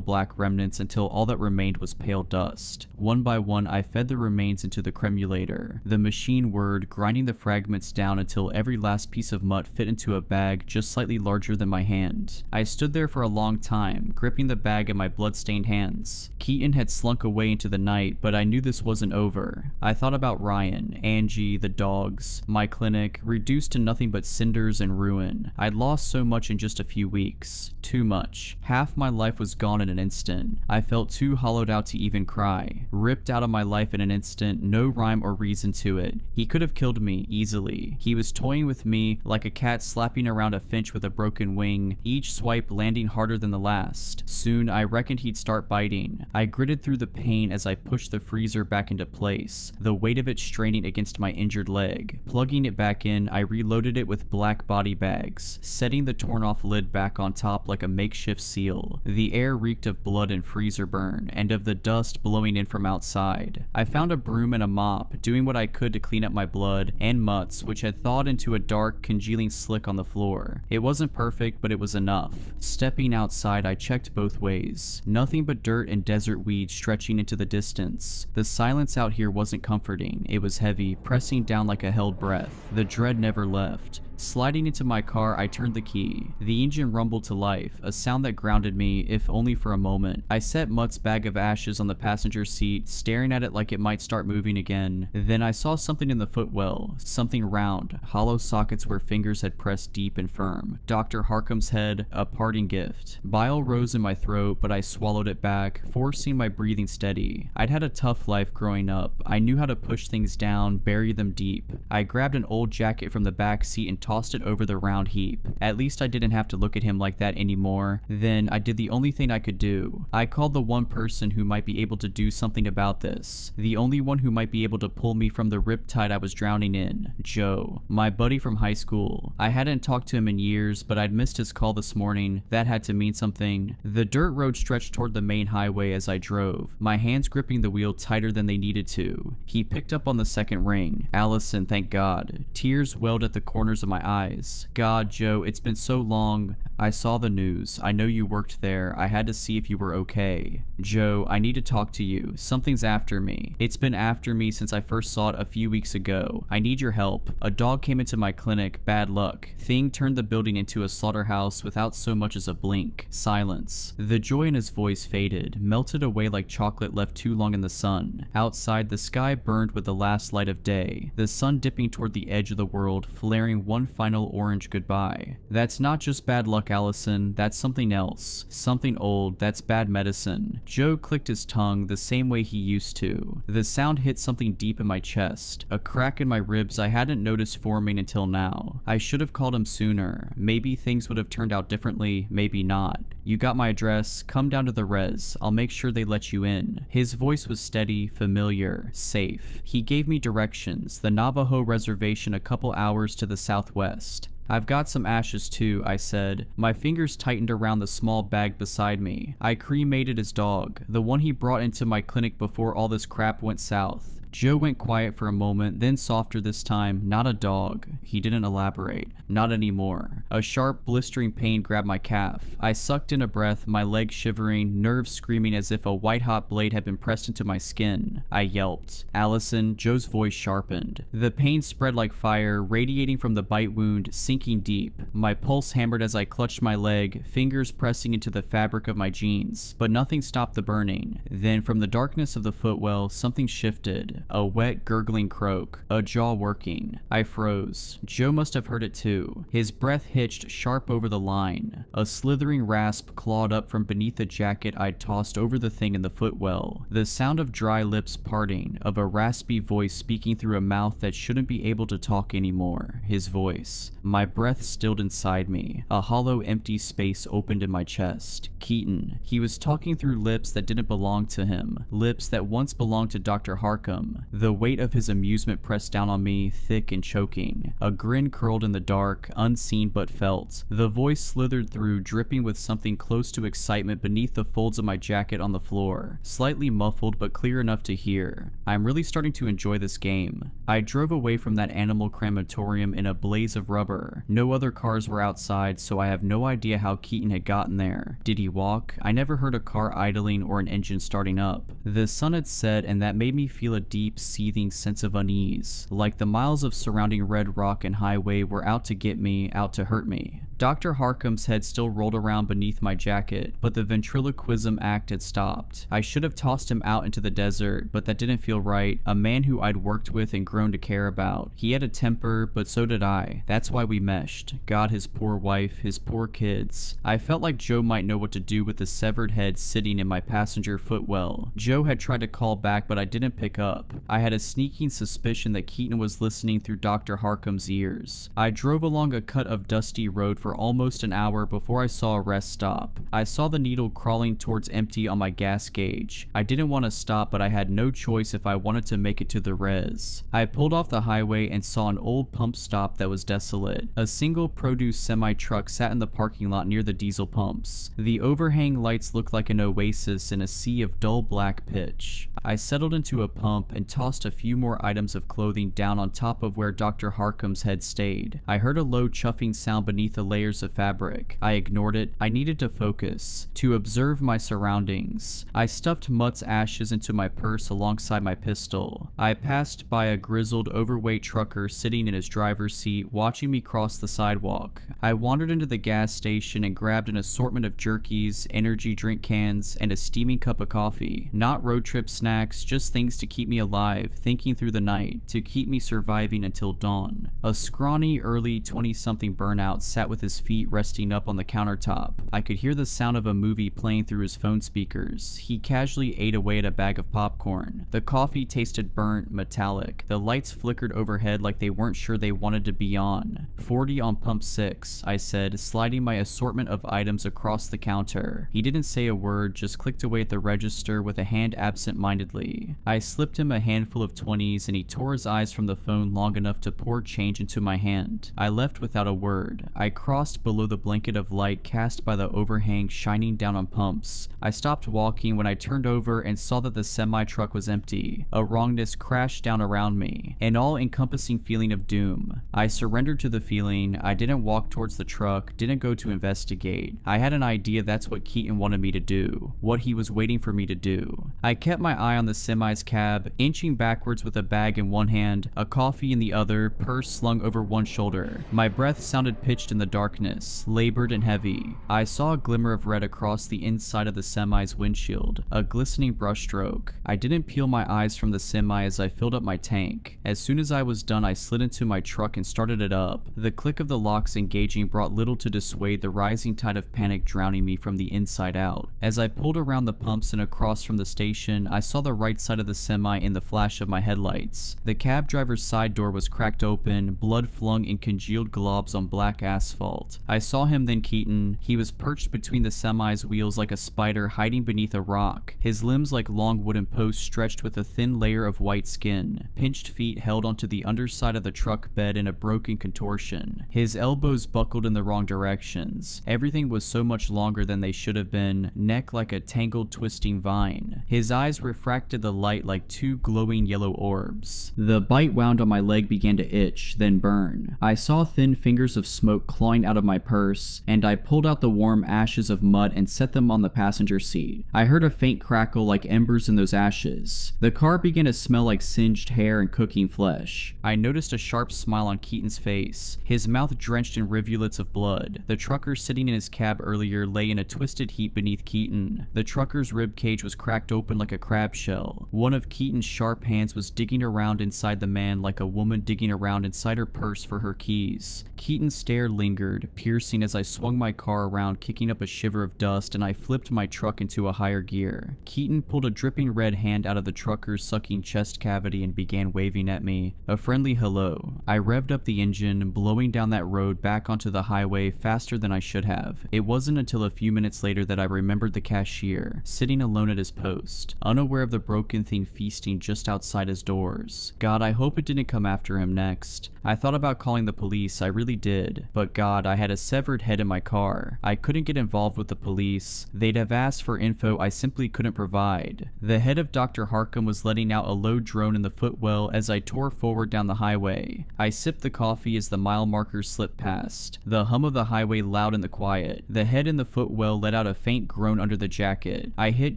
black remnants until all that remained was pale dust. One by one, I fed the remains into the cremulator. The machine whirred, grinding the fragments down until every last piece of mutt fit into a bag just slightly larger than my hand. I stood there for a long time, gripping the bag in my blood-stained hands. Keaton had slunk away into the night, but I knew this wasn't over. I thought about Ryan, Angie, the dogs, my clinic, reduced to nothing but cinders and ruin. I'd lost so much in just a few weeks. Too much. Half my life was gone in an instant. I felt too hollowed out to even cry. Ripped out of my life in an instant, no rhyme or reason to it. He could have killed me, easily. He was toying with me like a cat slapping around a finch with a broken wing, each swipe landing harder than the last. Soon, I reckoned he'd start biting. I gritted through the pain as I pushed the freezer back into place, the weight of it straining against my injured leg. Plugging it back in, I reloaded it with black body bags, setting the torn-off lid back on top like a makeshift seal. The air reeked of blood and freezer burn, and of the dust blowing in from outside. I found a broom and a mop, doing what I could to clean up my blood and mutts, which had thawed into a dark, congealing slick on the floor. It wasn't perfect, but it was enough. Stepping outside, I checked both ways. Nothing but dirt and desert weeds stretching into the distance. The silence out here wasn't comforting. It was heavy, pressing down like a held breath. The dread never left. Sliding into my car, I turned the key. The engine rumbled to life, a sound that grounded me, if only for a moment. I set Mutt's bag of ashes on the passenger seat, staring at it like it might start moving again. Then I saw something in the footwell, something round, hollow sockets where fingers had pressed deep and firm. Dr. Harcum's head, a parting gift. Bile rose in my throat, but I swallowed it back, forcing my breathing steady. I'd had a tough life growing up. I knew how to push things down, bury them deep. I grabbed an old jacket from the back seat and tossed it over the round heap. At least I didn't have to look at him like that anymore. Then I did the only thing I could do. I called the one person who might be able to do something about this. The only one who might be able to pull me from the riptide I was drowning in. Joe. My buddy from high school. I hadn't talked to him in years, but I'd missed his call this morning. That had to mean something. The dirt road stretched toward the main highway as I drove, my hands gripping the wheel tighter than they needed to. He picked up on the second ring. Allison, thank God. Tears welled at the corners of my eyes. God, Joe, it's been so long. I saw the news. I know you worked there. I had to see if you were okay. Joe, I need to talk to you. Something's after me. It's been after me since I first saw it a few weeks ago. I need your help. A dog came into my clinic. Bad luck. Thing turned the building into a slaughterhouse without so much as a blink. Silence. The joy in his voice faded, melted away like chocolate left too long in the sun. Outside, the sky burned with the last light of day, the sun dipping toward the edge of the world, flaring one final orange goodbye. That's not just bad luck, Allison. That's something else. Something old. That's bad medicine. Joe clicked his tongue the same way he used to. The sound hit something deep in my chest, a crack in my ribs I hadn't noticed forming until now. I should have called him sooner. Maybe things would have turned out differently, maybe not. You got my address. Come down to the res. I'll make sure they let you in. His voice was steady, familiar, safe. He gave me directions, the Navajo reservation a couple hours to the southwest. I've got some ashes too, I said. My fingers tightened around the small bag beside me. I cremated his dog, the one he brought into my clinic before all this crap went south. Joe went quiet for a moment, then softer this time. Not a dog. He didn't elaborate. Not anymore. A sharp, blistering pain grabbed my calf. I sucked in a breath, my legs shivering, nerves screaming as if a white-hot blade had been pressed into my skin. I yelped. Allison, Joe's voice sharpened. The pain spread like fire, radiating from the bite wound, sinking deep. My pulse hammered as I clutched my leg, fingers pressing into the fabric of my jeans. But nothing stopped the burning. Then, from the darkness of the footwell, something shifted. A wet, gurgling croak, a jaw working. I froze. Joe must have heard it too. His breath hitched sharp over the line. A slithering rasp clawed up from beneath the jacket I'd tossed over the thing in the footwell. The sound of dry lips parting, of a raspy voice speaking through a mouth that shouldn't be able to talk anymore. His voice. My breath stilled inside me. A hollow, empty space opened in my chest. Keaton. He was talking through lips that didn't belong to him. Lips that once belonged to Dr. Harkham. The weight of his amusement pressed down on me, thick and choking. A grin curled in the dark, unseen but felt. The voice slithered through, dripping with something close to excitement beneath the folds of my jacket on the floor. Slightly muffled but clear enough to hear. I'm really starting to enjoy this game. I drove away from that animal crematorium in a blaze of rubber. No other cars were outside, so I have no idea how Keaton had gotten there. Did he walk? I never heard a car idling or an engine starting up. The sun had set, and that made me feel a deep, seething sense of unease, like the miles of surrounding red rock and highway were out to get me, out to hurt me. Dr. Harkham's head still rolled around beneath my jacket, but the ventriloquism act had stopped. I should have tossed him out into the desert, but that didn't feel right. A man who I'd worked with and grown to care about. He had a temper, but so did I. That's why we meshed. God, his poor wife, his poor kids. I felt like Joe might know what to do with the severed head sitting in my passenger footwell. Joe had tried to call back, but I didn't pick up. I had a sneaking suspicion that Keaton was listening through Dr. Harkham's ears. I drove along a cut of dusty road for almost an hour before I saw a rest stop. I saw the needle crawling towards empty on my gas gauge. I didn't want to stop, but I had no choice if I wanted to make it to the res. I pulled off the highway and saw an old pump stop that was desolate. A single produce semi-truck sat in the parking lot near the diesel pumps. The overhang lights looked like an oasis in a sea of dull black pitch. I settled into a pump and tossed a few more items of clothing down on top of where Dr. Harkham's head stayed. I heard a low chuffing sound beneath the layers of fabric. I ignored it. I needed to focus, to observe my surroundings. I stuffed Mutt's ashes into my purse alongside my pistol. I passed by a grizzled, overweight trucker sitting in his driver's seat, watching me cross the sidewalk. I wandered into the gas station and grabbed an assortment of jerkies, energy drink cans, and a steaming cup of coffee. Not road trip snacks, just things to keep me alive, thinking through the night, to keep me surviving until dawn. A scrawny, early 20-something burnout sat with his feet resting up on the countertop. I could hear the sound of a movie playing through his phone speakers. He casually ate away at a bag of popcorn. The coffee tasted burnt, metallic. The lights flickered overhead like they weren't sure they wanted to be on. 40 on pump 6, I said, sliding my assortment of items across the counter. He didn't say a word, just clicked away at the register with a hand absent-mindedly. I slipped him a handful of 20s and he tore his eyes from the phone long enough to pour change into my hand. I left without a word. I crossed crossed below the blanket of light cast by the overhang shining down on pumps. I stopped walking when I turned over and saw that the semi-truck was empty. A wrongness crashed down around me, an all-encompassing feeling of doom. I surrendered to the feeling. I didn't walk towards the truck, didn't go to investigate. I had an idea that's what Keaton wanted me to do, what he was waiting for me to do. I kept my eye on the semi's cab, inching backwards with a bag in one hand, a coffee in the other, purse slung over one shoulder. My breath sounded pitched in the darkness, labored and heavy. I saw a glimmer of red across the inside of the semi's windshield, a glistening brushstroke. I didn't peel my eyes from the semi as I filled up my tank. As soon as I was done, I slid into my truck and started it up. The click of the locks engaging brought little to dissuade the rising tide of panic drowning me from the inside out. As I pulled around the pumps and across from the station, I saw the right side of the semi in the flash of my headlights. The cab driver's side door was cracked open, blood flung in congealed globs on black asphalt. I saw him then, Keaton. He was perched between the semi's wheels like a spider hiding beneath a rock, his limbs like long wooden posts stretched with a thin layer of white skin, pinched feet held onto the underside of the truck bed in a broken contortion, his elbows buckled in the wrong directions. Everything was so much longer than they should have been, neck like a tangled twisting vine. His eyes refracted the light like two glowing yellow orbs. The bite wound on my leg began to itch, then burn. I saw thin fingers of smoke clawing out of my purse, and I pulled out the warm ashes of mud and set them on the passenger seat. I heard a faint crackle like embers in those ashes. The car began to smell like singed hair and cooking flesh. I noticed a sharp smile on Keaton's face, his mouth drenched in rivulets of blood. The trucker sitting in his cab earlier lay in a twisted heap beneath Keaton. The trucker's rib cage was cracked open like a crab shell. One of Keaton's sharp hands was digging around inside the man like a woman digging around inside her purse for her keys. Keaton's stare lingered, piercing as I swung my car around, kicking up a shiver of dust, and I flipped my truck into a higher gear. Keaton pulled a dripping red hand out of the trucker's sucking chest cavity and began waving at me, a friendly hello. I revved up the engine, blowing down that road back onto the highway faster than I should have. It wasn't until a few minutes later that I remembered the cashier, sitting alone at his post, unaware of the broken thing feasting just outside his doors. God, I hope it didn't come after him next. I thought about calling the police, I really did. But God, I had a severed head in my car. I couldn't get involved with the police. They'd have asked for info I simply couldn't provide. The head of Dr. Harkham was letting out a low drone in the footwell as I tore forward down the highway. I sipped the coffee as the mile markers slipped past, the hum of the highway loud in the quiet. The head in the footwell let out a faint groan under the jacket. I hit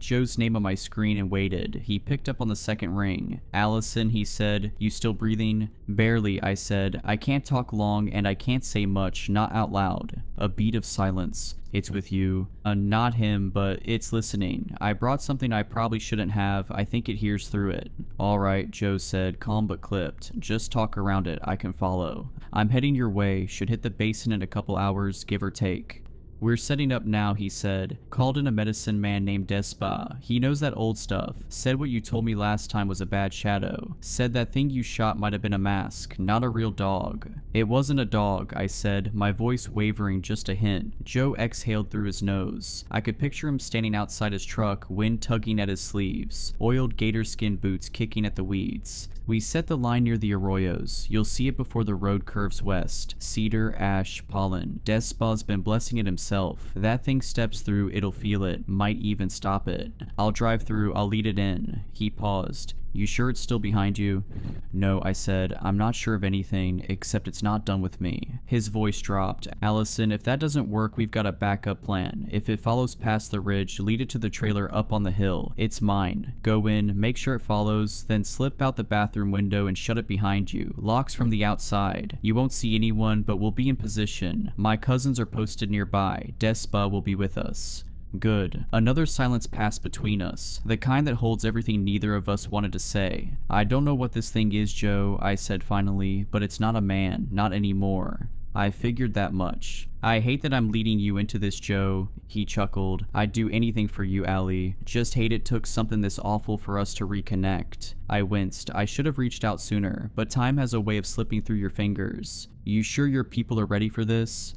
Joe's name on my screen and waited. He picked up on the second ring. Allison, he said, "You still breathing?" "Barely," I said. "I can't talk long and I can't say much, not out loud." A beat of silence. "It's with you." Not him, but it's listening. "I brought something I probably shouldn't have. I think it hears through it." "All right," Joe said, calm but clipped. "Just talk around it. I can follow." "I'm heading your way. Should hit the basin in a couple hours, give or take." "We're setting up now," he said. "Called in a medicine man named Despa. He knows that old stuff. Said what you told me last time was a bad shadow. Said that thing you shot might have been a mask, not a real dog." "It wasn't a dog," I said, my voice wavering just a hint. Joe exhaled through his nose. I could picture him standing outside his truck, wind tugging at his sleeves, oiled gator skin boots kicking at the weeds. "We set the line near the arroyos. You'll see it before the road curves west. Cedar, ash, pollen. Despa's been blessing it himself. That thing steps through, it'll feel it, might even stop it. I'll drive through, I'll lead it in." He paused. "You sure it's still behind you?" "No," I said. "I'm not sure of anything, except it's not done with me." His voice dropped. "Allison, if that doesn't work, we've got a backup plan. If it follows past the ridge, lead it to the trailer up on the hill. It's mine. Go in, make sure it follows, then slip out the bathroom window and shut it behind you. Locks from the outside. You won't see anyone, but we'll be in position. My cousins are posted nearby. Despa will be with us." Good. Another silence passed between us, the kind that holds everything neither of us wanted to say. "I don't know what this thing is, Joe," I said finally, "but it's not a man, not anymore." "I figured that much." "I hate that I'm leading you into this, Joe." He chuckled. "I'd do anything for you, Allie. Just hate it took something this awful for us to reconnect." I winced. I should have reached out sooner, but time has a way of slipping through your fingers. "You sure your people are ready for this?"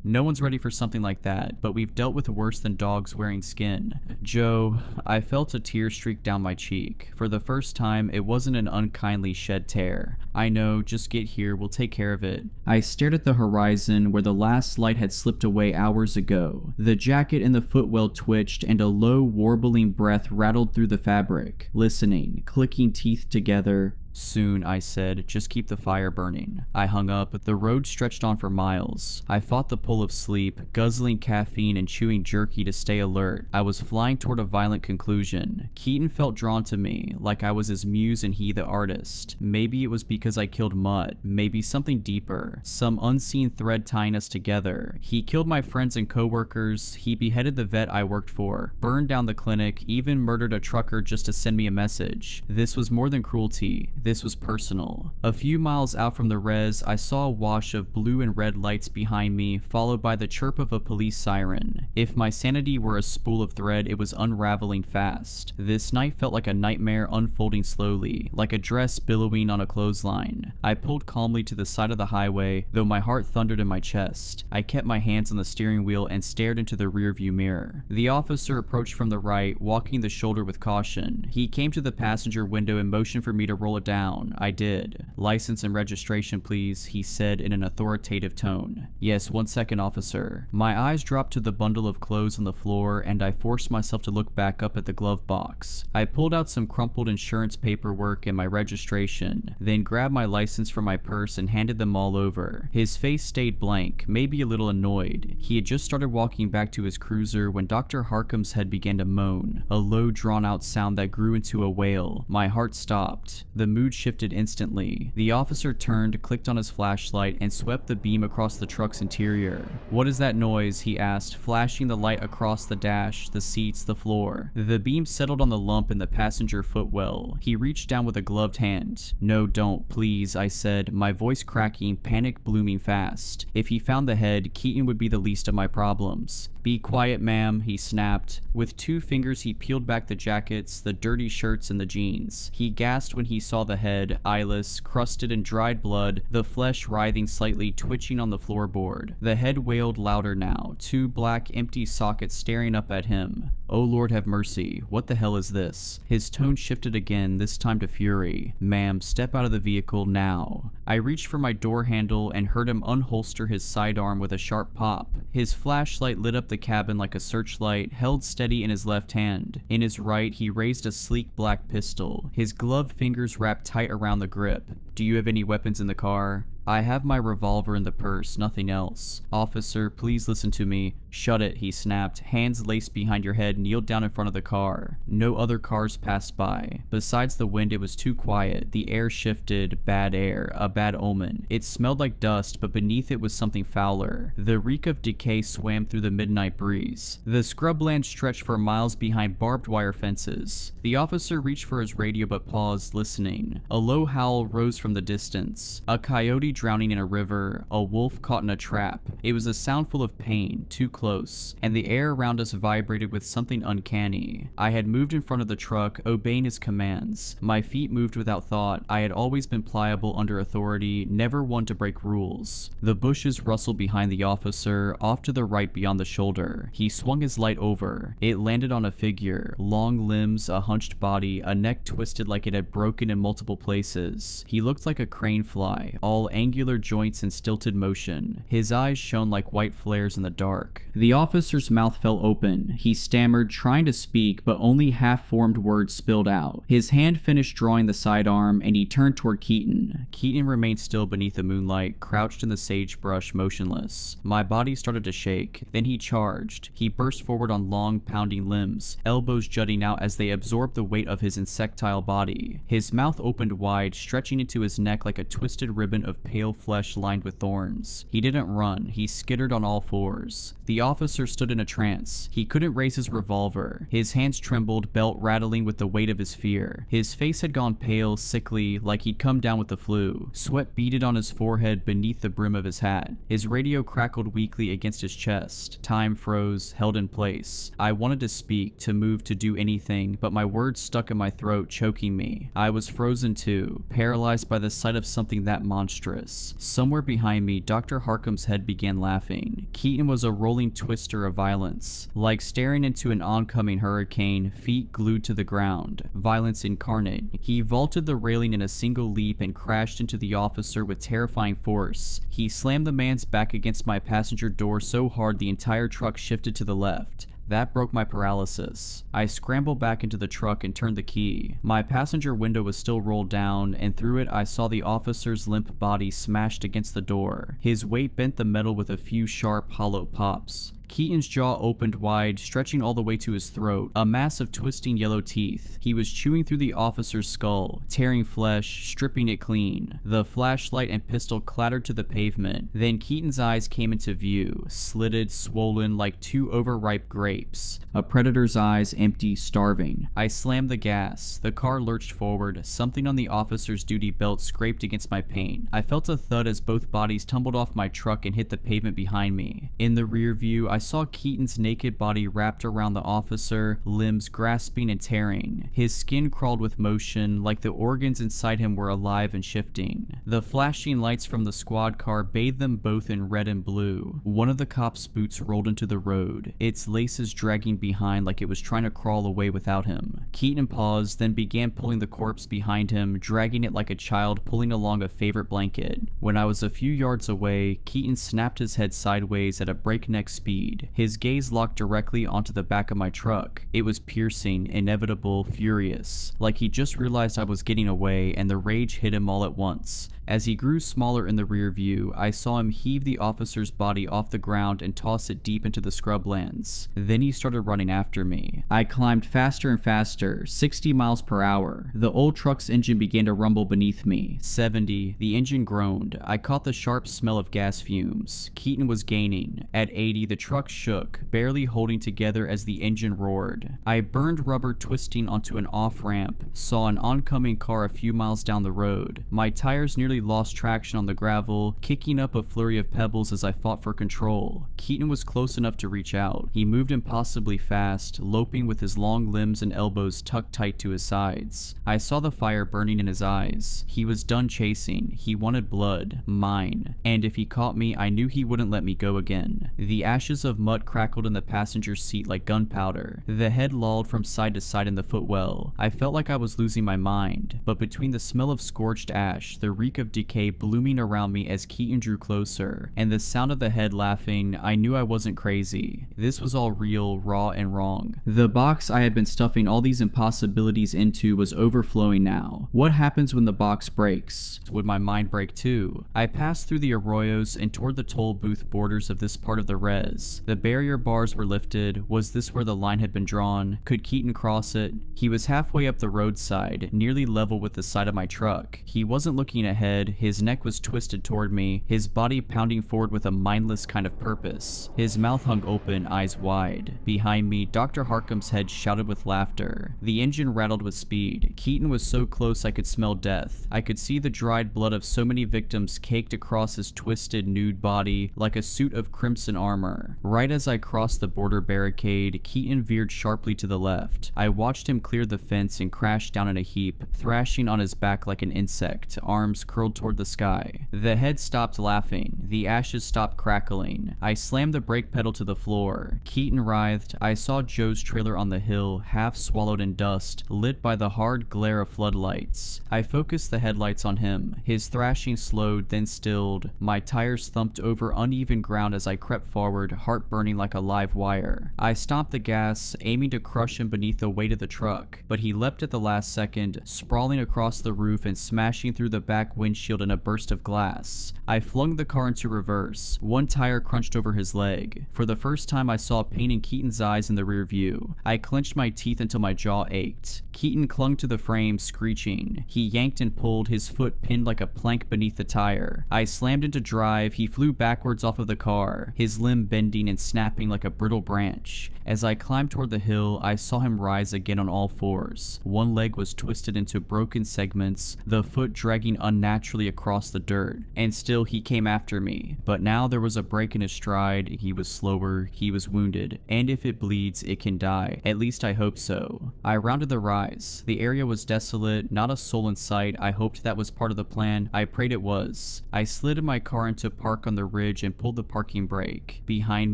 No one's ready for something like that, but we've dealt with worse than dogs wearing skin. Joe, I felt a tear streak down my cheek. For the first time, it wasn't an unkindly shed tear. I know, just get here, we'll take care of it. I stared at the horizon where the last light had slipped away hours ago. The jacket in the footwell twitched and a low, warbling breath rattled through the fabric. Listening, clicking teeth together. Soon, I said, just keep the fire burning. I hung up. The road stretched on for miles. I fought the pull of sleep, guzzling caffeine and chewing jerky to stay alert. I was flying toward a violent conclusion. Keaton felt drawn to me, like I was his muse and he the artist. Maybe it was because I killed Mutt. Maybe something deeper. Some unseen thread tying us together. He killed my friends and co-workers. He beheaded the vet I worked for. Burned down the clinic. Even murdered a trucker just to send me a message. This was more than cruelty. This was personal. A few miles out from the res, I saw a wash of blue and red lights behind me, followed by the chirp of a police siren. If my sanity were a spool of thread, it was unraveling fast. This night felt like a nightmare unfolding slowly, like a dress billowing on a clothesline. I pulled calmly to the side of the highway, though my heart thundered in my chest. I kept my hands on the steering wheel and stared into the rearview mirror. The officer approached from the right, walking the shoulder with caution. He came to the passenger window and motioned for me to roll it down. I did. License and registration, please, he said in an authoritative tone. Yes, 1 second, officer. My eyes dropped to the bundle of clothes on the floor, and I forced myself to look back up at the glove box. I pulled out some crumpled insurance paperwork and my registration, then grabbed my license from my purse and handed them all over. His face stayed blank, maybe a little annoyed. He had just started walking back to his cruiser when Dr. Harcum's head began to moan, a low, drawn-out sound that grew into a wail. My heart stopped. The mood shifted instantly. The officer turned, clicked on his flashlight, and swept the beam across the truck's interior. What is that noise? He asked, flashing the light across the dash, the seats, the floor. The beam settled on the lump in the passenger footwell. He reached down with a gloved hand. No, don't, please, I said, my voice cracking, panic blooming fast. If he found the head, Keaton would be the least of my problems. Be quiet, ma'am, he snapped. With 2 fingers, he peeled back the jackets, the dirty shirts, and the jeans. He gasped when he saw the head, eyeless, crusted in dried blood, the flesh writhing slightly, twitching on the floorboard. The head wailed louder now, 2 black, empty sockets staring up at him. Oh Lord have mercy, what the hell is this? His tone shifted again, this time to fury. Ma'am, step out of the vehicle now. I reached for my door handle and heard him unholster his sidearm with a sharp pop. His flashlight lit up the cabin like a searchlight, held steady in his left hand. In his right, he raised a sleek black pistol, his gloved fingers wrapped tight around the grip. Do you have any weapons in the car? I have my revolver in the purse, nothing else. Officer, please listen to me. Shut it, he snapped. Hands laced behind your head, kneeled down in front of the car. No other cars passed by. Besides the wind, it was too quiet. The air shifted, bad air, a bad omen. It smelled like dust, but beneath it was something fouler. The reek of decay swam through the midnight breeze. The scrubland stretched for miles behind barbed wire fences. The officer reached for his radio but paused, listening. A low howl rose from the distance. A coyote drowning in a river, a wolf caught in a trap. It was a sound full of pain, too close, and the air around us vibrated with something uncanny. I had moved in front of the truck, obeying his commands. My feet moved without thought. I had always been pliable under authority, never one to break rules. The bushes rustled behind the officer, off to the right beyond the shoulder. He swung his light over. It landed on a figure, long limbs, a hunched body, a neck twisted like it had broken in multiple places. He looked like a crane fly, all angular joints and stilted motion. His eyes shone like white flares in the dark. The officer's mouth fell open. He stammered, trying to speak, but only half-formed words spilled out. His hand finished drawing the sidearm, and he turned toward Keaton. Keaton remained still beneath the moonlight, crouched in the sagebrush, motionless. My body started to shake. Then he charged. He burst forward on long, pounding limbs, elbows jutting out as they absorbed the weight of his insectile body. His mouth opened wide, stretching into his neck like a twisted ribbon of pale flesh lined with thorns. He didn't run. He skittered on all fours. The officer stood in a trance. He couldn't raise his revolver. His hands trembled, belt rattling with the weight of his fear. His face had gone pale, sickly, like he'd come down with the flu. Sweat beaded on his forehead beneath the brim of his hat. His radio crackled weakly against his chest. Time froze, held in place. I wanted to speak, to move, to do anything, but my words stuck in my throat, choking me. I was frozen too, paralyzed by the sight of something that monstrous. Somewhere behind me, Dr. Harkham's head began laughing. Keaton was a rolling twister of violence, like staring into an oncoming hurricane, feet glued to the ground. Violence incarnate. He vaulted the railing in a single leap and crashed into the officer with terrifying force. He slammed the man's back against my passenger door so hard the entire truck shifted to the left. That broke my paralysis. I scrambled back into the truck and turned the key. My passenger window was still rolled down, and through it I saw the officer's limp body smashed against the door. His weight bent the metal with a few sharp, hollow pops. Keaton's jaw opened wide, stretching all the way to his throat, a mass of twisting yellow teeth. He was chewing through the officer's skull, tearing flesh, stripping it clean. The flashlight and pistol clattered to the pavement. Then Keaton's eyes came into view, slitted, swollen like two overripe grapes. A predator's eyes, empty, starving. I slammed the gas. The car lurched forward. Something on the officer's duty belt scraped against my paint. I felt a thud as both bodies tumbled off my truck and hit the pavement behind me. In the rear view, I saw Keaton's naked body wrapped around the officer, limbs grasping and tearing. His skin crawled with motion, like the organs inside him were alive and shifting. The flashing lights from the squad car bathed them both in red and blue. One of the cops' boots rolled into the road, its laces dragging behind like it was trying to crawl away without him. Keaton paused, then began pulling the corpse behind him, dragging it like a child pulling along a favorite blanket. When I was a few yards away, Keaton snapped his head sideways at a breakneck speed. His gaze locked directly onto the back of my truck. It was piercing, inevitable, furious, like he just realized I was getting away and the rage hit him all at once. As he grew smaller in the rear view, I saw him heave the officer's body off the ground and toss it deep into the scrublands. Then he started running after me. I climbed faster and faster, 60 miles per hour. The old truck's engine began to rumble beneath me. 70, the engine groaned. I caught the sharp smell of gas fumes. Keaton was gaining. At 80, the truck shook, barely holding together as the engine roared. I burned rubber twisting onto an off-ramp, saw an oncoming car a few miles down the road. My tires nearly lost traction on the gravel, kicking up a flurry of pebbles as I fought for control. Keaton was close enough to reach out. He moved impossibly fast, loping with his long limbs and elbows tucked tight to his sides. I saw the fire burning in his eyes. He was done chasing. He wanted blood, mine. And if he caught me, I knew he wouldn't let me go again. The ashes of mud crackled in the passenger seat like gunpowder. The head lolled from side to side in the footwell. I felt like I was losing my mind, but between the smell of scorched ash, the reek of decay blooming around me as Keaton drew closer, and the sound of the head laughing, I knew I wasn't crazy. This was all real, raw, and wrong. The box I had been stuffing all these impossibilities into was overflowing now. What happens when the box breaks? Would my mind break too? I passed through the arroyos and toward the toll booth borders of this part of the res. The barrier bars were lifted. Was this where the line had been drawn? Could Keaton cross it? He was halfway up the roadside, nearly level with the side of my truck. He wasn't looking ahead. His neck was twisted toward me, his body pounding forward with a mindless kind of purpose. His mouth hung open, eyes wide. Behind me, Dr. Harkham's head shouted with laughter. The engine rattled with speed. Keaton was so close I could smell death. I could see the dried blood of so many victims caked across his twisted, nude body like a suit of crimson armor. Right as I crossed the border barricade, Keaton veered sharply to the left. I watched him clear the fence and crash down in a heap, thrashing on his back like an insect, arms curled toward the sky. The head stopped laughing. The ashes stopped crackling. I slammed the brake pedal to the floor. Keaton writhed. I saw Joe's trailer on the hill, half swallowed in dust, lit by the hard glare of floodlights. I focused the headlights on him. His thrashing slowed, then stilled. My tires thumped over uneven ground as I crept forward, heart burning like a live wire. I stomped the gas, aiming to crush him beneath the weight of the truck, but he leapt at the last second, sprawling across the roof and smashing through the back windshield in a burst of glass. I flung the car into reverse. One tire crunched over his leg. For the first time, I saw pain in Keaton's eyes in the rear view. I clenched my teeth until my jaw ached. Keaton clung to the frame, screeching. He yanked and pulled, his foot pinned like a plank beneath the tire. I slammed into drive. He flew backwards off of the car, his limb bending bending and snapping like a brittle branch. As I climbed toward the hill, I saw him rise again on all fours. One leg was twisted into broken segments, the foot dragging unnaturally across the dirt, and still he came after me. But now there was a break in his stride, he was slower, he was wounded, and if it bleeds, it can die. At least I hope so. I rounded the rise. The area was desolate, not a soul in sight. I hoped that was part of the plan. I prayed it was. I slid in my car into park on the ridge and pulled the parking brake. Behind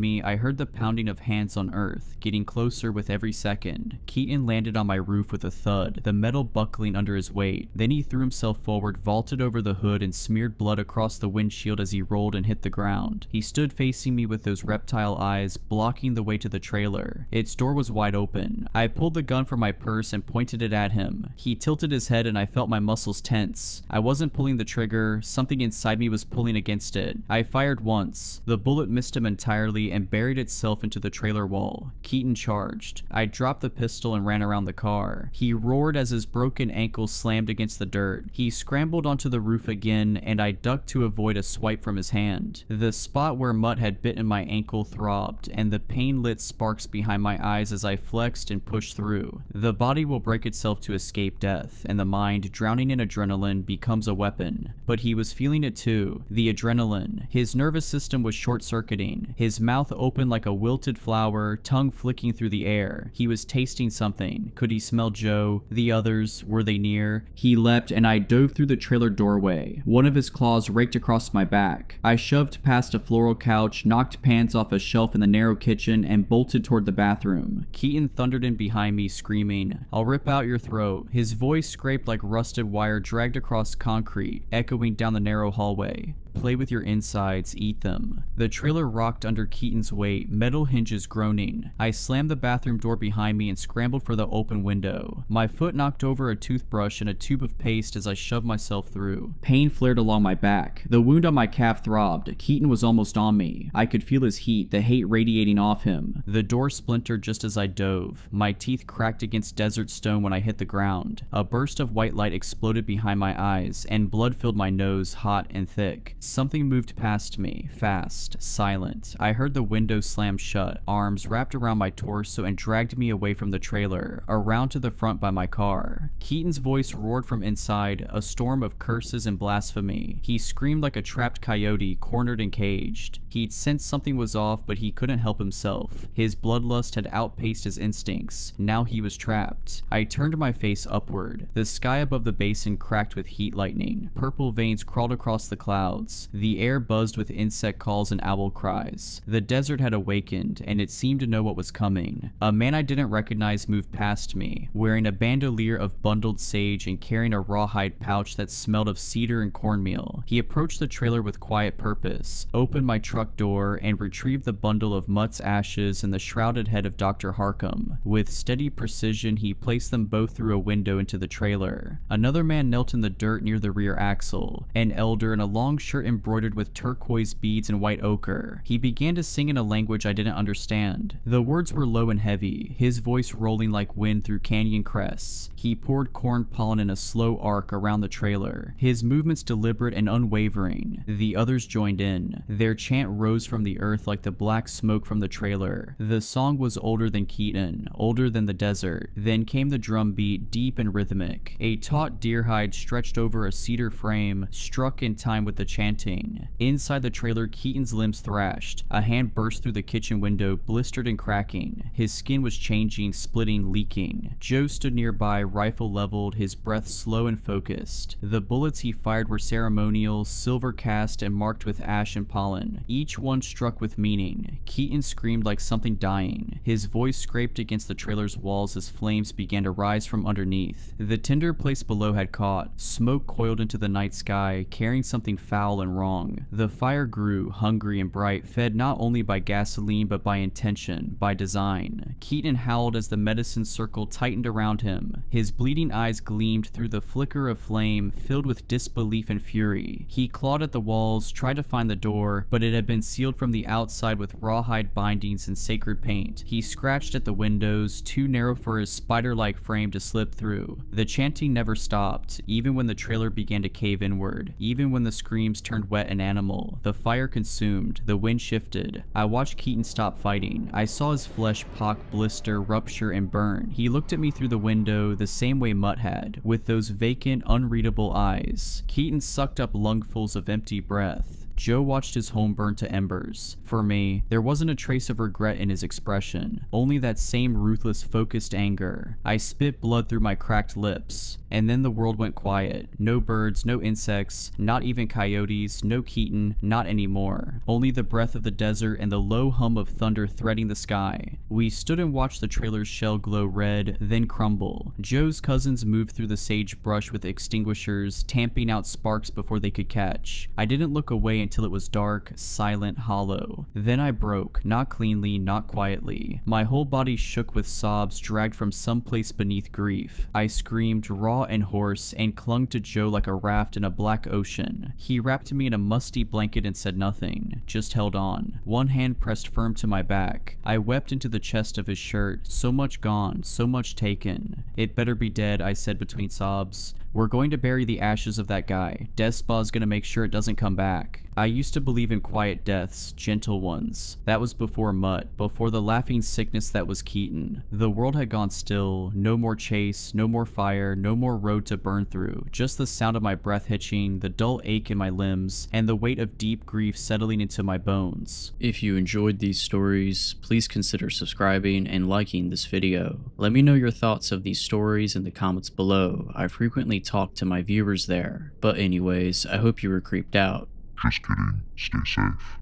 me, I heard the pounding of hands on earth, getting closer with every second. Keaton landed on my roof with a thud, the metal buckling under his weight. Then he threw himself forward, vaulted over the hood, and smeared blood across the windshield as he rolled and hit the ground. He stood facing me with those reptile eyes, blocking the way to the trailer. Its door was wide open. I pulled the gun from my purse and pointed it at him. He tilted his head and I felt my muscles tense. I wasn't pulling the trigger, something inside me was pulling against it. I fired once. The bullet missed him entirely and buried itself into the trailer wall. Keaton charged. I dropped the pistol and ran around the car. He roared as his broken ankle slammed against the dirt. He scrambled onto the roof again and I ducked to avoid a swipe from his hand. The spot where Mutt had bitten my ankle throbbed and the pain lit sparks behind my eyes as I flexed and pushed through. The body will break itself to escape death, and the mind, drowning in adrenaline, becomes a weapon. But he was feeling it too, the adrenaline. His nervous system was short-circuiting, his mouth open like a wilted flower, tongue flicking through the air. He was tasting something. Could he smell Joe? The others, were they near? He leapt and I dove through the trailer doorway. One of his claws raked across my back. I shoved past a floral couch, knocked pans off a shelf in the narrow kitchen, and bolted toward the bathroom. Keaton thundered in behind me, screaming, "I'll rip out your throat." His voice scraped like rusted wire dragged across concrete, echoing down the narrow hallway. "Play with your insides, eat them." The trailer rocked under Keaton's weight, metal hinges groaning. I slammed the bathroom door behind me and scrambled for the open window. My foot knocked over a toothbrush and a tube of paste as I shoved myself through. Pain flared along my back. The wound on my calf throbbed. Keaton was almost on me. I could feel his heat, the hate radiating off him. The door splintered just as I dove. My teeth cracked against desert stone when I hit the ground. A burst of white light exploded behind my eyes, and blood filled my nose, hot and thick. Something moved past me, fast, silent. I heard the window slam shut, arms wrapped around my torso and dragged me away from the trailer, around to the front by my car. Keaton's voice roared from inside, a storm of curses and blasphemy. He screamed like a trapped coyote, cornered and caged. He'd sensed something was off, but he couldn't help himself. His bloodlust had outpaced his instincts. Now he was trapped. I turned my face upward. The sky above the basin cracked with heat lightning. Purple veins crawled across the clouds. The air buzzed with insect calls and owl cries. The desert had awakened, and it seemed to know what was coming. A man I didn't recognize moved past me, wearing a bandolier of bundled sage and carrying a rawhide pouch that smelled of cedar and cornmeal. He approached the trailer with quiet purpose, opened my truck door, and retrieved the bundle of Mutt's ashes and the shrouded head of Dr. Harkham. With steady precision, he placed them both through a window into the trailer. Another man knelt in the dirt near the rear axle, an elder in a long shirt embroidered with turquoise beads and white ochre. He began to sing in a language I didn't understand. The words were low and heavy, his voice rolling like wind through canyon crests. He poured corn pollen in a slow arc around the trailer, his movements deliberate and unwavering. The others joined in. Their chant rose from the earth like the black smoke from the trailer. The song was older than Keaton, older than the desert. Then came the drum beat, deep and rhythmic. A taut deer hide stretched over a cedar frame, struck in time with the chanting. Inside the trailer, Keaton's limbs thrashed. A hand burst through the kitchen window, blistered and cracking. His skin was changing, splitting, leaking. Joe stood nearby, rifle leveled, his breath slow and focused. The bullets he fired were ceremonial, silver cast and marked with ash and pollen. Each one struck with meaning. Keaton screamed like something dying. His voice scraped against the trailer's walls as flames began to rise from underneath. The tinder place below had caught. Smoke coiled into the night sky, carrying something foul and wrong. The fire grew, hungry and bright, fed not only by gasoline but by intention, by design. Keaton howled as the medicine circle tightened around him. His bleeding eyes gleamed through the flicker of flame, filled with disbelief and fury. He clawed at the walls, tried to find the door, but it had been sealed from the outside with rawhide bindings and sacred paint. He scratched at the windows, too narrow for his spider-like frame to slip through. The chanting never stopped, even when the trailer began to cave inward, even when the screams turned wet and animal. The fire consumed. The wind shifted. I watched Keaton stop fighting. I saw his flesh pock, blister, rupture, and burn. He looked at me through the window the same way Mutt had, with those vacant, unreadable eyes. Keaton sucked up lungfuls of empty breath. Joe watched his home burn to embers. For me, there wasn't a trace of regret in his expression, only that same ruthless, focused anger. I spit blood through my cracked lips, and then the world went quiet. No birds, no insects, not even coyotes, no Keaton, not anymore. Only the breath of the desert and the low hum of thunder threading the sky. We stood and watched the trailer's shell glow red, then crumble. Joe's cousins moved through the sagebrush with extinguishers, tamping out sparks before they could catch. I didn't look away until it was dark, silent, hollow. Then I broke, not cleanly, not quietly. My whole body shook with sobs dragged from someplace beneath grief. I screamed, raw and hoarse, and clung to Joe like a raft in a black ocean. He wrapped me in a musty blanket and said nothing, just held on. One hand pressed firm to my back. I wept into the chest of his shirt. So much gone, so much taken. It better be dead, I said between sobs. We're going to bury the ashes of that guy. Death Spa's gonna make sure it doesn't come back. I used to believe in quiet deaths, gentle ones. That was before Mutt, before the laughing sickness that was Keaton. The world had gone still, no more chase, no more fire, no more road to burn through. Just the sound of my breath hitching, the dull ache in my limbs, and the weight of deep grief settling into my bones. If you enjoyed these stories, please consider subscribing and liking this video. Let me know your thoughts of these stories in the comments below. I frequently talk to my viewers there. But anyways, I hope you were creeped out. Just kidding. Stay safe.